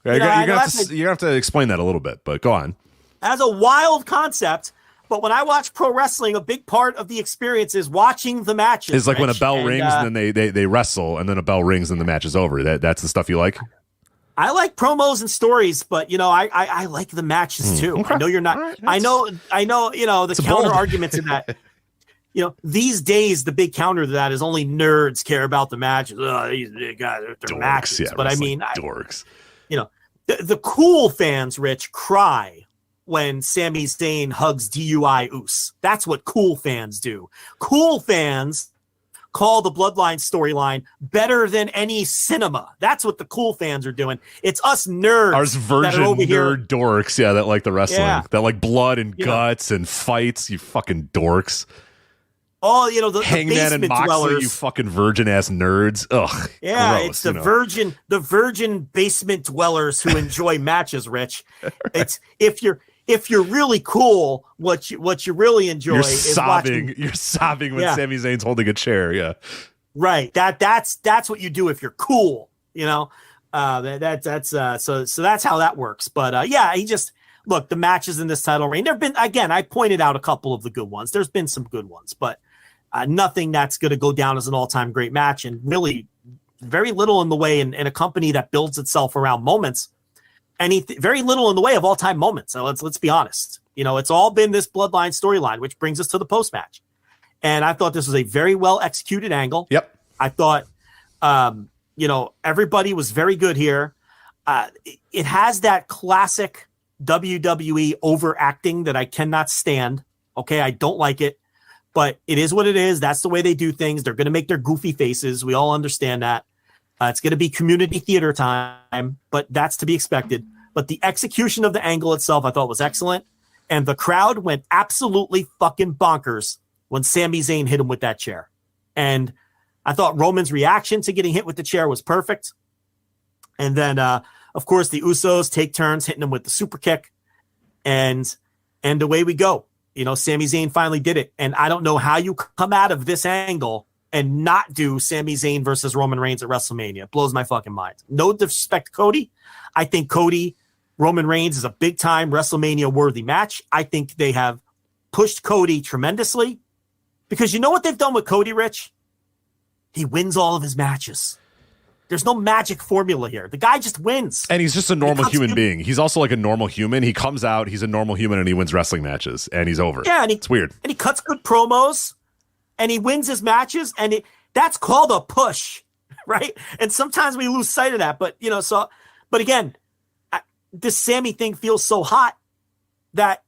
You're going to have to explain that a little bit, but go on. As a wild concept. But when I watch pro wrestling, a big part of the experience is watching the matches. It's like when a bell rings and then they wrestle, and then a bell rings and the match is over. That's the stuff you like? I like promos and stories, but I like the matches too. Okay. I know you're not. Right, I know. The counter argument to that. These days the big counter to that is only nerds care about the matches. These guys, they're dorks, matches. Yeah, but I mean, dorks. The cool fans, Rich, cry when Sami Zayn hugs DUI Uce. That's what cool fans do. Cool fans call the Bloodline storyline better than any cinema. That's what the cool fans are doing. It's us nerds. Ours virgin nerd dorks, that like the wrestling. That like blood and guts and fights, you fucking dorks. Oh, the Hangman and Moxley, dwellers. you fucking virgin ass nerds. Ugh. Yeah, gross, it's the virgin basement dwellers who enjoy matches, Rich. It's if you're really cool, what you really enjoy is watching. You're sobbing when Sami Zayn's holding a chair. Yeah, right. That's what you do if you're cool. That's so that's how that works. But yeah, he just look, the matches in this title reign. There've been, again, I pointed out a couple of the good ones. There's been some good ones, but nothing that's going to go down as an all-time great match, and really very little in the way in a company that builds itself around moments. Very little in the way of all-time moments. So let's be honest. It's all been this bloodline storyline, which brings us to the post-match. And I thought this was a very well executed angle. Yep. I thought, everybody was very good here. It has that classic WWE overacting that I cannot stand. Okay. I don't like it, but it is what it is. That's the way they do things. They're going to make their goofy faces. We all understand that. It's going to be community theater time, but that's to be expected. But the execution of the angle itself, I thought was excellent. And the crowd went absolutely fucking bonkers when Sami Zayn hit him with that chair. And I thought Roman's reaction to getting hit with the chair was perfect. And then, of course, the Usos take turns hitting him with the super kick. And away we go. Sami Zayn finally did it. And I don't know how you come out of this angle and not do Sami Zayn versus Roman Reigns at WrestleMania. It blows my fucking mind. No disrespect to Cody. I think Roman Reigns is a big-time WrestleMania-worthy match. I think they have pushed Cody tremendously. Because you know what they've done with Cody, Rich? He wins all of his matches. There's no magic formula here. The guy just wins. And he's just a normal human being. He's also like a normal human. He comes out, he's a normal human, and he wins wrestling matches. And he's over. Yeah, it's weird. And he cuts good promos. And he wins his matches. And that's called a push, right? And sometimes we lose sight of that. But, but again, this Sammy thing feels so hot that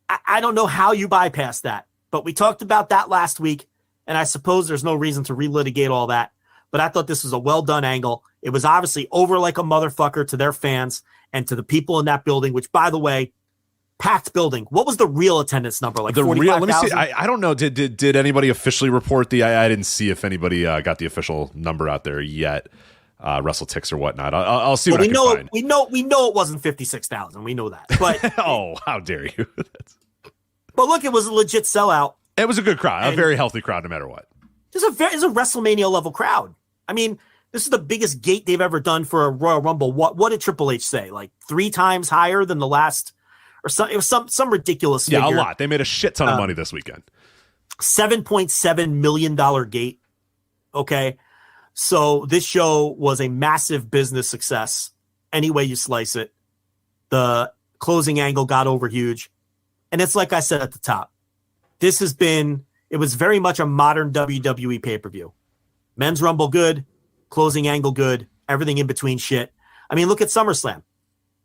I don't know how you bypass that. But we talked about that last week. And I suppose there's no reason to relitigate all that. But I thought this was a well-done angle. It was obviously over like a motherfucker to their fans and to the people in that building, which, by the way, packed building. What was the real attendance number? Like 45,000? Let me see. I don't know. Did anybody officially report I didn't see if anybody got the official number out there yet. WrestleTix or whatnot. I'll see what I can find. We know it wasn't 56,000. We know that. But oh, how dare you? But look, it was a legit sellout. It was a good crowd, a very healthy crowd, no matter what. It's a WrestleMania level crowd. I mean, this is the biggest gate they've ever done for a Royal Rumble. What did Triple H say? Like 3 times higher than the last, or some? It was some ridiculous figure. Yeah, a lot. They made a shit ton of money this weekend. $7.7 million gate. Okay, so this show was a massive business success. Any way you slice it, the closing angle got over huge, and it's like I said at the top. It was very much a modern WWE pay-per-view. Men's Rumble good, closing angle good, everything in between shit. I mean, look at SummerSlam.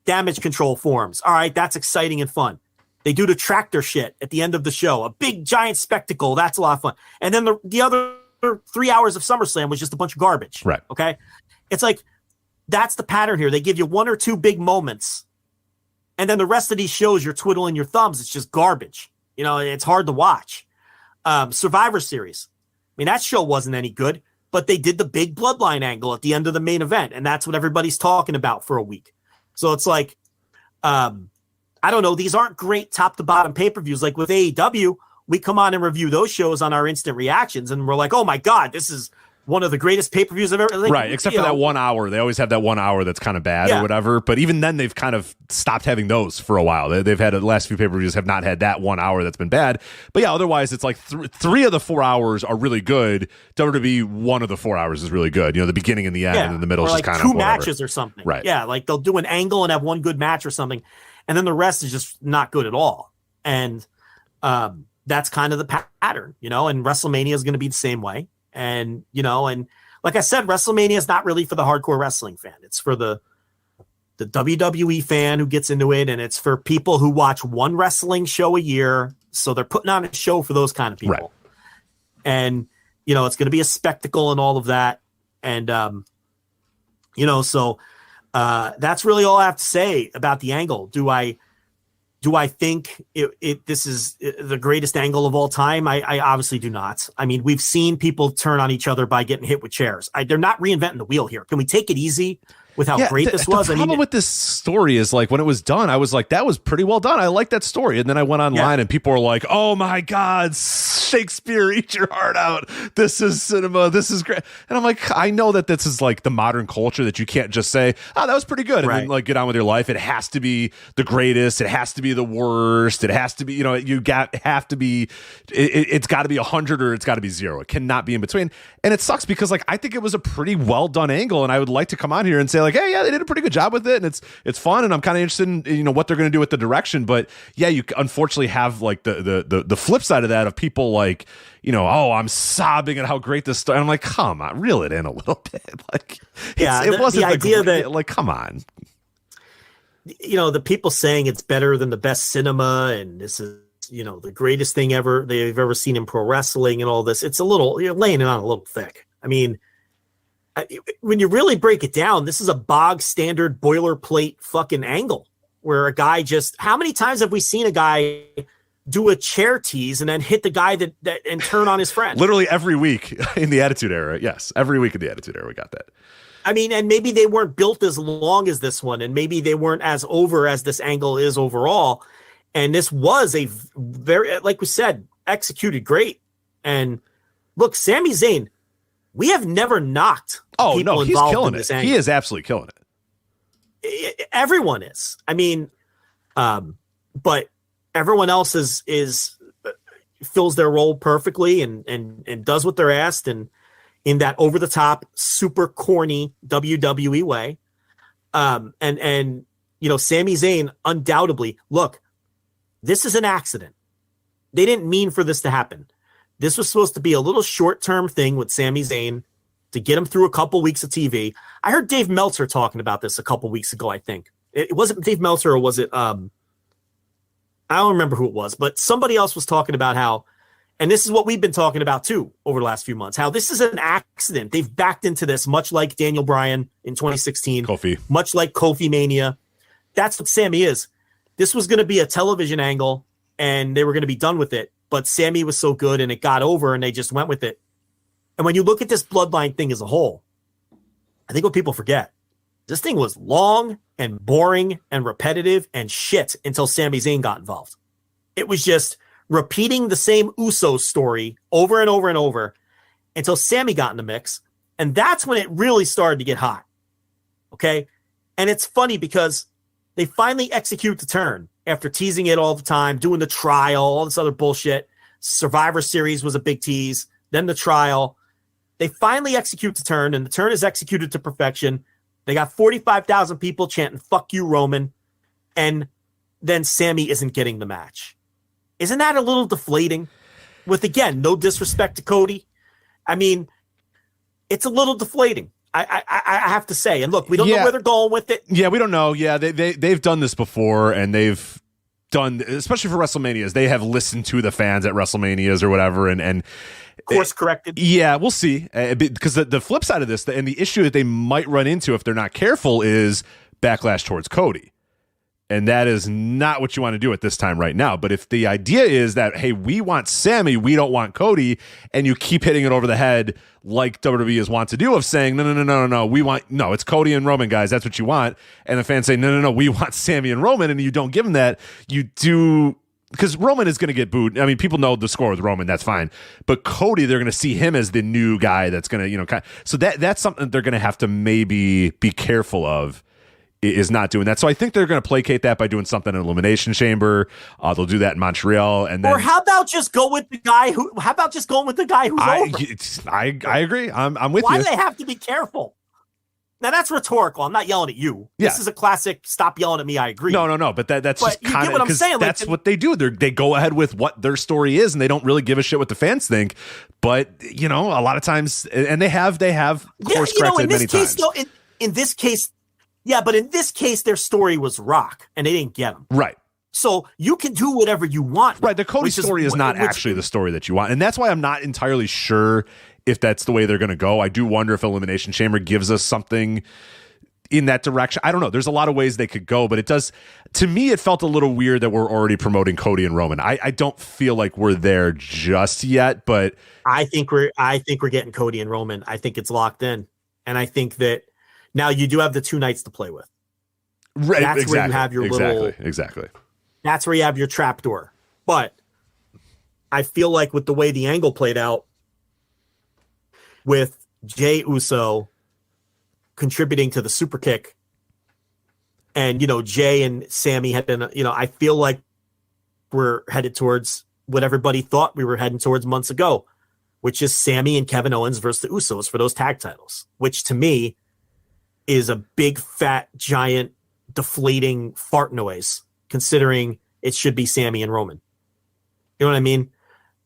Damage control forms. All right, that's exciting and fun. They do the tractor shit at the end of the show. A big, giant spectacle. That's a lot of fun. And then the other 3 hours of SummerSlam was just a bunch of garbage. Right. Okay? It's like, that's the pattern here. They give you 1 or 2 big moments, and then the rest of these shows, you're twiddling your thumbs. It's just garbage. It's hard to watch. Survivor Series. I mean, that show wasn't any good, but they did the big bloodline angle at the end of the main event, and that's what everybody's talking about for a week. So it's like, I don't know. These aren't great top to bottom pay-per-views. Like with AEW, we come on and review those shows on our instant reactions, and we're like, oh my God, this is one of the greatest pay-per-views I've ever. Like, right, except for that 1 hour. They always have that 1 hour that's kind of bad or whatever. But even then, they've kind of stopped having those for a while. They've had the last few pay-per-views have not had that 1 hour that's been bad. But yeah, otherwise, it's like 3 of the 4 hours are really good. WWE, 1 of the 4 hours is really good. The beginning and the end, and in the middle is like just kind of 2 matches or something. Right. Yeah, like they'll do an angle and have 1 good match or something, and then the rest is just not good at all. And that's kind of the pattern, And WrestleMania is going to be the same way. And and like I said, WrestleMania is not really for the hardcore wrestling fan. It's for the WWE fan who gets into it, and it's for people who watch 1 wrestling show a year. So they're putting on a show for those kind of people. Right. And, it's going to be a spectacle and all of that. And, so that's really all I have to say about the angle. Do I think this is the greatest angle of all time? I obviously do not. I mean, we've seen people turn on each other by getting hit with chairs. They're not reinventing the wheel here. Can we take it easy? with how great this was. The problem with this story is like when it was done, I was like, that was pretty well done. I like that story. And then I went online and people were like, oh my God, Shakespeare, eat your heart out. This is cinema. This is great. And I'm like, I know that this is like the modern culture that you can't just say, oh, that was pretty good. And then like get on with your life. It has to be the greatest. It has to be the worst. It has to be, you know, have to be, it's got to be 100 or it's got to be 0. It cannot be in between. And it sucks because like, I think it was a pretty well done angle. And I would like to come on here and say like, hey, yeah, they did a pretty good job with it, and it's fun, and I'm kind of interested in, you know, what they're going to do with the direction. But yeah, you unfortunately have like the flip side of that of people like, you know, oh, I'm sobbing at how great this story. And I'm like, come on, reel it in a little bit. Like, it wasn't the idea that like, come on. You know, the people saying it's better than the best cinema, and this is, you know, the greatest thing ever they've ever seen in pro wrestling, and all this. It's a little, you're laying it on a little thick. I mean, when you really break it down, this is a bog standard boilerplate fucking angle where a guy just, how many times have we seen a guy do a chair tease and then hit the guy that and turn on his friend? Literally every week in the Attitude Era. Yes. Every week in the Attitude Era, we got that. I mean, and maybe they weren't built as long as this one, and maybe they weren't as over as this angle is overall. And this was a very, like we said, executed great. And look, Sami Zayn, we have never knocked people he's involved killing in this it. angle. He is absolutely killing it. Everyone is. I mean, but everyone else is fills their role perfectly and does what they're asked, and in that over the top, super corny WWE way. And you know, Sami Zayn undoubtedly, look, this is an accident. They didn't mean for this to happen. This was supposed to be a little short-term thing with Sami Zayn to get him through a couple weeks of TV. I heard Dave Meltzer talking about this a couple weeks ago, I think. It wasn't Dave Meltzer, or was it I don't remember who it was, but somebody else was talking about how, and this is what we've been talking about too over the last few months, how this is an accident. They've backed into this, much like Daniel Bryan in 2016, Kofi, much like Kofi Mania. That's what Sami is. This was going to be a television angle, and they were going to be done with it. But Sami was so good, and it got over, and they just went with it. And when you look at this bloodline thing as a whole, I think what people forget, this thing was long and boring and repetitive and shit until Sami Zayn got involved. It was just repeating the same Usos story over and over and over until Sami got in the mix. And that's when it really started to get hot. Okay? And it's funny because they finally execute the turn after teasing it all the time, doing the trial, all this other bullshit. Survivor Series was a big tease, then the trial. They finally execute the turn, and the turn is executed to perfection. They got 45,000 people chanting, "Fuck you, Roman." And then Sami isn't getting the match. Isn't that a little deflating? With, again, no disrespect to Cody. I mean, it's a little deflating. I have to say. And look, we don't know where they're going with it. Yeah, we don't know. Yeah, they've done this before, and they've done, especially for WrestleManias, they have listened to the fans at WrestleManias or whatever, and course corrected. Yeah, we'll see. Because the flip side of this, and the issue that they might run into if they're not careful, is backlash towards Cody. And that is not what you want to do at this time right now. But if the idea is that, hey, we want Sami, we don't want Cody, and you keep hitting it over the head like WWE is want to do, of saying, no, it's Cody and Roman, guys, that's what you want. And the fans say, no, we want Sami and Roman, and you don't give them that, you do, because Roman is going to get booed. I mean, people know the score with Roman, that's fine. But Cody, they're going to see him as the new guy that's going to, so that's something they're going to have to maybe be careful of, is not doing that. So I think they're going to placate that by doing something in Elimination Chamber. They'll do that in Montreal, and then, or how about just go with the guy who? How about just going with the guy who's over? I agree. I'm with you. Why do they have to be careful? Now that's rhetorical. I'm not yelling at you. Yeah. This is a classic. Stop yelling at me. I agree. No. But that's just kind of, what I'm saying. That's what they do. They go ahead with what their story is, and they don't really give a shit what the fans think. But a lot of times, and they have course corrected many times. In this case. Yeah, but in this case, their story was Rock, and they didn't get him. Right. So you can do whatever you want. Right. The Cody story is not actually the story that you want. And that's why I'm not entirely sure if that's the way they're going to go. I do wonder if Elimination Chamber gives us something in that direction. I don't know. There's a lot of ways they could go, but it does, to me, it felt a little weird that we're already promoting Cody and Roman. I don't feel like we're there just yet, but I think we're getting Cody and Roman. I think it's locked in. And I think that Now you do have the 2 nights to play with. Right, That's where you have your exactly. That's where you have your trapdoor. But I feel like with the way the angle played out, with Jey Uso contributing to the super kick, and Jey and Sammy had been, I feel like we're headed towards what everybody thought we were heading towards months ago, which is Sammy and Kevin Owens versus the Usos for those tag titles, which to me is a big, fat, giant, deflating fart noise, considering it should be Sammy and Roman. You know what I mean?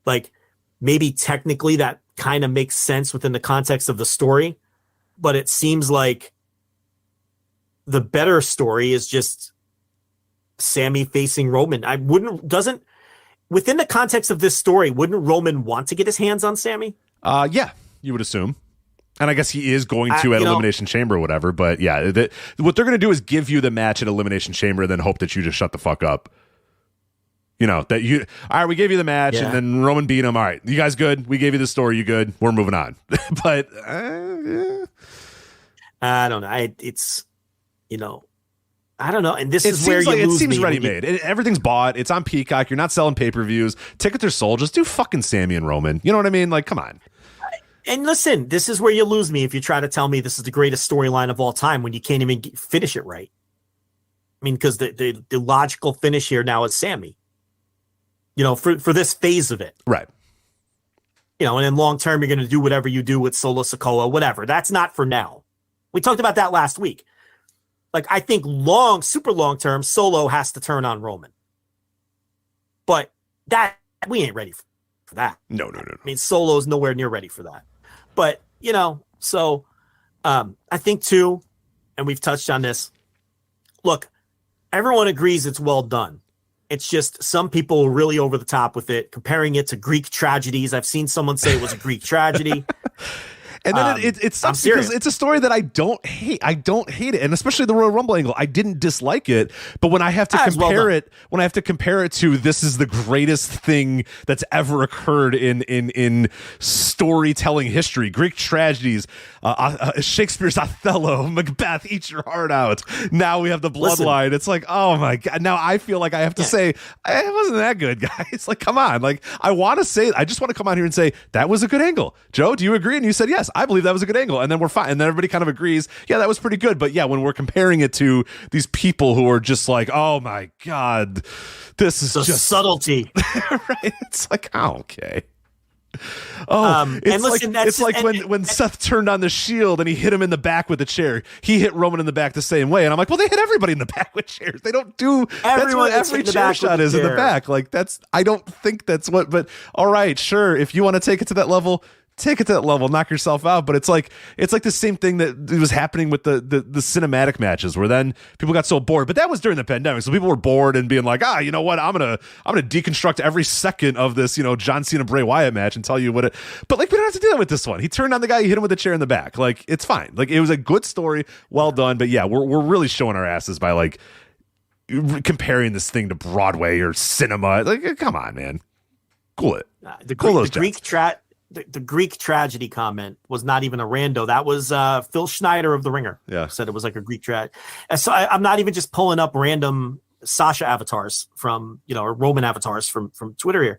Like, maybe technically that kind of makes sense within the context of the story, but it seems like the better story is just Sammy facing Roman. Within the context of this story, wouldn't Roman want to get his hands on Sammy? Yeah, you would assume. And I guess he is going to at Elimination Chamber or whatever. But yeah, what they're going to do is give you the match at Elimination Chamber and then hope that you just shut the fuck up. All right, we gave you the match and then Roman beat him. All right, you guys good? We gave you the story. You good? We're moving on. But I don't know. I don't know. And this is where it seems ready-made. Everything's bought. It's on Peacock. You're not selling pay-per-views. Tickets are sold. Just do fucking Sammy and Roman. You know what I mean? Like, come on. And listen, this is where you lose me if you try to tell me this is the greatest storyline of all time when you can't even finish it right. I mean, because the logical finish here now is Sammy. For this phase of it. Right. And in long term, you're going to do whatever you do with Solo Sikoa, whatever. That's not for now. We talked about that last week. Like, I think super long term, Solo has to turn on Roman. But we ain't ready for that. No. I mean, Solo's nowhere near ready for that. But, so I think too, and we've touched on this. Look, everyone agrees it's well done. It's just some people are really over the top with it, comparing it to Greek tragedies. I've seen someone say it was a Greek tragedy. And then it sucks because it's a story that I don't hate. I don't hate it, and especially the Royal Rumble angle. I didn't dislike it, but when I have to compare it to this is the greatest thing that's ever occurred in storytelling history, Greek tragedies, Shakespeare's Othello, Macbeth, eat your heart out. Now we have the bloodline. It's like, oh my god. Now I feel like I have to say it wasn't that good, guys. Like, come on. Like, I want to say, I just want to come out here and say that was a good angle. Joe, do you agree? And you said yes. I believe that was a good angle, and then we're fine, and then everybody kind of agrees, yeah, that was pretty good. But yeah, when we're comparing it to these people who are just like, oh my god, this is just subtlety, right? It's like, oh, okay. Oh, it's like when Seth turned on the Shield and he hit him in the back with a chair. He hit Roman in the back the same way, and I'm like, well, they hit everybody in the back with chairs. They don't do that's what every chair shot is in the back. Like, I don't think that's what. But all right, sure, if you want to take it to that level. Take it to that level, knock yourself out. But it's like the same thing that was happening with the cinematic matches, where then people got so bored. But that was during the pandemic, so people were bored and being like, you know what? I'm gonna deconstruct every second of this, John Cena Bray Wyatt match and tell you what it. But like, we don't have to do that with this one. He turned on the guy, he hit him with a chair in the back. Like, it's fine. Like, it was a good story, well done. But yeah, we're really showing our asses by like comparing this thing to Broadway or cinema. Like, come on, man, cool it. The Greek tragedy comment was not even a rando. That was Phil Schneider of The Ringer. Yeah, said it was like a Greek tragedy. And so I'm not even just pulling up random Sasha avatars from, or Roman avatars from Twitter here.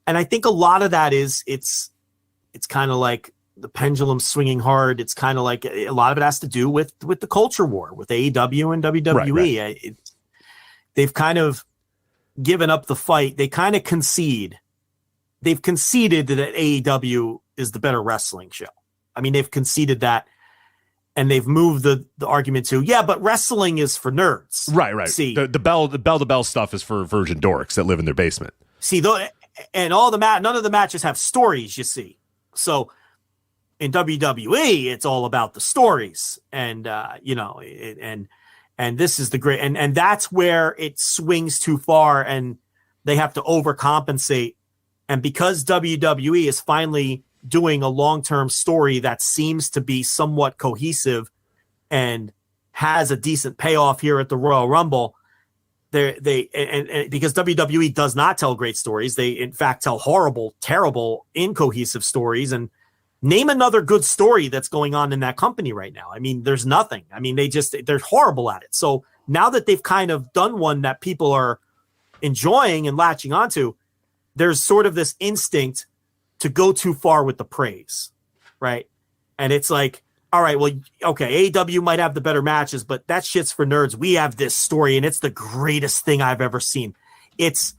And I think a lot of that is it's kind of like the pendulum swinging hard. It's kind of like a lot of it has to do with the culture war with AEW and WWE. Right. They've kind of given up the fight. They kind of concede. They've conceded that AEW is the better wrestling show. I mean, they've conceded that, and they've moved the argument to, but wrestling is for nerds. Right. See, the bell stuff is for virgin dorks that live in their basement. See, and none of the matches have stories, you see. So in WWE, it's all about the stories, and and this is the great, and that's where it swings too far, and they have to overcompensate. And because WWE is finally doing a long-term story that seems to be somewhat cohesive and has a decent payoff here at the Royal Rumble, because WWE does not tell great stories, they in fact tell horrible, terrible, incohesive stories, and Name another good story that's going on in that company right now. I mean, there's nothing. I mean, they're horrible at it. So now that they've kind of done one that people are enjoying and latching onto, there's sort of this instinct to go too far with the praise, right? And it's like, all right, well, okay, AEW might have the better matches, but that shit's for nerds. We have this story, and it's the greatest thing I've ever seen. It's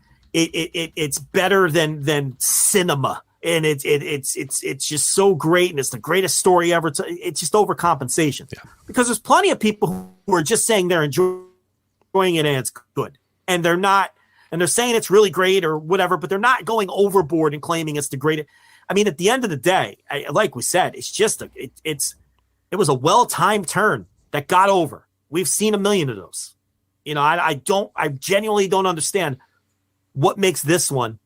better than cinema. And it's just so great, and it's the greatest story ever. It's just overcompensation, because there's plenty of people who are just saying they're enjoying it and it's good, and they're not, and they're saying it's really great or whatever, but they're not going overboard and claiming it's the greatest. I mean, at the end of the day, like we said, it's just it was a well-timed turn that got over. We've seen a million of those. You know, I genuinely don't understand what makes this one,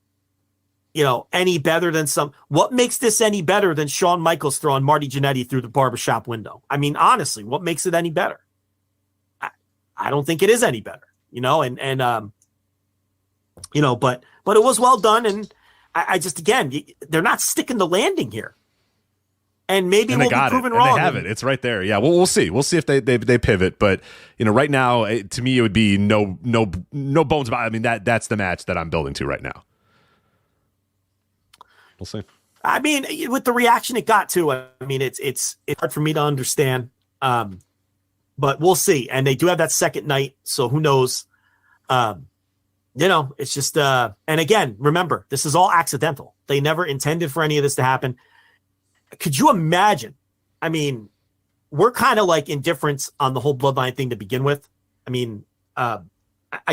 you know, any better than what makes this any better than Shawn Michaels throwing Marty Jannetty through the barbershop window? I mean, honestly, what makes it any better? I don't think it is any better, you know, and you know, but it was well done. And I just, again, they're not sticking the landing here. And maybe we'll be proven wrong. They have it. It's right there. Yeah. Well, we'll see. We'll see if they pivot. But, you know, right now, to me, it would be no bones about it. I mean, that's the match that I'm building to right now. We'll see. I mean, with the reaction it got to, I mean, it's hard for me to understand. But we'll see. And they do have that second night, so who knows? You know, it's just and again, remember, this is all accidental. They never intended for any of this to happen. Could you imagine? I mean, we're kind of like indifferent on the whole bloodline thing to begin with. I mean, I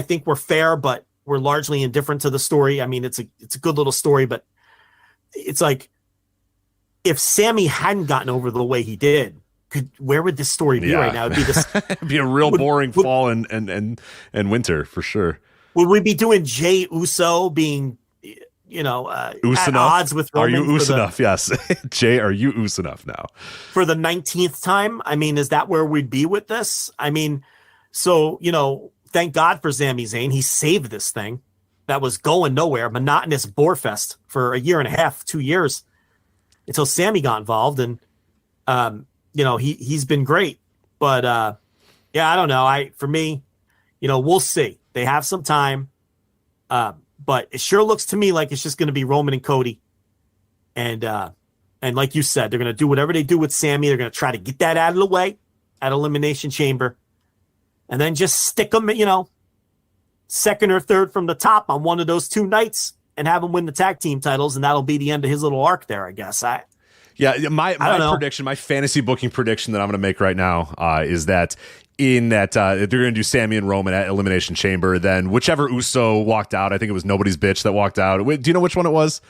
think we're fair, but we're largely indifferent to the story. I mean, it's a good little story, but it's like, if Sammy hadn't gotten over the way he did, where would this story be right now? It'd be this. It'd be a real boring fall and winter for sure. Would we be doing Jay Uso being, you know, at odds with Roman? Are you Uso enough? Yes. Jay, are you Uso enough now? For the 19th time? I mean, is that where we'd be with this? I mean, so, you know, thank God for Sami Zayn. He saved this thing that was going nowhere, monotonous bore fest for a year and a half, 2 years, until Sammy got involved. And, you know, he's been great. But, yeah, I don't know. For me, you know, we'll see. They have some time. But it sure looks to me like it's just going to be Roman and Cody. And like you said, they're going to do whatever they do with Sammy. They're going to try to get that out of the way at Elimination Chamber. And then just stick them, you know, second or third from the top on one of those two nights and have him win the tag team titles. And that'll be the end of his little arc there, I guess. Yeah, my prediction, my fantasy booking prediction that I'm going to make right now is that they're going to do Sammy and Roman at Elimination Chamber. Then whichever Uso walked out, I think it was Nobody's Bitch that walked out. Do you know which one it was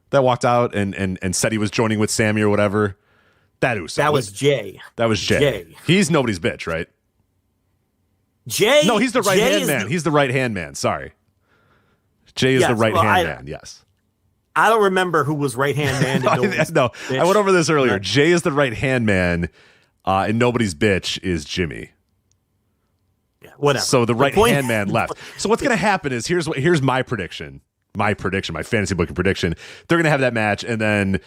that walked out and said he was joining with Sammy or whatever? That Uso. That was Jay. That was Jay. He's Nobody's Bitch, right? Jay? No, he's the right-hand man. He's the right-hand man. Sorry. Jay is the right-hand man, yes. I don't remember who was right-hand man. No, I went over this earlier. Jay is the right-hand man, and Nobody's Bitch is Jimmy. Yeah, whatever. So the right-hand man left. So what's going to happen is, here's my prediction. My fantasy booking prediction. They're going to have that match, and then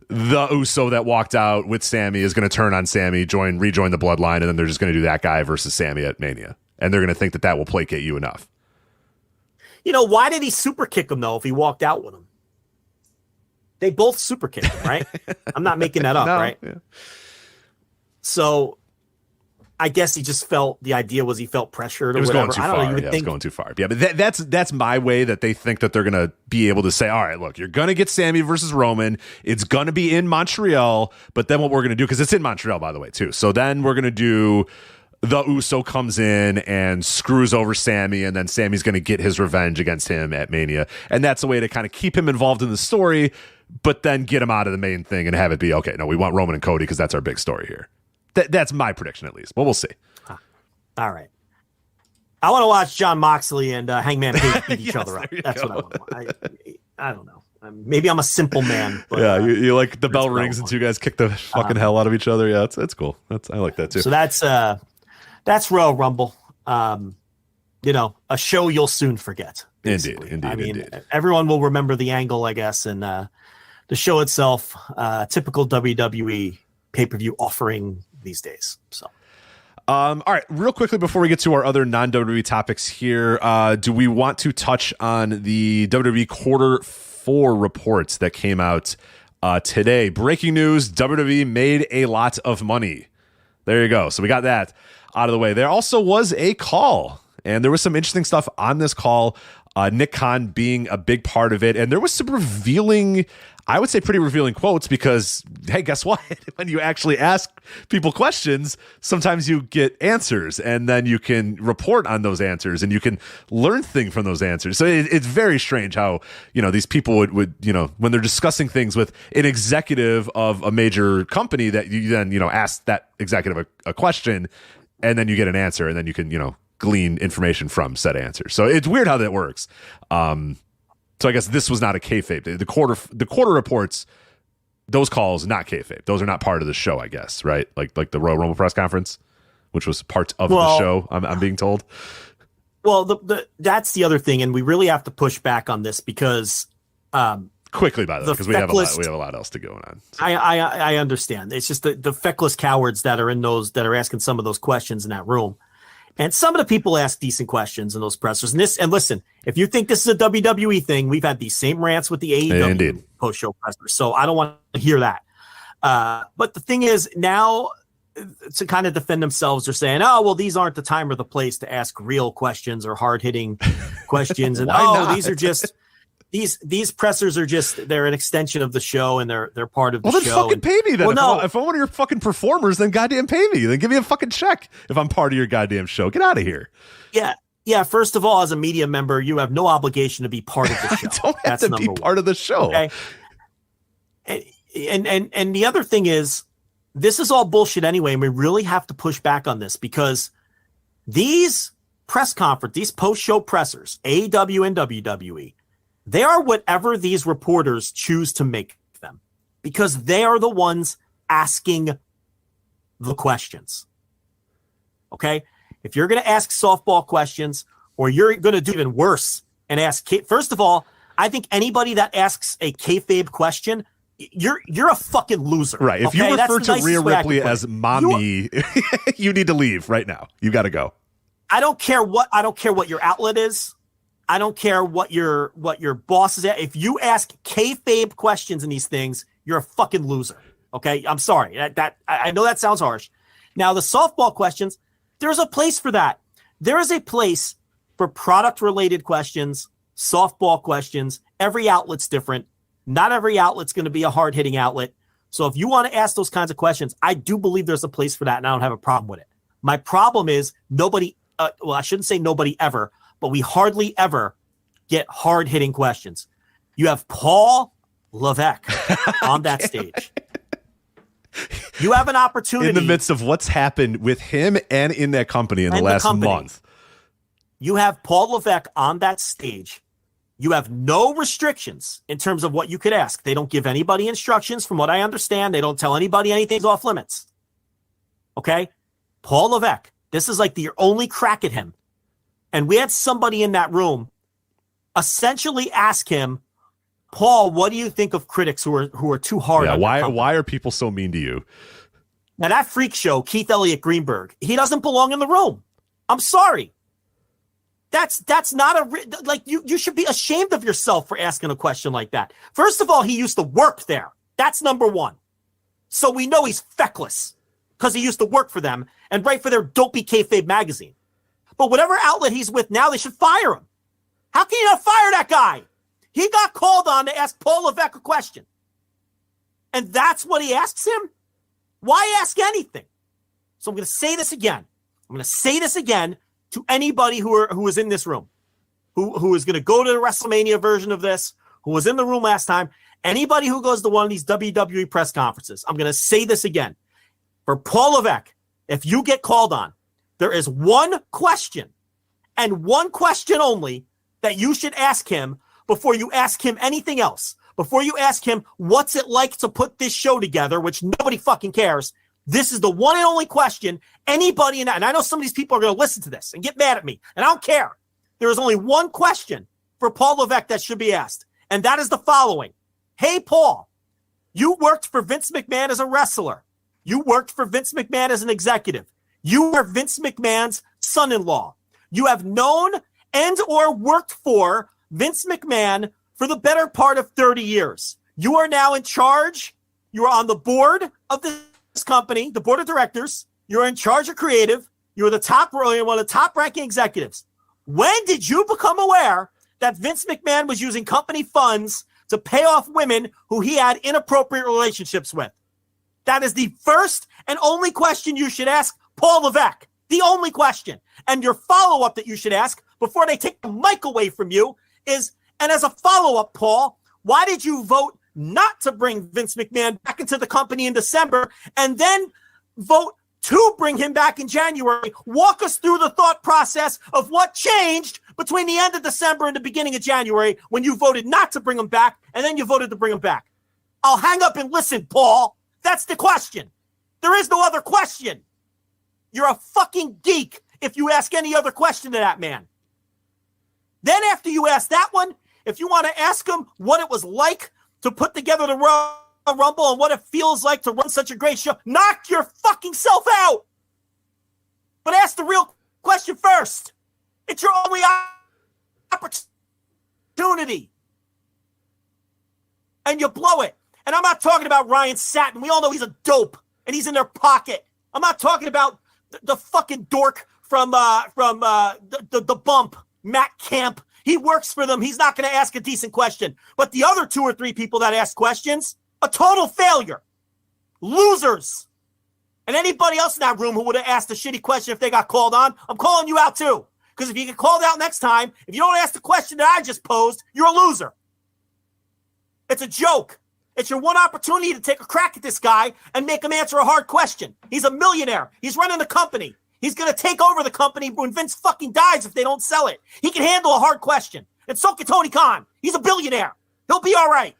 the Uso that walked out with Sammy is going to turn on Sammy, rejoin the bloodline, and then they're just going to do that guy versus Sammy at Mania. And they're going to think that will placate you enough. You know, why did he super kick him, though, if he walked out with him? They both super kicked him, right? I'm not making that up, right? Yeah. So I guess he just felt he felt pressured or whatever. Going too far. It was going too far. Yeah, but that's my way that they think that they're going to be able to say, all right, look, you're going to get Sammy versus Roman. It's going to be in Montreal. But then what we're going to do, because it's in Montreal, by the way, too. So then we're going to do the Uso comes in and screws over Sammy, and then Sammy's going to get his revenge against him at Mania. And that's a way to kind of keep him involved in the story, but then get him out of the main thing and have it be, okay, no, we want Roman and Cody because that's our big story here. That's my prediction, at least. But we'll see. All right. I want to watch John Moxley and Hangman Page beat each other up. That's what I want. I don't know. Maybe I'm a simple man. But, yeah, you like the bell rings and two guys kick the fucking hell out of each other. Yeah, it's cool. I like that, too. So that's Royal Rumble. You know, a show you'll soon forget. Basically. Indeed. Everyone will remember the angle, I guess, and the show itself, typical WWE pay-per-view offering these days. So. All right, real quickly before we get to our other non-WWE topics here, do we want to touch on the WWE Q4 reports that came out today? Breaking news, WWE made a lot of money. There you go. So we got that out of the way. There also was a call, and there was some interesting stuff on this call, Nick Khan being a big part of it, and there was some revealing, I would say pretty revealing quotes because, hey, guess what? When you actually ask people questions, sometimes you get answers and then you can report on those answers and you can learn things from those answers. So it's very strange how, these people would, when they're discussing things with an executive of a major company that you then, ask that executive a question and then you get an answer and then you can, glean information from said answer. So it's weird how that works. So I guess this was not a kayfabe. The quarter reports, those calls, not kayfabe. Those are not part of the show, I guess, right? Like the Royal Rumble press conference, which was part of the show. I'm being told. Well, that's the other thing, and we really have to push back on this because quickly, by the way, because we have a lot else to go on. So. I understand. It's just the feckless cowards that are in those that are asking some of those questions in that room. And some of the people ask decent questions in those pressers. And listen, if you think this is a WWE thing, we've had these same rants with the AEW post-show pressers. So I don't want to hear that. But the thing is, now to kind of defend themselves, they're saying, oh, well, these aren't the time or the place to ask real questions or hard-hitting questions. And these are just these pressers are just, they're an extension of the show and they're part of the show. Well, then fucking pay me then. If I'm one of your fucking performers, then goddamn pay me. Then give me a fucking check if I'm part of your goddamn show. Get out of here. Yeah. First of all, as a media member, you have no obligation to be part of the show. I don't have to be part of the show. Okay. And the other thing is, this is all bullshit anyway, and we really have to push back on this because these press conference, these post-show pressers, AEW and WWE, they are whatever these reporters choose to make them because they are the ones asking the questions. Okay? If you're going to ask softball questions or you're going to do even worse and ask, first of all, I think anybody that asks a kayfabe question, you're a fucking loser. Right. If you refer to Rhea Ripley as mommy, you need to leave right now. You got to go. I don't care what your outlet is. I don't care what your boss is at. If you ask kayfabe questions in these things, you're a fucking loser. Okay, I'm sorry. That I know that sounds harsh. Now the softball questions, there's a place for that. There is a place for product-related questions, softball questions. Every outlet's different. Not every outlet's going to be a hard-hitting outlet. So if you want to ask those kinds of questions, I do believe there's a place for that, and I don't have a problem with it. My problem is nobody. I shouldn't say nobody ever. But we hardly ever get hard-hitting questions. You have Paul Levesque on that stage. You have an opportunity. In the midst of what's happened with him and in that company in the last month. You have Paul Levesque on that stage. You have no restrictions in terms of what you could ask. They don't give anybody instructions from what I understand. They don't tell anybody anything's off limits. Okay? Paul Levesque, this is like your only crack at him. And we had somebody in that room essentially ask him, Paul, what do you think of critics who are too hard? Yeah, why are people so mean to you? Now that freak show, Keith Elliott Greenberg, he doesn't belong in the room. I'm sorry. That's not you should be ashamed of yourself for asking a question like that. First of all, he used to work there. That's number one. So we know he's feckless because he used to work for them and write for their dopey kayfabe magazine. But whatever outlet he's with now, they should fire him. How can you not fire that guy? He got called on to ask Paul Levesque a question. And that's what he asks him? Why ask anything? So I'm going to say this again. I'm going to say this again to anybody who is in this room, who is going to go to the WrestleMania version of this, who was in the room last time, anybody who goes to one of these WWE press conferences. I'm going to say this again. For Paul Levesque, if you get called on, there is one question and one question only that you should ask him before you ask him anything else. Before you ask him, what's it like to put this show together, which nobody fucking cares. This is the one and only question anybody in that. And I know some of these people are going to listen to this and get mad at me, and I don't care. There is only one question for Paul Levesque that should be asked, and that is the following. Hey, Paul, You worked for Vince McMahon as a wrestler. You worked for Vince McMahon as an executive. You are Vince McMahon's son-in-law. You have known and or worked for Vince McMahon for the better part of 30 years. You are now in charge. You are on the board of this company, the board of directors. You're in charge of creative. You're one of the top-ranking executives. When did you become aware that Vince McMahon was using company funds to pay off women who he had inappropriate relationships with? That is the first and only question you should ask Paul Levesque. The only question. And your follow-up that you should ask before they take the mic away from you is, and as a follow-up, Paul, why did you vote not to bring Vince McMahon back into the company in December and then vote to bring him back in January? Walk us through the thought process of what changed between the end of December and the beginning of January when you voted not to bring him back and then you voted to bring him back. I'll hang up and listen, Paul. That's the question. There is no other question. You're a fucking geek if you ask any other question to that man. Then after you ask that one, if you want to ask him what it was like to put together the Rumble and what it feels like to run such a great show, knock your fucking self out. But ask the real question first. It's your only opportunity. And you blow it. And I'm not talking about Ryan Satin. We all know he's a dope, and he's in their pocket. I'm not talking about the fucking dork from the bump, Matt Camp. He works for them. He's not going to ask a decent question. But the other 2 or 3 people that ask questions, a total failure. Losers. And anybody else in that room who would have asked a shitty question if they got called on, I'm calling you out too. Because if you get called out next time, if you don't ask the question that I just posed, you're a loser. It's a joke. It's your one opportunity to take a crack at this guy and make him answer a hard question. He's a millionaire. He's running the company. He's going to take over the company when Vince fucking dies if they don't sell it. He can handle a hard question. And so can Tony Khan. He's a billionaire. He'll be all right.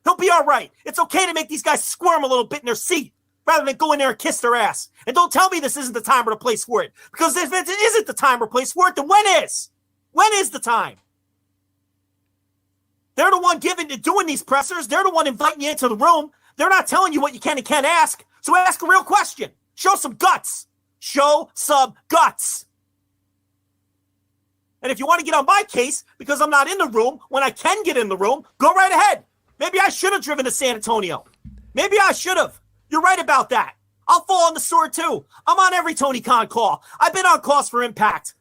He'll be all right. It's okay to make these guys squirm a little bit in their seat rather than go in there and kiss their ass. And don't tell me this isn't the time or the place for it. Because if it isn't the time or place for it, then when is? When is the time? They're the one doing these pressers. They're the one inviting you into the room. They're not telling you what you can and can't ask. So ask a real question. Show some guts. Show some guts. And if you want to get on my case, because I'm not in the room, when I can get in the room, go right ahead. Maybe I should have driven to San Antonio. Maybe I should have. You're right about that. I'll fall on the sword too. I'm on every Tony Khan call. I've been on calls for Impact.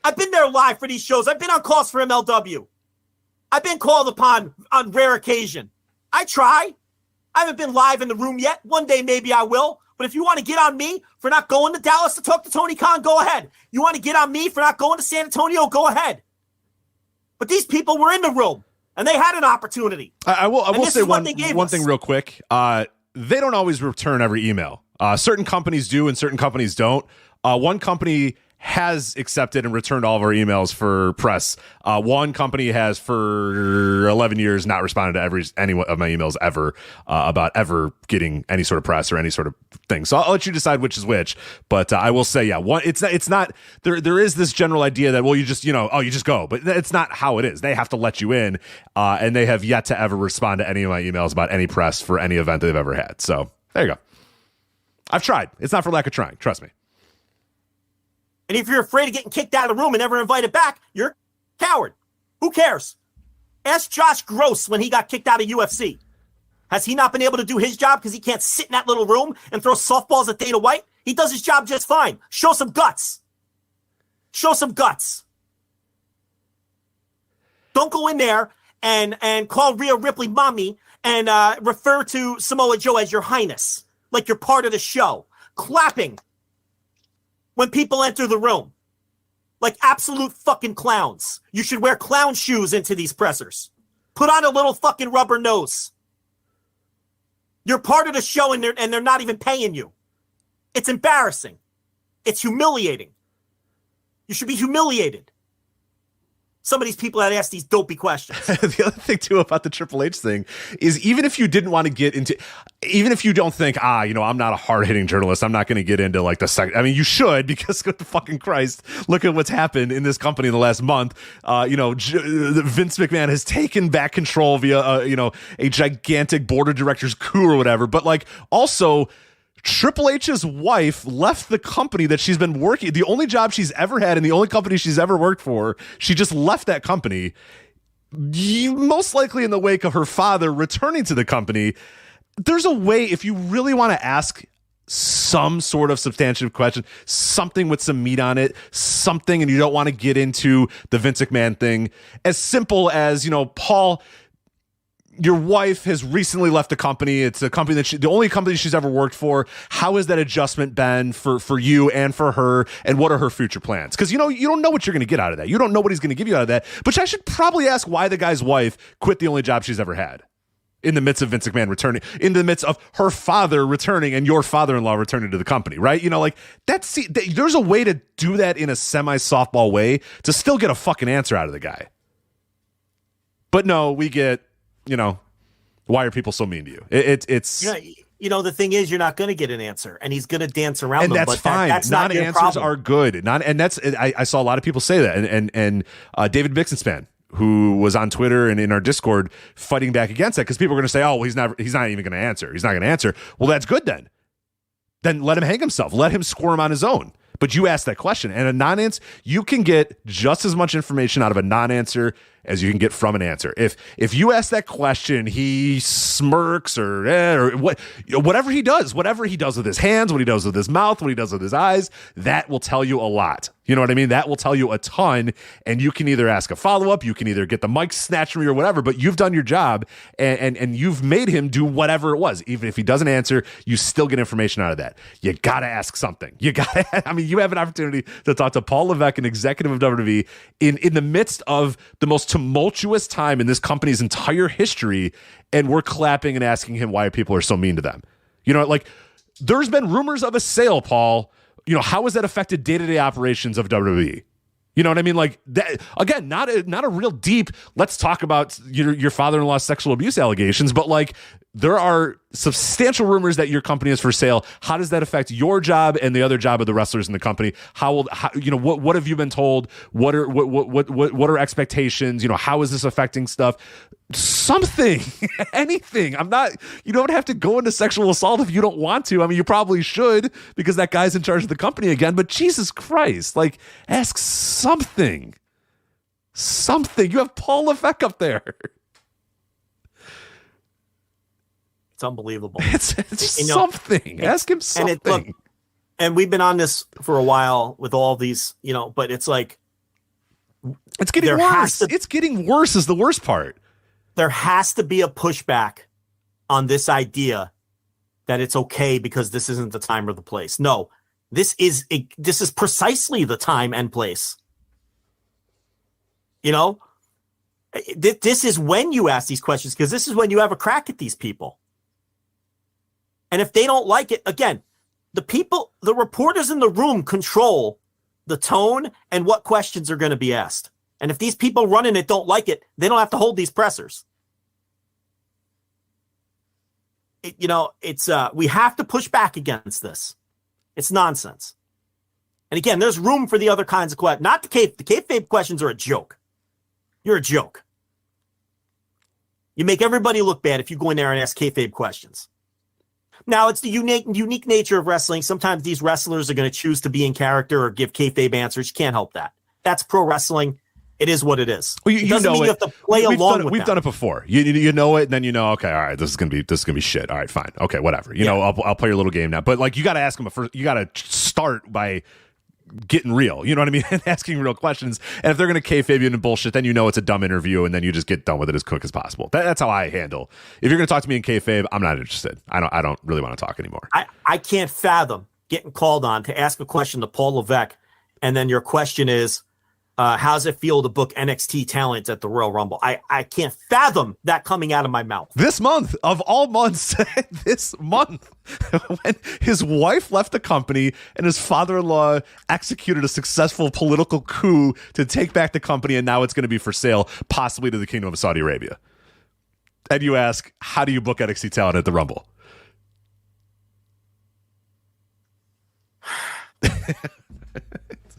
I've been there live for these shows. I've been on calls for MLW. I've been called upon on rare occasion. I try. I haven't been live in the room yet. One day maybe I will. But if you want to get on me for not going to Dallas to talk to Tony Khan, go ahead. You want to get on me for not going to San Antonio, go ahead. But these people were in the room, and they had an opportunity. I will say one thing real quick. They don't always return every email. Certain companies do and certain companies don't. One company has accepted and returned all of our emails for press. One company has for 11 years not responded to any of my emails ever about ever getting any sort of press or any sort of thing. So I'll let you decide which is which. But I will say, it's not there is this general idea that, well, you just go. But it's not how it is. They have to let you in, and they have yet to ever respond to any of my emails about any press for any event they've ever had. So there you go. I've tried. It's not for lack of trying. Trust me. And if you're afraid of getting kicked out of the room and never invited back, you're a coward. Who cares? Ask Josh Gross when he got kicked out of UFC. Has he not been able to do his job because he can't sit in that little room and throw softballs at Dana White? He does his job just fine. Show some guts. Show some guts. Don't go in there and call Rhea Ripley mommy and refer to Samoa Joe as your highness, like you're part of the show. Clapping when people enter the room like absolute fucking clowns. You should wear clown shoes into these pressers. Put on a little fucking rubber nose. You're part of the show and they're not even paying you. It's embarrassing. It's humiliating. You should be humiliated. Some of these people that ask these dopey questions. The other thing too about the Triple H thing is even if you didn't want to get into, even if you don't think, I'm not a hard hitting journalist, I'm not going to get into like the second. I mean, you should, because good fucking Christ, look at what's happened in this company in the last month. Vince McMahon has taken back control via, a gigantic board of directors coup or whatever. But like also, Triple H's wife left the company that she's been working, the only job she's ever had and the only company she's ever worked for. She just left that company, most likely in the wake of her father returning to the company. There's a way, if you really want to ask some sort of substantive question, something with some meat on it, something, and you don't want to get into the Vince McMahon thing, as simple as, Paul, your wife has recently left the company. It's a company the only company she's ever worked for. How has that adjustment been for you and for her? And what are her future plans? Because, you don't know what you're going to get out of that. You don't know what he's going to give you out of that. But I should probably ask why the guy's wife quit the only job she's ever had in the midst of Vince McMahon returning, in the midst of her father returning and your father-in-law returning to the company, right? There's a way to do that in a semi-softball way to still get a fucking answer out of the guy. But no, we get, why are people so mean to you? It's the thing is, you're not going to get an answer, and he's going to dance around and them. That's fine. That's not your non-answers problem. are good. I saw a lot of people say that, and David Bixenspan, who was on Twitter and in our Discord fighting back against that, because people are going to say, "Oh, well, he's not even going to answer. He's not going to answer." Well, that's good then. Then let him hang himself. Let him squirm on his own. But you asked that question, and a non-answer, you can get just as much information out of a non-answer as you can get from an answer. If you ask that question, he smirks or whatever he does with his hands, what he does with his mouth, what he does with his eyes, that will tell you a lot. You know what I mean? That will tell you a ton, and you can either ask a follow-up, you can either get the mic snatched from you or whatever, but you've done your job, and you've made him do whatever it was. Even if he doesn't answer, you still get information out of that. You got to ask something. You have an opportunity to talk to Paul Levesque, an executive of WWE, in the midst of the most tumultuous time in this company's entire history, and we're clapping and asking him why people are so mean to them. There's been rumors of a sale, Paul. How has that affected day-to-day operations of WWE? You know what I mean? Like that, again, not a real deep, let's talk about your father-in-law's sexual abuse allegations, but like there are substantial rumors that your company is for sale. How does that affect your job and the other job of the wrestlers in the company? What have you been told? What are expectations? How is this affecting stuff? Something, anything. You don't have to go into sexual assault if you don't want to. I mean, you probably should, because that guy's in charge of the company again, but Jesus Christ, like ask something. You have Paul Levesque up there. It's unbelievable. It's something. Ask him something. And we've been on this for a while with all these, but it's like it's getting worse. It's getting worse is the worst part. There has to be a pushback on this idea that it's okay because this isn't the time or the place. No, this is precisely the time and place. This is when you ask these questions, because this is when you have a crack at these people. And if they don't like it, again, the reporters in the room control the tone and what questions are going to be asked. And if these people running it don't like it, they don't have to hold these pressers. We have to push back against this. It's nonsense. And again, there's room for the other kinds of questions. Not the kayfabe questions are a joke. You're a joke. You make everybody look bad if you go in there and ask kayfabe questions. Now, it's the unique nature of wrestling. Sometimes these wrestlers are going to choose to be in character or give kayfabe answers. You can't help that. That's pro wrestling. It is what it is. Well, it doesn't mean you have to play along with We've done it before. You know it, and then okay, all right, this is gonna be shit. All right, fine, okay, whatever. I'll play your little game now. But like, you got to ask them first. You got to start by getting real. You know what I mean? And asking real questions. And if they're gonna kayfabe you into bullshit, then it's a dumb interview, and then you just get done with it as quick as possible. That's how I handle. If you're gonna talk to me in kayfabe, I'm not interested. I don't really want to talk anymore. I can't fathom getting called on to ask a question to Paul Levesque, and then your question is, How does it feel to book NXT talent at the Royal Rumble? I can't fathom that coming out of my mouth. This month, of all months, this month, when his wife left the company and his father-in-law executed a successful political coup to take back the company, and now it's going to be for sale, possibly to the Kingdom of Saudi Arabia. And you ask, how do you book NXT talent at the Rumble?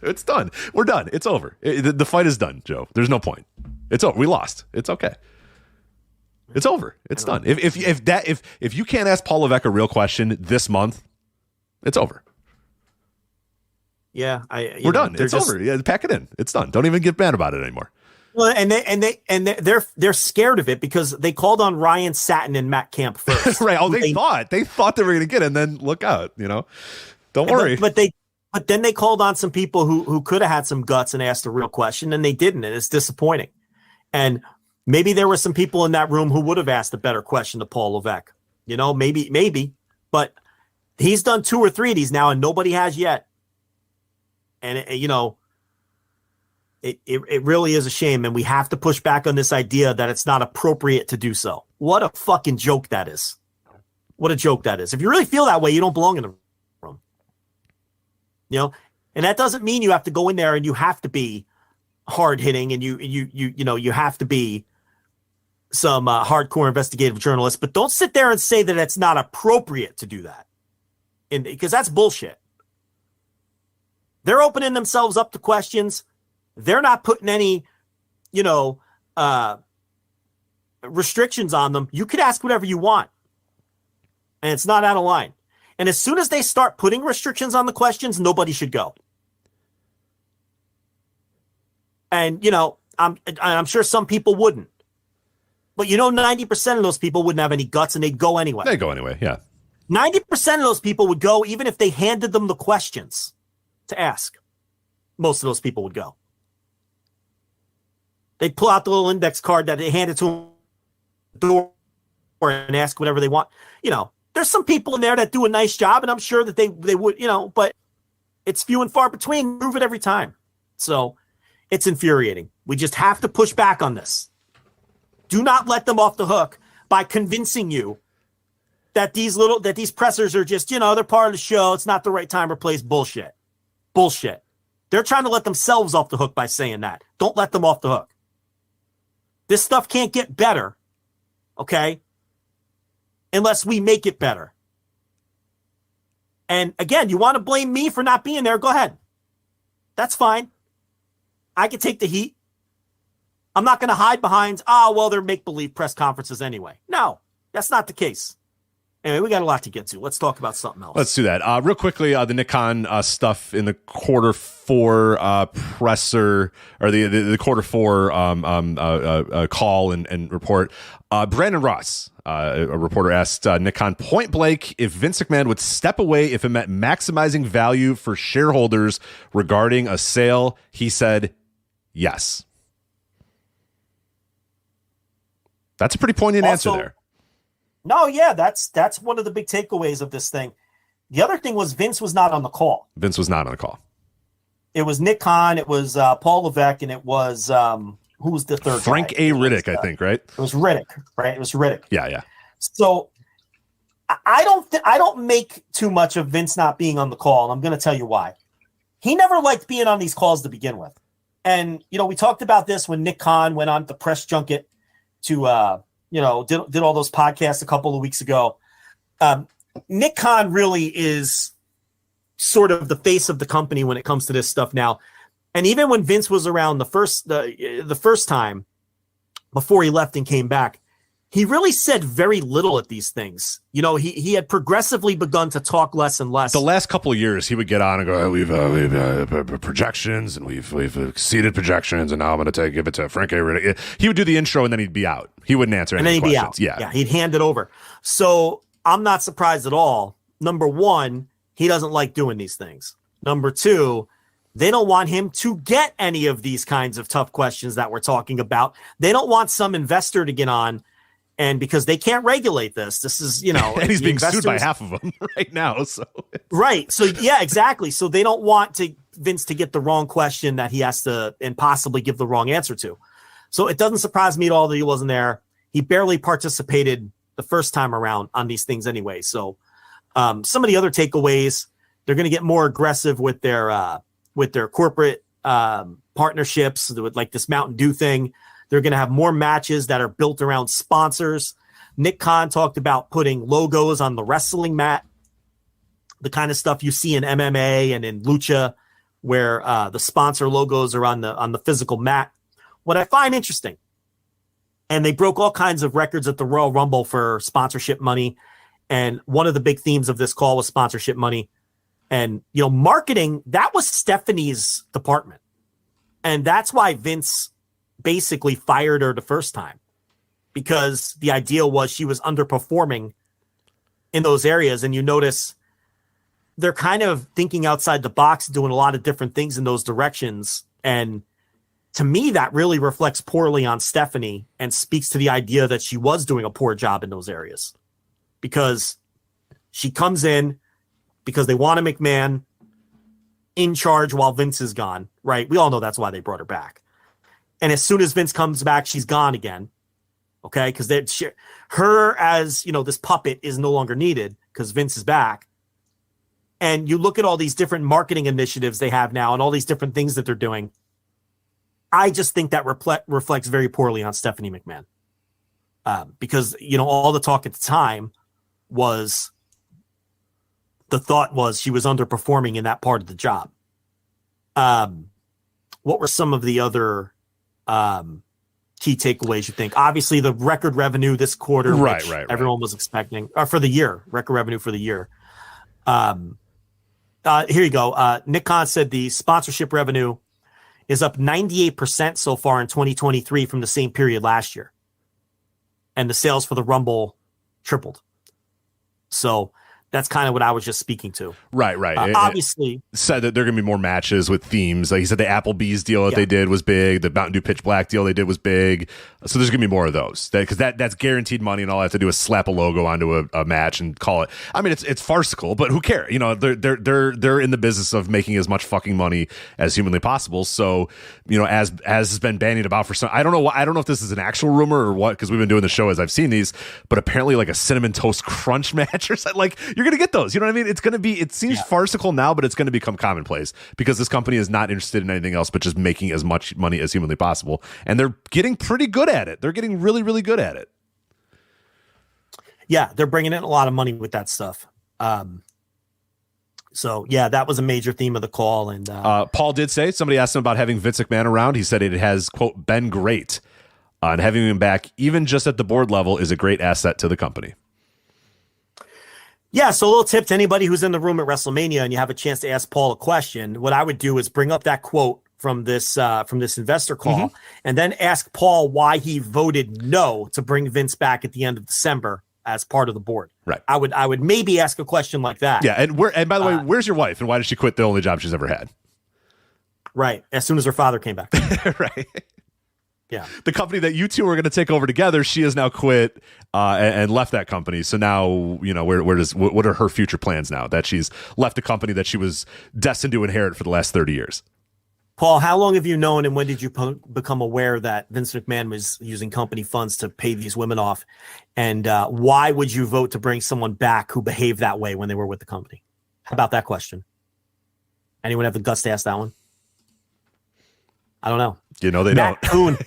It's done. We're done. It's over. The fight is done, Joe. There's no point. It's over. We lost. It's okay. It's over. It's done. If you can't ask Paul Levesque a real question this month, it's over. Yeah, we're done. It's over. Yeah, pack it in. It's done. Don't even get mad about it anymore. Well, they're scared of it because they called on Ryan Satin and Matt Camp first. Right. Oh, they thought they were going to get it, and then look out. Don't worry. But then they called on some people who could have had some guts and asked a real question, and they didn't, and it's disappointing. And maybe there were some people in that room who would have asked a better question to Paul Levesque. Maybe. But he's done 2 or 3 of these now, and nobody has yet. And, it really is a shame, and we have to push back on this idea that it's not appropriate to do so. What a fucking joke that is. What a joke that is. If you really feel that way, you don't belong in the room. And that doesn't mean you have to go in there and you have to be hard hitting and you have to be some hardcore investigative journalist, but don't sit there and say that it's not appropriate to do that. Because that's bullshit. They're opening themselves up to questions. They're not putting any, restrictions on them. You could ask whatever you want. And it's not out of line. And as soon as they start putting restrictions on the questions, nobody should go. And, I'm sure some people wouldn't. But 90% of those people wouldn't have any guts and they'd go anyway. They go anyway, yeah. 90% of those people would go even if they handed them the questions to ask. Most of those people would go. They'd pull out the little index card that they handed to them at the door and ask whatever they want. There's some people in there that do a nice job, and I'm sure that they would, but it's few and far between. Prove it every time. So it's infuriating. We just have to push back on this. Do not let them off the hook by convincing you that these pressers are just, they're part of the show. It's not the right time or place. Bullshit. They're trying to let themselves off the hook by saying that. Don't let them off the hook. This stuff can't get better. Okay? Unless we make it better. And again, you want to blame me for not being there? Go ahead. That's fine. I can take the heat. I'm not going to hide behind, they're make-believe press conferences anyway. No, that's not the case. Anyway, we got a lot to get to. Let's talk about something else. Let's do that. Real quickly, the Nick Khan stuff in the Q4 presser, or the Q4 call and report. Brandon Ross, a reporter, asked Nick Khan point blank if Vince McMahon would step away if it meant maximizing value for shareholders regarding a sale. He said, yes. That's a pretty poignant answer there. No, yeah, that's one of the big takeaways of this thing. The other thing was Vince was not on the call. Vince was not on the call. It was Nick Khan, it was Paul Levesque, and it was who was the third Frank guy? A. Riddick, I think, right? It was Riddick, right? It was Riddick. Yeah. So I don't make too much of Vince not being on the call, and I'm going to tell you why. He never liked being on these calls to begin with. And, we talked about this when Nick Khan went on the press junket to did all those podcasts a couple of weeks ago. Nick Khan really is sort of the face of the company when it comes to this stuff now. And even when Vince was around the first time before he left and came back, he really said very little at these things. He had progressively begun to talk less and less. The last couple of years, he would get on and go, we've projections, and we've exceeded projections, and now I'm going to give it to Frank A. Riddick. He would do the intro, and then he'd be out. He wouldn't answer any questions. And then he'd be out. Yeah, he'd hand it over. So I'm not surprised at all. Number one, he doesn't like doing these things. Number two, they don't want him to get any of these kinds of tough questions that we're talking about. They don't want some investor to get on And because they can't regulate this is, and he's being sued by investors- half of them right now. So Right. So yeah, exactly. So they don't want Vince to get the wrong question that he has to and possibly give the wrong answer to. So it doesn't surprise me at all that he wasn't there. He barely participated the first time around on these things anyway. So some of the other takeaways, they're going to get more aggressive with their corporate partnerships, with like this Mountain Dew thing. They're going to have more matches that are built around sponsors. Nick Khan talked about putting logos on the wrestling mat, the kind of stuff you see in MMA and in Lucha, where the sponsor logos are on the physical mat. What I find interesting, and they broke all kinds of records at the Royal Rumble for sponsorship money, and one of the big themes of this call was sponsorship money. And, marketing, that was Stephanie's department. And that's why Vince basically fired her the first time, because the idea was she was underperforming in those areas. And you notice they're kind of thinking outside the box, doing a lot of different things in those directions. And to me, that really reflects poorly on Stephanie and speaks to the idea that she was doing a poor job in those areas, because she comes in because they want a McMahon in charge while Vince is gone, right? We all know that's why they brought her back. And as soon as Vince comes back, she's gone again. Okay. Because her as, this puppet is no longer needed because Vince is back. And you look at all these different marketing initiatives they have now and all these different things that they're doing. I just think that reflects very poorly on Stephanie McMahon. Because, all the talk at the time was, the thought was she was underperforming in that part of the job. What were some of the other key takeaways you think? Obviously, the record revenue this quarter, right. Everyone was expecting, or for the year, record revenue for the year. Here you go. Nick Khan said the sponsorship revenue is up 98% so far in 2023 from the same period last year. And the sales for the Rumble tripled. So that's kind of what I was just speaking to. Right. Obviously. Said that there are going to be more matches with themes. Like he said, the Applebee's deal that they did was big. The Mountain Dew Pitch Black deal they did was big. So there's going to be more of those. Because that's guaranteed money, and all I have to do is slap a logo onto a match and call it. I mean, it's farcical, but who cares? They're in the business of making as much fucking money as humanly possible. So, as has been bandied about for some, I don't know if this is an actual rumor or what, because we've been doing the show as I've seen these, but apparently like a Cinnamon Toast Crunch match or something, like you're going to get those. You know what I mean? It's going to be, it seems farcical now, but it's going to become commonplace because this company is not interested in anything else but just making as much money as humanly possible. And they're getting pretty good at it. They're getting really, really good at it. Yeah, they're bringing in a lot of money with that stuff. So, yeah, that was a major theme of the call. And Paul did say, somebody asked him about having Vince McMahon around. He said it has, quote, been great. And having him back, even just at the board level, is a great asset to the company. Yeah, so a little tip to anybody who's in the room at WrestleMania and you have a chance to ask Paul a question. What I would do is bring up that quote from this investor call and then ask Paul why he voted no to bring Vince back at the end of December as part of the board. Right. I would maybe ask a question like that. Yeah, and by the way, where's your wife and why did she quit the only job she's ever had? Right, as soon as her father came back. Right. Yeah. The company that you two are going to take over together, she has now quit and left that company. So now, what are her future plans now that she's left a company that she was destined to inherit for the last 30 years? Paul, how long have you known and when did you become aware that Vince McMahon was using company funds to pay these women off? And why would you vote to bring someone back who behaved that way when they were with the company? How about that question? Anyone have the guts to ask that one? I don't know. They Matt don't. Kuhn,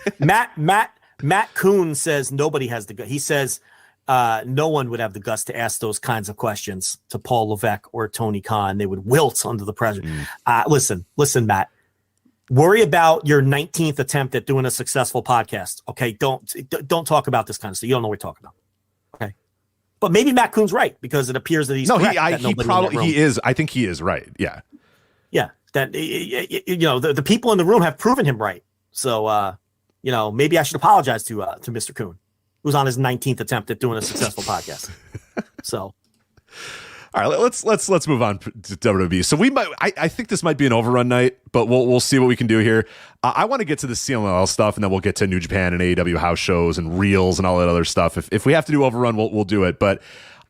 Matt Kuhn says nobody has the gut. He says no one would have the guts to ask those kinds of questions to Paul Levesque or Tony Khan. They would wilt under the pressure. Listen, Matt. Worry about your 19th attempt at doing a successful podcast. Okay, don't talk about this kind of stuff. You don't know what you're talking about. Okay, but maybe Matt Kuhn's right because it appears that he's correct. He is. I think he is right. Yeah. Yeah. That the people in the room have proven him right. So maybe I should apologize to Mr. Kuhn, who's on his 19th attempt at doing a successful podcast. So, all All right, let's move on to WWE. So I think this might be an overrun night, but we'll see what we can do here. I want to get to the CMLL stuff, and then we'll get to New Japan and AEW house shows and Reelz and all that other stuff. If we have to do overrun, we'll do it. But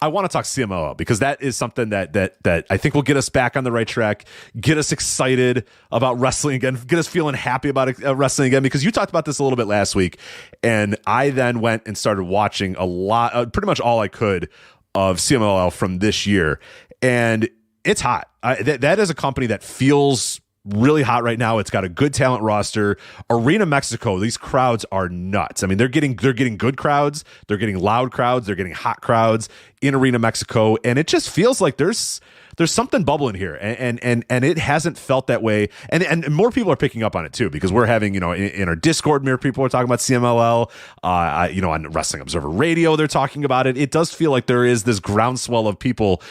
I want to talk CMLL because that is something that I think will get us back on the right track, get us excited about wrestling again, get us feeling happy about wrestling again. Because you talked about this a little bit last week, and I then went and started watching a lot, pretty much all I could of CMLL from this year, and it's hot. That is a company that feels really hot right now. It's got a good talent roster. Arena Mexico, these crowds are nuts. I mean, they're getting good crowds, they're getting loud crowds, they're getting hot crowds in Arena Mexico, and it just feels like there's something bubbling here, and it hasn't felt that way, and more people are picking up on it too, because we're having, in our Discord, more people are talking about CMLL, on Wrestling Observer Radio, they're talking about it. It does feel like there is this groundswell of people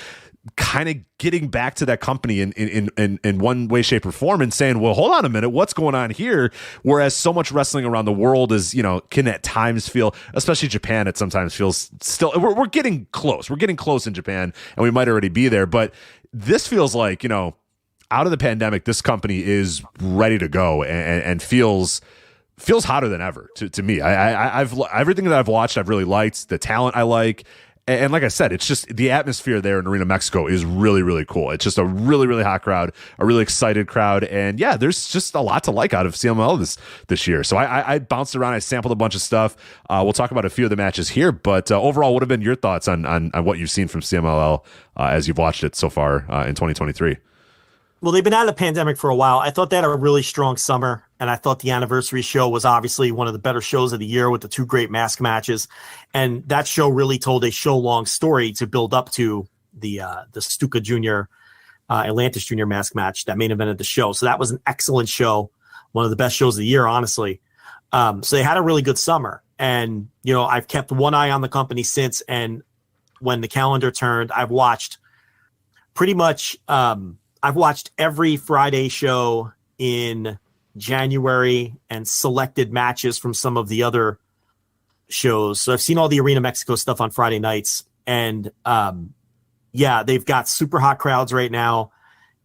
kind of getting back to that company in one way, shape, or form, and saying, well, hold on a minute, what's going on here? Whereas so much wrestling around the world is, can at times feel, especially Japan, it sometimes feels still, we're getting close. We're getting close in Japan, and we might already be there, but this feels like, out of the pandemic, this company is ready to go and feels hotter than ever to me. I've everything that I've watched, I've really liked. The talent I like. And like I said, it's just the atmosphere there in Arena Mexico is really, really cool. It's just a really, really hot crowd, a really excited crowd. And yeah, there's just a lot to like out of CMLL this year. So I bounced around. I sampled a bunch of stuff. We'll talk about a few of the matches here. But overall, what have been your thoughts on what you've seen from CMLL as you've watched it so far in 2023? Well, they've been out of the pandemic for a while. I thought they had a really strong summer, and I thought the anniversary show was obviously one of the better shows of the year with the two great mask matches. And that show really told a show-long story to build up to the Stuka Jr., Atlantis Jr. mask match that main evented the show. So that was an excellent show, one of the best shows of the year, honestly. So they had a really good summer. And, I've kept one eye on the company since, and when the calendar turned, I've watched pretty much I've watched every Friday show in January and selected matches from some of the other shows. So I've seen all the Arena Mexico stuff on Friday nights, and they've got super hot crowds right now,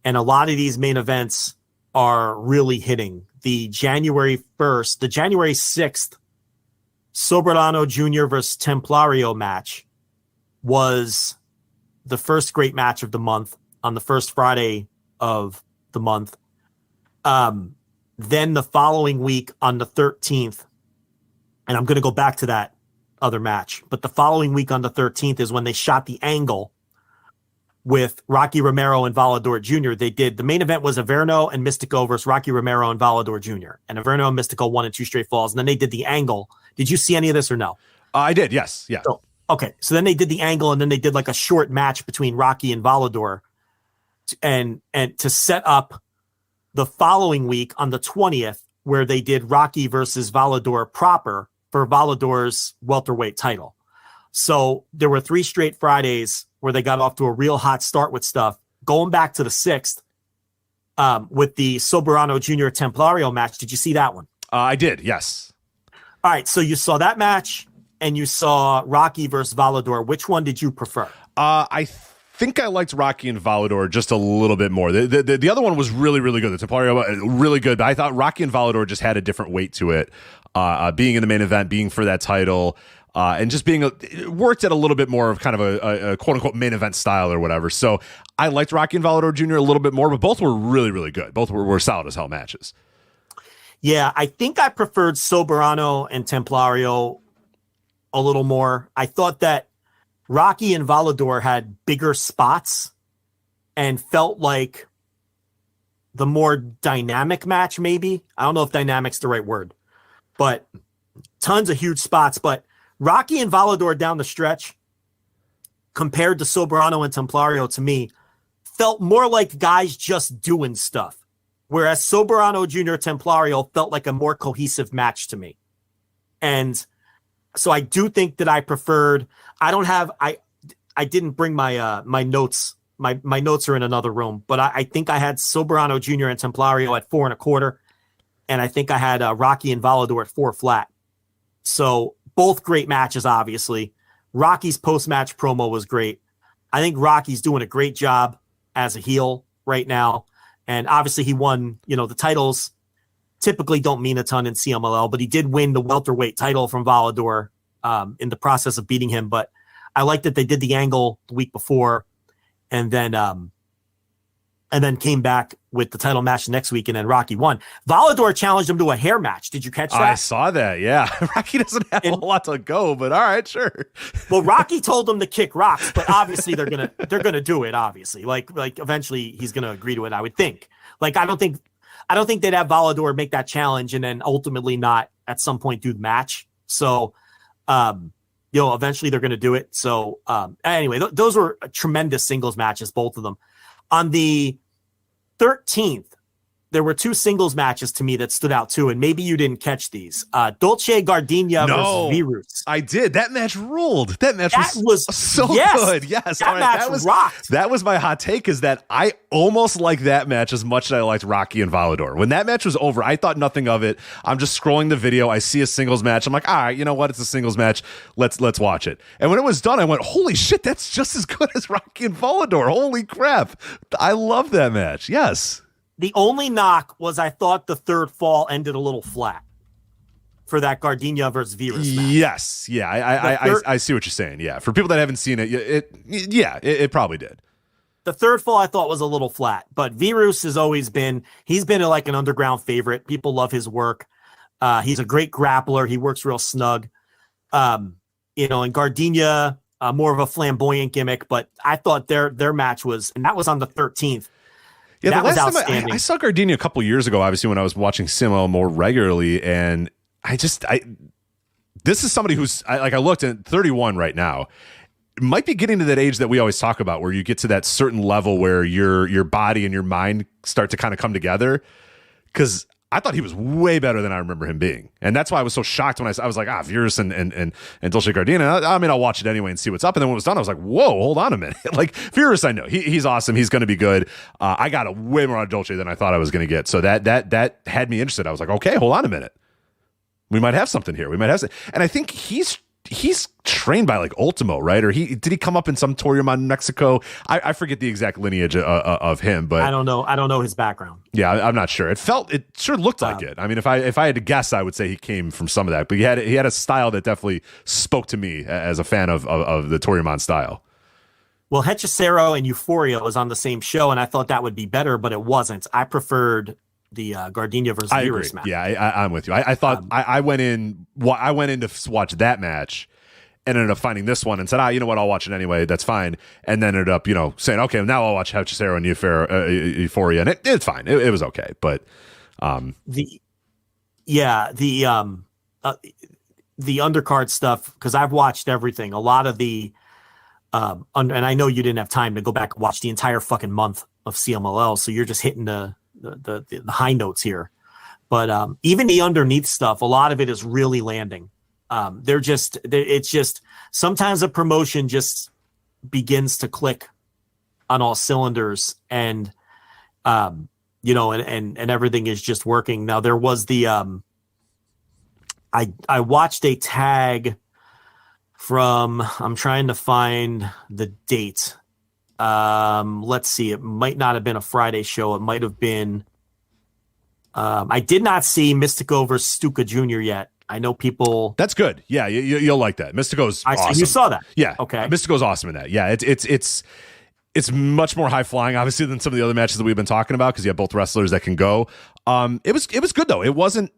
and a lot of these main events are really hitting. The January 6th Soberano Jr. versus Templario match was the first great match of the month on the first Friday of the month. Then the following week on the 13th, and I'm going to go back to that other match, but the following week on the 13th is when they shot the angle with Rocky Romero and Volador Jr. The main event was Averno and Mystico versus Rocky Romero and Volador Jr. And Averno and Mystico won in 2 straight falls. And then they did the angle. Did you see any of this or no? I did. Yes. Yeah. Okay. So then they did the angle, and then they did like a short match between Rocky and Volador and to set up the following week on the 20th, where they did Rocky versus Volador proper for Volador's welterweight title. So there were 3 straight Fridays where they got off to a real hot start with stuff. Going back to the 6th with the Soberano Jr. Templario match. Did you see that one? I did. Yes. All right. So you saw that match and you saw Rocky versus Volador. Which one did you prefer? I think I liked Rocky and Volador just a little bit more. The other one was really, really good. The Templario, really good. But I thought Rocky and Volador just had a different weight to it. Being in the main event, being for that title, and just being worked at a little bit more of kind of a quote unquote main event style or whatever. So I liked Rocky and Volador Jr. a little bit more, but both were really, really good. Both were solid as hell matches. Yeah, I think I preferred Soberano and Templario a little more. I thought that Rocky and Volador had bigger spots and felt like the more dynamic match, maybe. I don't know if dynamic's the right word, but tons of huge spots. But Rocky and Volador down the stretch, compared to Soberano and Templario, to me, felt more like guys just doing stuff. Whereas Soberano Jr. Templario felt like a more cohesive match to me. And so I do think that I preferred. I didn't bring my my notes. My notes are in another room, but I think I had Soberano Jr. and Templario at 4 1/4, and I think I had Rocky and Volador at 4 flat. So both great matches, obviously. Rocky's post-match promo was great. I think Rocky's doing a great job as a heel right now. And obviously he won, the titles typically don't mean a ton in CMLL, but he did win the welterweight title from Volador in the process of beating him. But I like that they did the angle the week before and then came back with the title match next week, and then Rocky won. Volador challenged him to a hair match. Did you catch that? I saw that, yeah. Rocky doesn't have a lot to go, but all right, sure. Well, Rocky told him to kick rocks, but obviously they're gonna do it, obviously. Like eventually he's gonna agree to it, I would think. Like I don't think they'd have Volador make that challenge and then ultimately not at some point do the match. So eventually they're gonna do it. So anyway, those were tremendous singles matches, both of them. On the 13th, there were two singles matches to me that stood out too, and maybe you didn't catch these. Dolce Gardenia versus Virus. I did. That match ruled. That match was so good. Yes, that match was rocked. That was my hot take. Is that I almost liked that match as much as I liked Rocky and Volador. When that match was over, I thought nothing of it. I'm just scrolling the video. I see a singles match. I'm like, all right, you know what? It's a singles match. Let's watch it. And when it was done, I went, holy shit, that's just as good as Rocky and Volador. Holy crap! I love that match. Yes. The only knock was I thought the third fall ended a little flat for that Gardenia versus Virus match. Yes. Yeah. I see what you're saying. Yeah. For people that haven't seen it, it probably did. The third fall I thought was a little flat, but Virus has always been, he's been like an underground favorite. People love his work. He's a great grappler. He works real snug. And Gardenia, more of a flamboyant gimmick, but I thought their match was, and that was on the 13th. Yeah, that the last was outstanding. time I saw Gardenia a couple years ago, obviously when I was watching CMLL more regularly, and this is somebody who's I looked at 31 right now, might be getting to that age that we always talk about, where you get to that certain level where your body and your mind start to kind of come together. Because I thought he was way better than I remember him being. And that's why I was so shocked when I was like, Virus and Dolce Gardenia. I mean, I'll watch it anyway and see what's up. And then when it was done, I was like, whoa, hold on a minute. Like, Virus, I know. He's awesome. He's going to be good. I got a way more out of Dolce than I thought I was going to get. So that had me interested. I was like, okay, hold on a minute. We might have something here. We might have something. And I think he's trained by like Ultimo, right? Or did he come up in some Toryumon in Mexico? I forget the exact lineage of him, but I don't know his background. Yeah, I'm not sure. It sure looked like it. I mean, if I had to guess, I would say he came from some of that. But he had a style that definitely spoke to me as a fan of the Toryumon style. Well, Hechicero and Euphoria was on the same show, and I thought that would be better, but it wasn't. I preferred the Gardenia versus Virus match. Yeah, I'm with you. I thought I went in to watch that match and ended up finding this one and said, you know what, I'll watch it anyway. That's fine. And then ended up, saying, okay, now I'll watch Hechicero and Euphoria, and it's fine. It was okay, but the undercard stuff, because I've watched everything. A lot of the and I know you didn't have time to go back and watch the entire fucking month of CMLL, so you're just hitting the high notes here. But even the underneath stuff, a lot of it is really landing. It's just sometimes a promotion just begins to click on all cylinders, and and everything is just working. Now there was the I watched a tag from, I'm trying to find the date. Let's see, it might not have been a Friday show. It might have been I did not see Mystico versus Stuka Jr. yet. I know people. That's good. Yeah, you'll like that. Mystico's awesome. You saw that? Yeah. Okay. Mystico's awesome in that. Yeah, it's much more high flying, obviously, than some of the other matches that we've been talking about, because you have both wrestlers that can go. It was good though. It wasn't.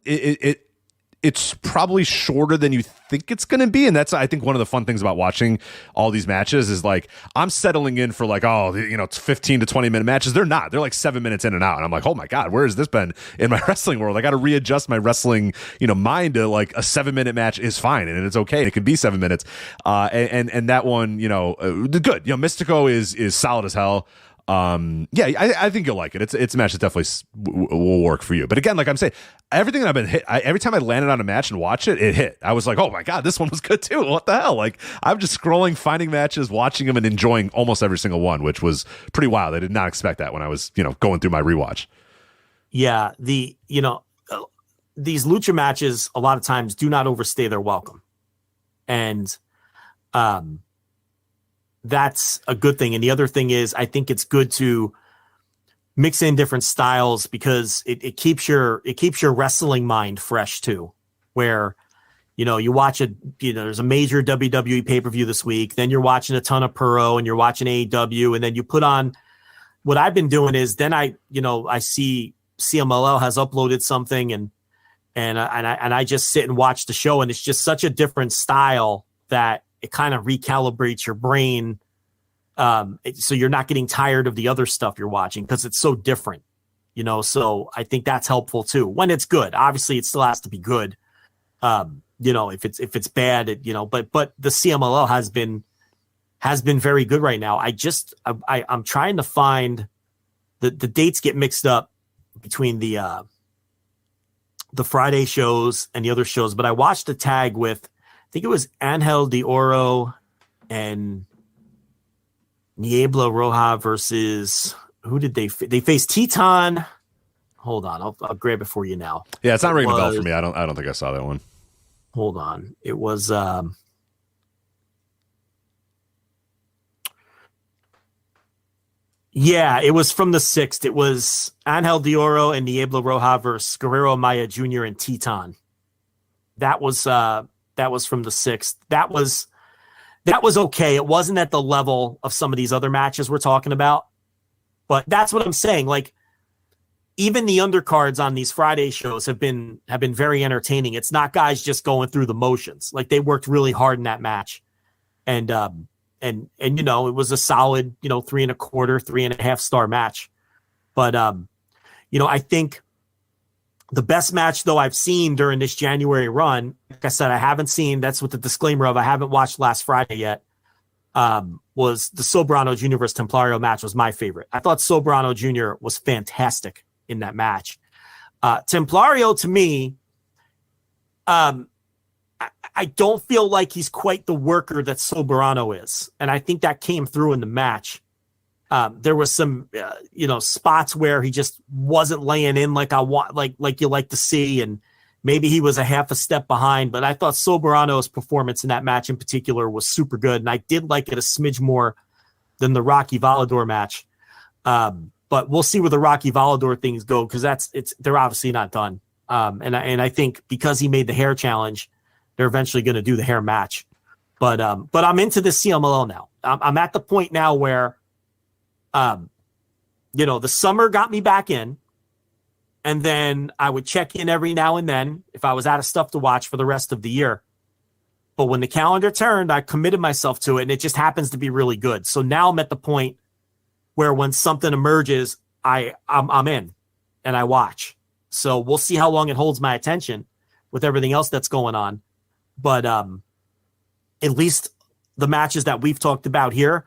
It's probably shorter than you think it's going to be. And that's, I think, one of the fun things about watching all these matches is like, I'm settling in for like, it's 15 to 20 minute matches. They're not. They're like 7 minutes in and out. And I'm like, oh my God, where has this been in my wrestling world? I got to readjust my wrestling, mind to like a 7 minute match is fine. And it's okay. It could be 7 minutes. And that one, good. Mystico is solid as hell. I think you'll like it. It's a match that definitely will work for you. But again, like I'm saying, everything that I've been hit, every time I landed on a match and watched it, it hit. I was like, oh my God, this one was good too. What the hell? Like, I'm just scrolling, finding matches, watching them, and enjoying almost every single one, which was pretty wild. I did not expect that when I was, going through my rewatch. Yeah, these lucha matches a lot of times do not overstay their welcome. And that's a good thing. And the other thing is, I think it's good to mix in different styles because it keeps your wrestling mind fresh too. Where, you watch there's a major WWE pay-per-view this week, then you're watching a ton of Puro and you're watching AEW, and then you put on. What I've been doing is then I see CMLL has uploaded something and I just sit and watch the show, and it's just such a different style that it kind of recalibrates your brain. So you're not getting tired of the other stuff you're watching because it's so different, so I think that's helpful too when it's good. Obviously it still has to be good. If it's bad, but the CMLL has been very good right now. I'm trying to find the dates get mixed up between the Friday shows and the other shows, but I watched a tag with, I think it was Angel de Oro and Niebla Roja versus who did they faced Teton. Hold on, I'll grab it for you now. Yeah, it's not ringing a bell for me. I don't think I saw that one. Hold on, it was yeah, it was from the 6th. It was Angel de Oro and Niebla Roja versus Guerrero Maya Jr. and Teton. That was from the 6th. That was okay. It wasn't at the level of some of these other matches we're talking about, but that's what I'm saying. Like, even the undercards on these Friday shows have been very entertaining. It's not guys just going through the motions. Like, they worked really hard in that match, and it was a solid 3.25, 3.5 star match. But I think the best match though I've seen during this January run, like I said, I haven't seen. That's with the disclaimer of I haven't watched last Friday yet. Was the Soberano Jr. versus Templario match was my favorite. I thought Soberano Jr. was fantastic in that match. Templario, to me, I don't feel like he's quite the worker that Soberano is, and I think that came through in the match. There was some, spots where he just wasn't laying in like I want, like you like to see, and maybe he was a half a step behind. But I thought Soberano's performance in that match in particular was super good, and I did like it a smidge more than the Rocky Volador match. But we'll see where the Rocky Volador things go because they're obviously not done. And I think because he made the hair challenge, they're eventually going to do the hair match. But I'm into the CMLL now. I'm at the point now where, the summer got me back in, and then I would check in every now and then if I was out of stuff to watch for the rest of the year. But when the calendar turned, I committed myself to it, and it just happens to be really good. So now I'm at the point where when something emerges, I'm in and I watch. So we'll see how long it holds my attention with everything else that's going on. But at least the matches that we've talked about here,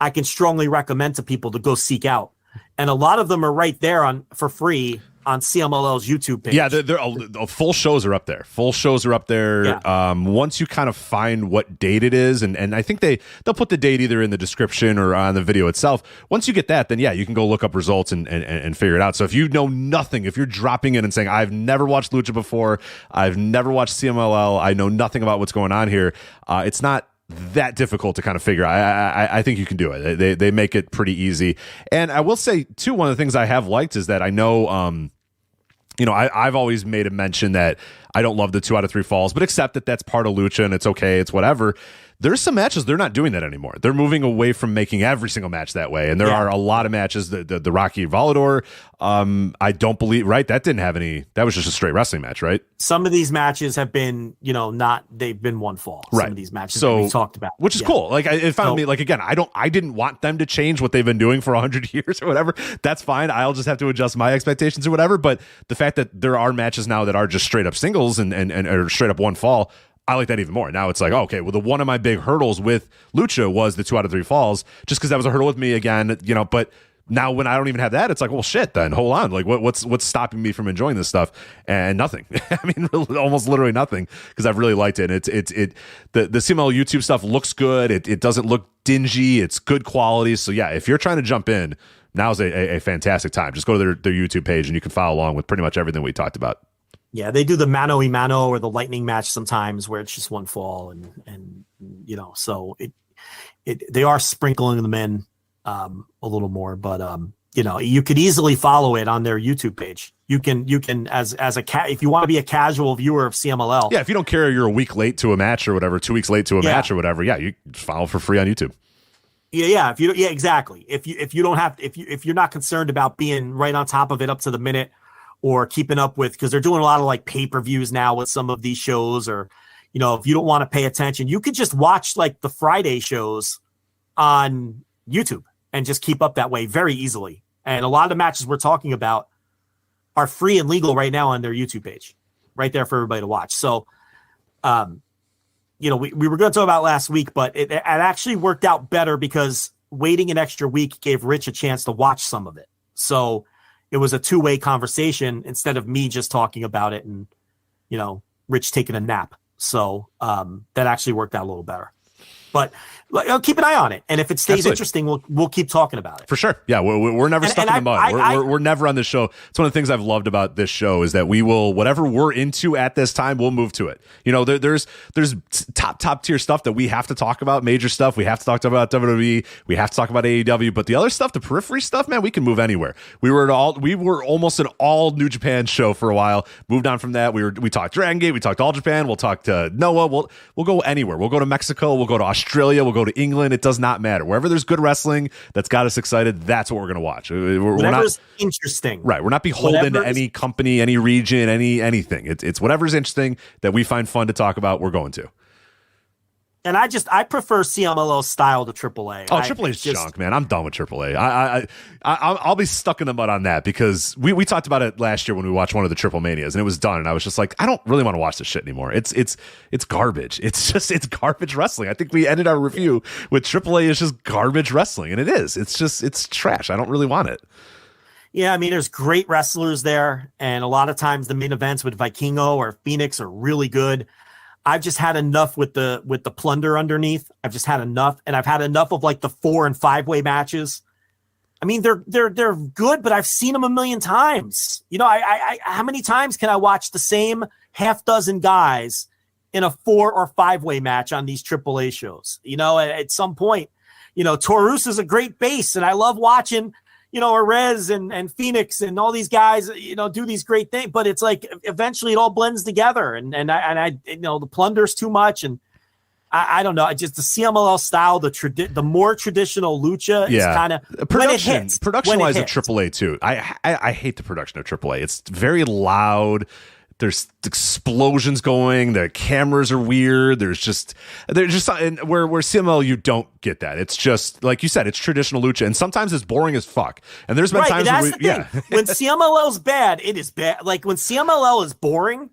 I can strongly recommend to people to go seek out. And a lot of them are right there for free on CMLL's YouTube page. Yeah, they're full shows are up there. Full shows are up there. Yeah. Once you kind of find what date it is, and I think they'll put the date either in the description or on the video itself. Once you get that, then yeah, you can go look up results and figure it out. So if you know nothing, if you're dropping in and saying, I've never watched Lucha before, I've never watched CMLL, I know nothing about what's going on here, it's not that difficult to kind of figure out. I think you can do it. They make it pretty easy. And I will say too, one of the things I have liked is that I know, I've always made a mention that I don't love the 2 out of 3 falls, but accept that that's part of Lucha and it's okay. It's whatever. There's some matches they're not doing that anymore. They're moving away from making every single match that way. And there are a lot of matches. The Rocky Volador, I don't believe, right? That didn't have any, that was just a straight wrestling match, right? Some of these matches have been, they've been 1 fall. Right. Some of these matches that we talked about. Which is cool. Like it found me, like, again, I didn't want them to change what they've been doing for 100 years or whatever. That's fine. I'll just have to adjust my expectations or whatever. But the fact that there are matches now that are just straight up singles and or straight up 1 fall, I like that even more. Now it's like, okay, well, one of my big hurdles with Lucha was the 2 out of 3 falls, just because that was a hurdle with me again, but now when I don't even have that, it's like, well, shit, then hold on. Like what's stopping me from enjoying this stuff? And nothing. I mean, almost literally nothing, because I've really liked it. The CML YouTube stuff looks good. It doesn't look dingy. It's good quality. So yeah, if you're trying to jump in, now's a fantastic time. Just go to their YouTube page and you can follow along with pretty much everything we talked about. Yeah, they do the mano y mano or the lightning match sometimes where it's just 1 fall, and so they are sprinkling them in a little more, but you could easily follow it on their YouTube page. You can as if you want to be a casual viewer of CMLL. Yeah, if you don't care, you're a week late to a match or whatever, 2 weeks late to a match or whatever. Yeah, you follow for free on YouTube. Yeah. Exactly. If you don't have if you're not concerned about being right on top of it up to the minute or keeping up with, because they're doing a lot of like pay-per-views now with some of these shows, or if you don't want to pay attention, you could just watch like the Friday shows on YouTube and just keep up that way very easily. And a lot of the matches we're talking about are free and legal right now on their YouTube page, right there for everybody to watch. So, we were going to talk about last week, but it actually worked out better because waiting an extra week gave Rich a chance to watch some of it. So it was a two-way conversation instead of me just talking about it and, Rich taking a nap. So that actually worked out a little better. But keep an eye on it, and if it stays interesting, we'll keep talking about it for sure. Yeah, we're never stuck in the mud. We're never on this show. It's one of the things I've loved about this show is that we will, whatever we're into at this time, we'll move to it. There's top tier stuff that we have to talk about, major stuff. We have to talk about WWE. We have to talk about AEW. But the other stuff, the periphery stuff, man, we can move anywhere. We were almost an all New Japan show for a while. Moved on from that. We talked Dragon Gate. We talked All Japan. We'll talk to Noah. We'll go anywhere. We'll go to Mexico. We'll go to Australia, we'll go to England. It does not matter. Wherever there's good wrestling that's got us excited, that's what we're going to watch. We're not interesting. Right. We're not beholden to any company, any region, anything. It's whatever's interesting that we find fun to talk about, we're going to. And I prefer CMLL style to AAA. Oh, AAA is junk, man. I'm done with AAA. I'll be stuck in the mud on that because we talked about it last year when we watched one of the Triple Manias and it was done. And I was just like, I don't really want to watch this shit anymore. It's garbage. It's garbage wrestling. I think we ended our review with AAA is just garbage wrestling. And it is. It's trash. I don't really want it. Yeah, I mean, there's great wrestlers there. And a lot of times the main events with Vikingo or Phoenix are really good. I've just had enough with the plunder underneath. I've just had enough, and I've had enough of like the 4 and 5-way matches. I mean, they're good, but I've seen them a million times. I how many times can I watch the same half dozen guys in a 4 or 5-way match on these AAA shows? At some point, Taurus is a great base, and I love watching Reelz and Phoenix and all these guys, do these great things, but it's like eventually it all blends together. And I the plunder's too much. And I don't know. Just the CMLL style, the more traditional lucha is kind of production wise of AAA too. I hate the production of AAA. It's very loud. There's explosions going. The cameras are weird. There's just and where CML you don't get that. It's just like you said. It's traditional lucha, and sometimes it's boring as fuck. And there's been times when CMLL is bad, it is bad. Like when CMLL is boring,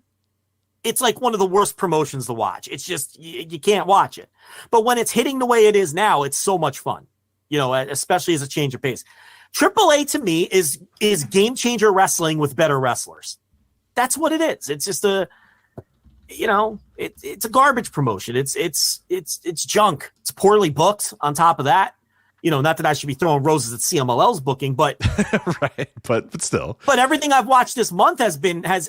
it's like one of the worst promotions to watch. It's just you can't watch it. But when it's hitting the way it is now, it's so much fun. Especially as a change of pace. AAA to me is game changer wrestling with better wrestlers. That's what it is. It's just it's a garbage promotion. It's junk. It's poorly booked on top of that. Not that I should be throwing roses at CMLL's booking, but right. But still. But everything I've watched this month has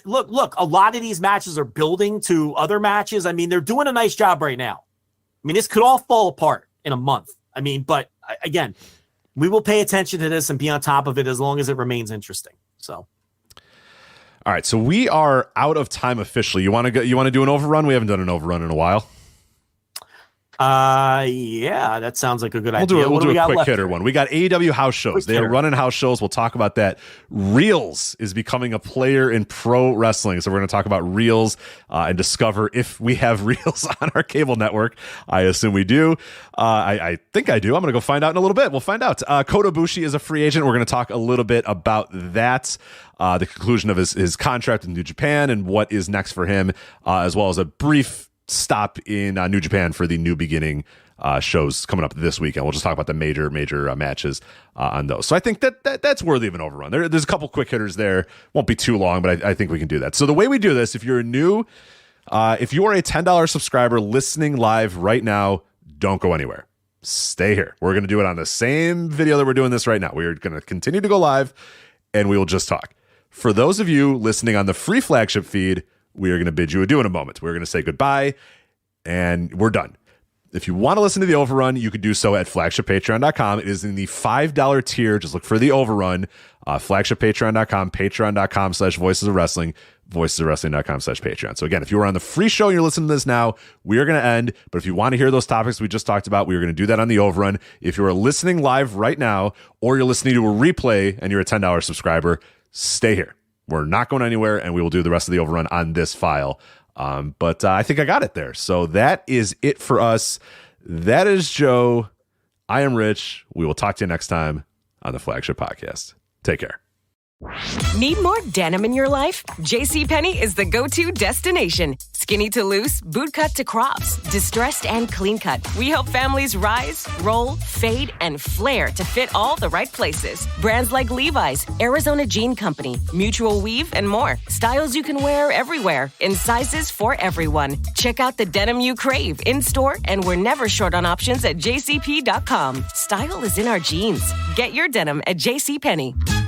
look, a lot of these matches are building to other matches. I mean, they're doing a nice job right now. I mean, this could all fall apart in a month. I mean, but again, we will pay attention to this and be on top of it as long as it remains interesting. So all right, so we are out of time officially. You want to go? You want to do an overrun? We haven't done an overrun in a while. Yeah, that sounds like a good idea. We'll do a quick hitter one. We got AEW house shows. They are running house shows. We'll talk about that. Reelz is becoming a player in pro wrestling. So we're going to talk about Reelz and discover if we have Reelz on our cable network. I assume we do. I think I do. I'm going to go find out in a little bit. We'll find out. Kota Ibushi is a free agent. We're going to talk a little bit about that. The conclusion of his contract in New Japan and what is next for him, as well as a brief stop in New Japan for the New Beginning shows coming up this weekend. We'll just talk about the major matches on those. So I think that's worthy of an overrun. There's a couple quick hitters there. Won't be too long, but I think we can do that. So the way we do this, if you're new, if you are a $10 subscriber listening live right now, don't go anywhere. Stay here. We're going to do it on the same video that we're doing this right now. We're going to continue to go live, and we will just talk. For those of you listening on the free Flagship feed, we are going to bid you adieu in a moment. We're going to say goodbye, and we're done. If you want to listen to the Overrun, you could do so at flagshippatreon.com. It is in the $5 tier. Just look for the Overrun. Flagshippatreon.com, patreon.com/voicesofwrestling, voicesofwrestling.com/Patreon. So again, if you were on the free show and you're listening to this now, we are going to end. But if you want to hear those topics we just talked about, we are going to do that on the Overrun. If you are listening live right now, or you're listening to a replay and you're a $10 subscriber, stay here. We're not going anywhere, and we will do the rest of the Overrun on this file. But I think I got it there. So that is it for us. That is Joe. I am Rich. We will talk to you next time on the Flagship Podcast. Take care. Need more denim in your life? JCPenney is the go-to destination. Skinny to loose, bootcut to crops, distressed and clean cut. We help families rise, roll, fade, and flare to fit all the right places. Brands like Levi's, Arizona Jean Company, Mutual Weave, and more. Styles you can wear everywhere in sizes for everyone. Check out the denim you crave in-store, and we're never short on options at jcp.com. Style is in our jeans. Get your denim at JCPenney.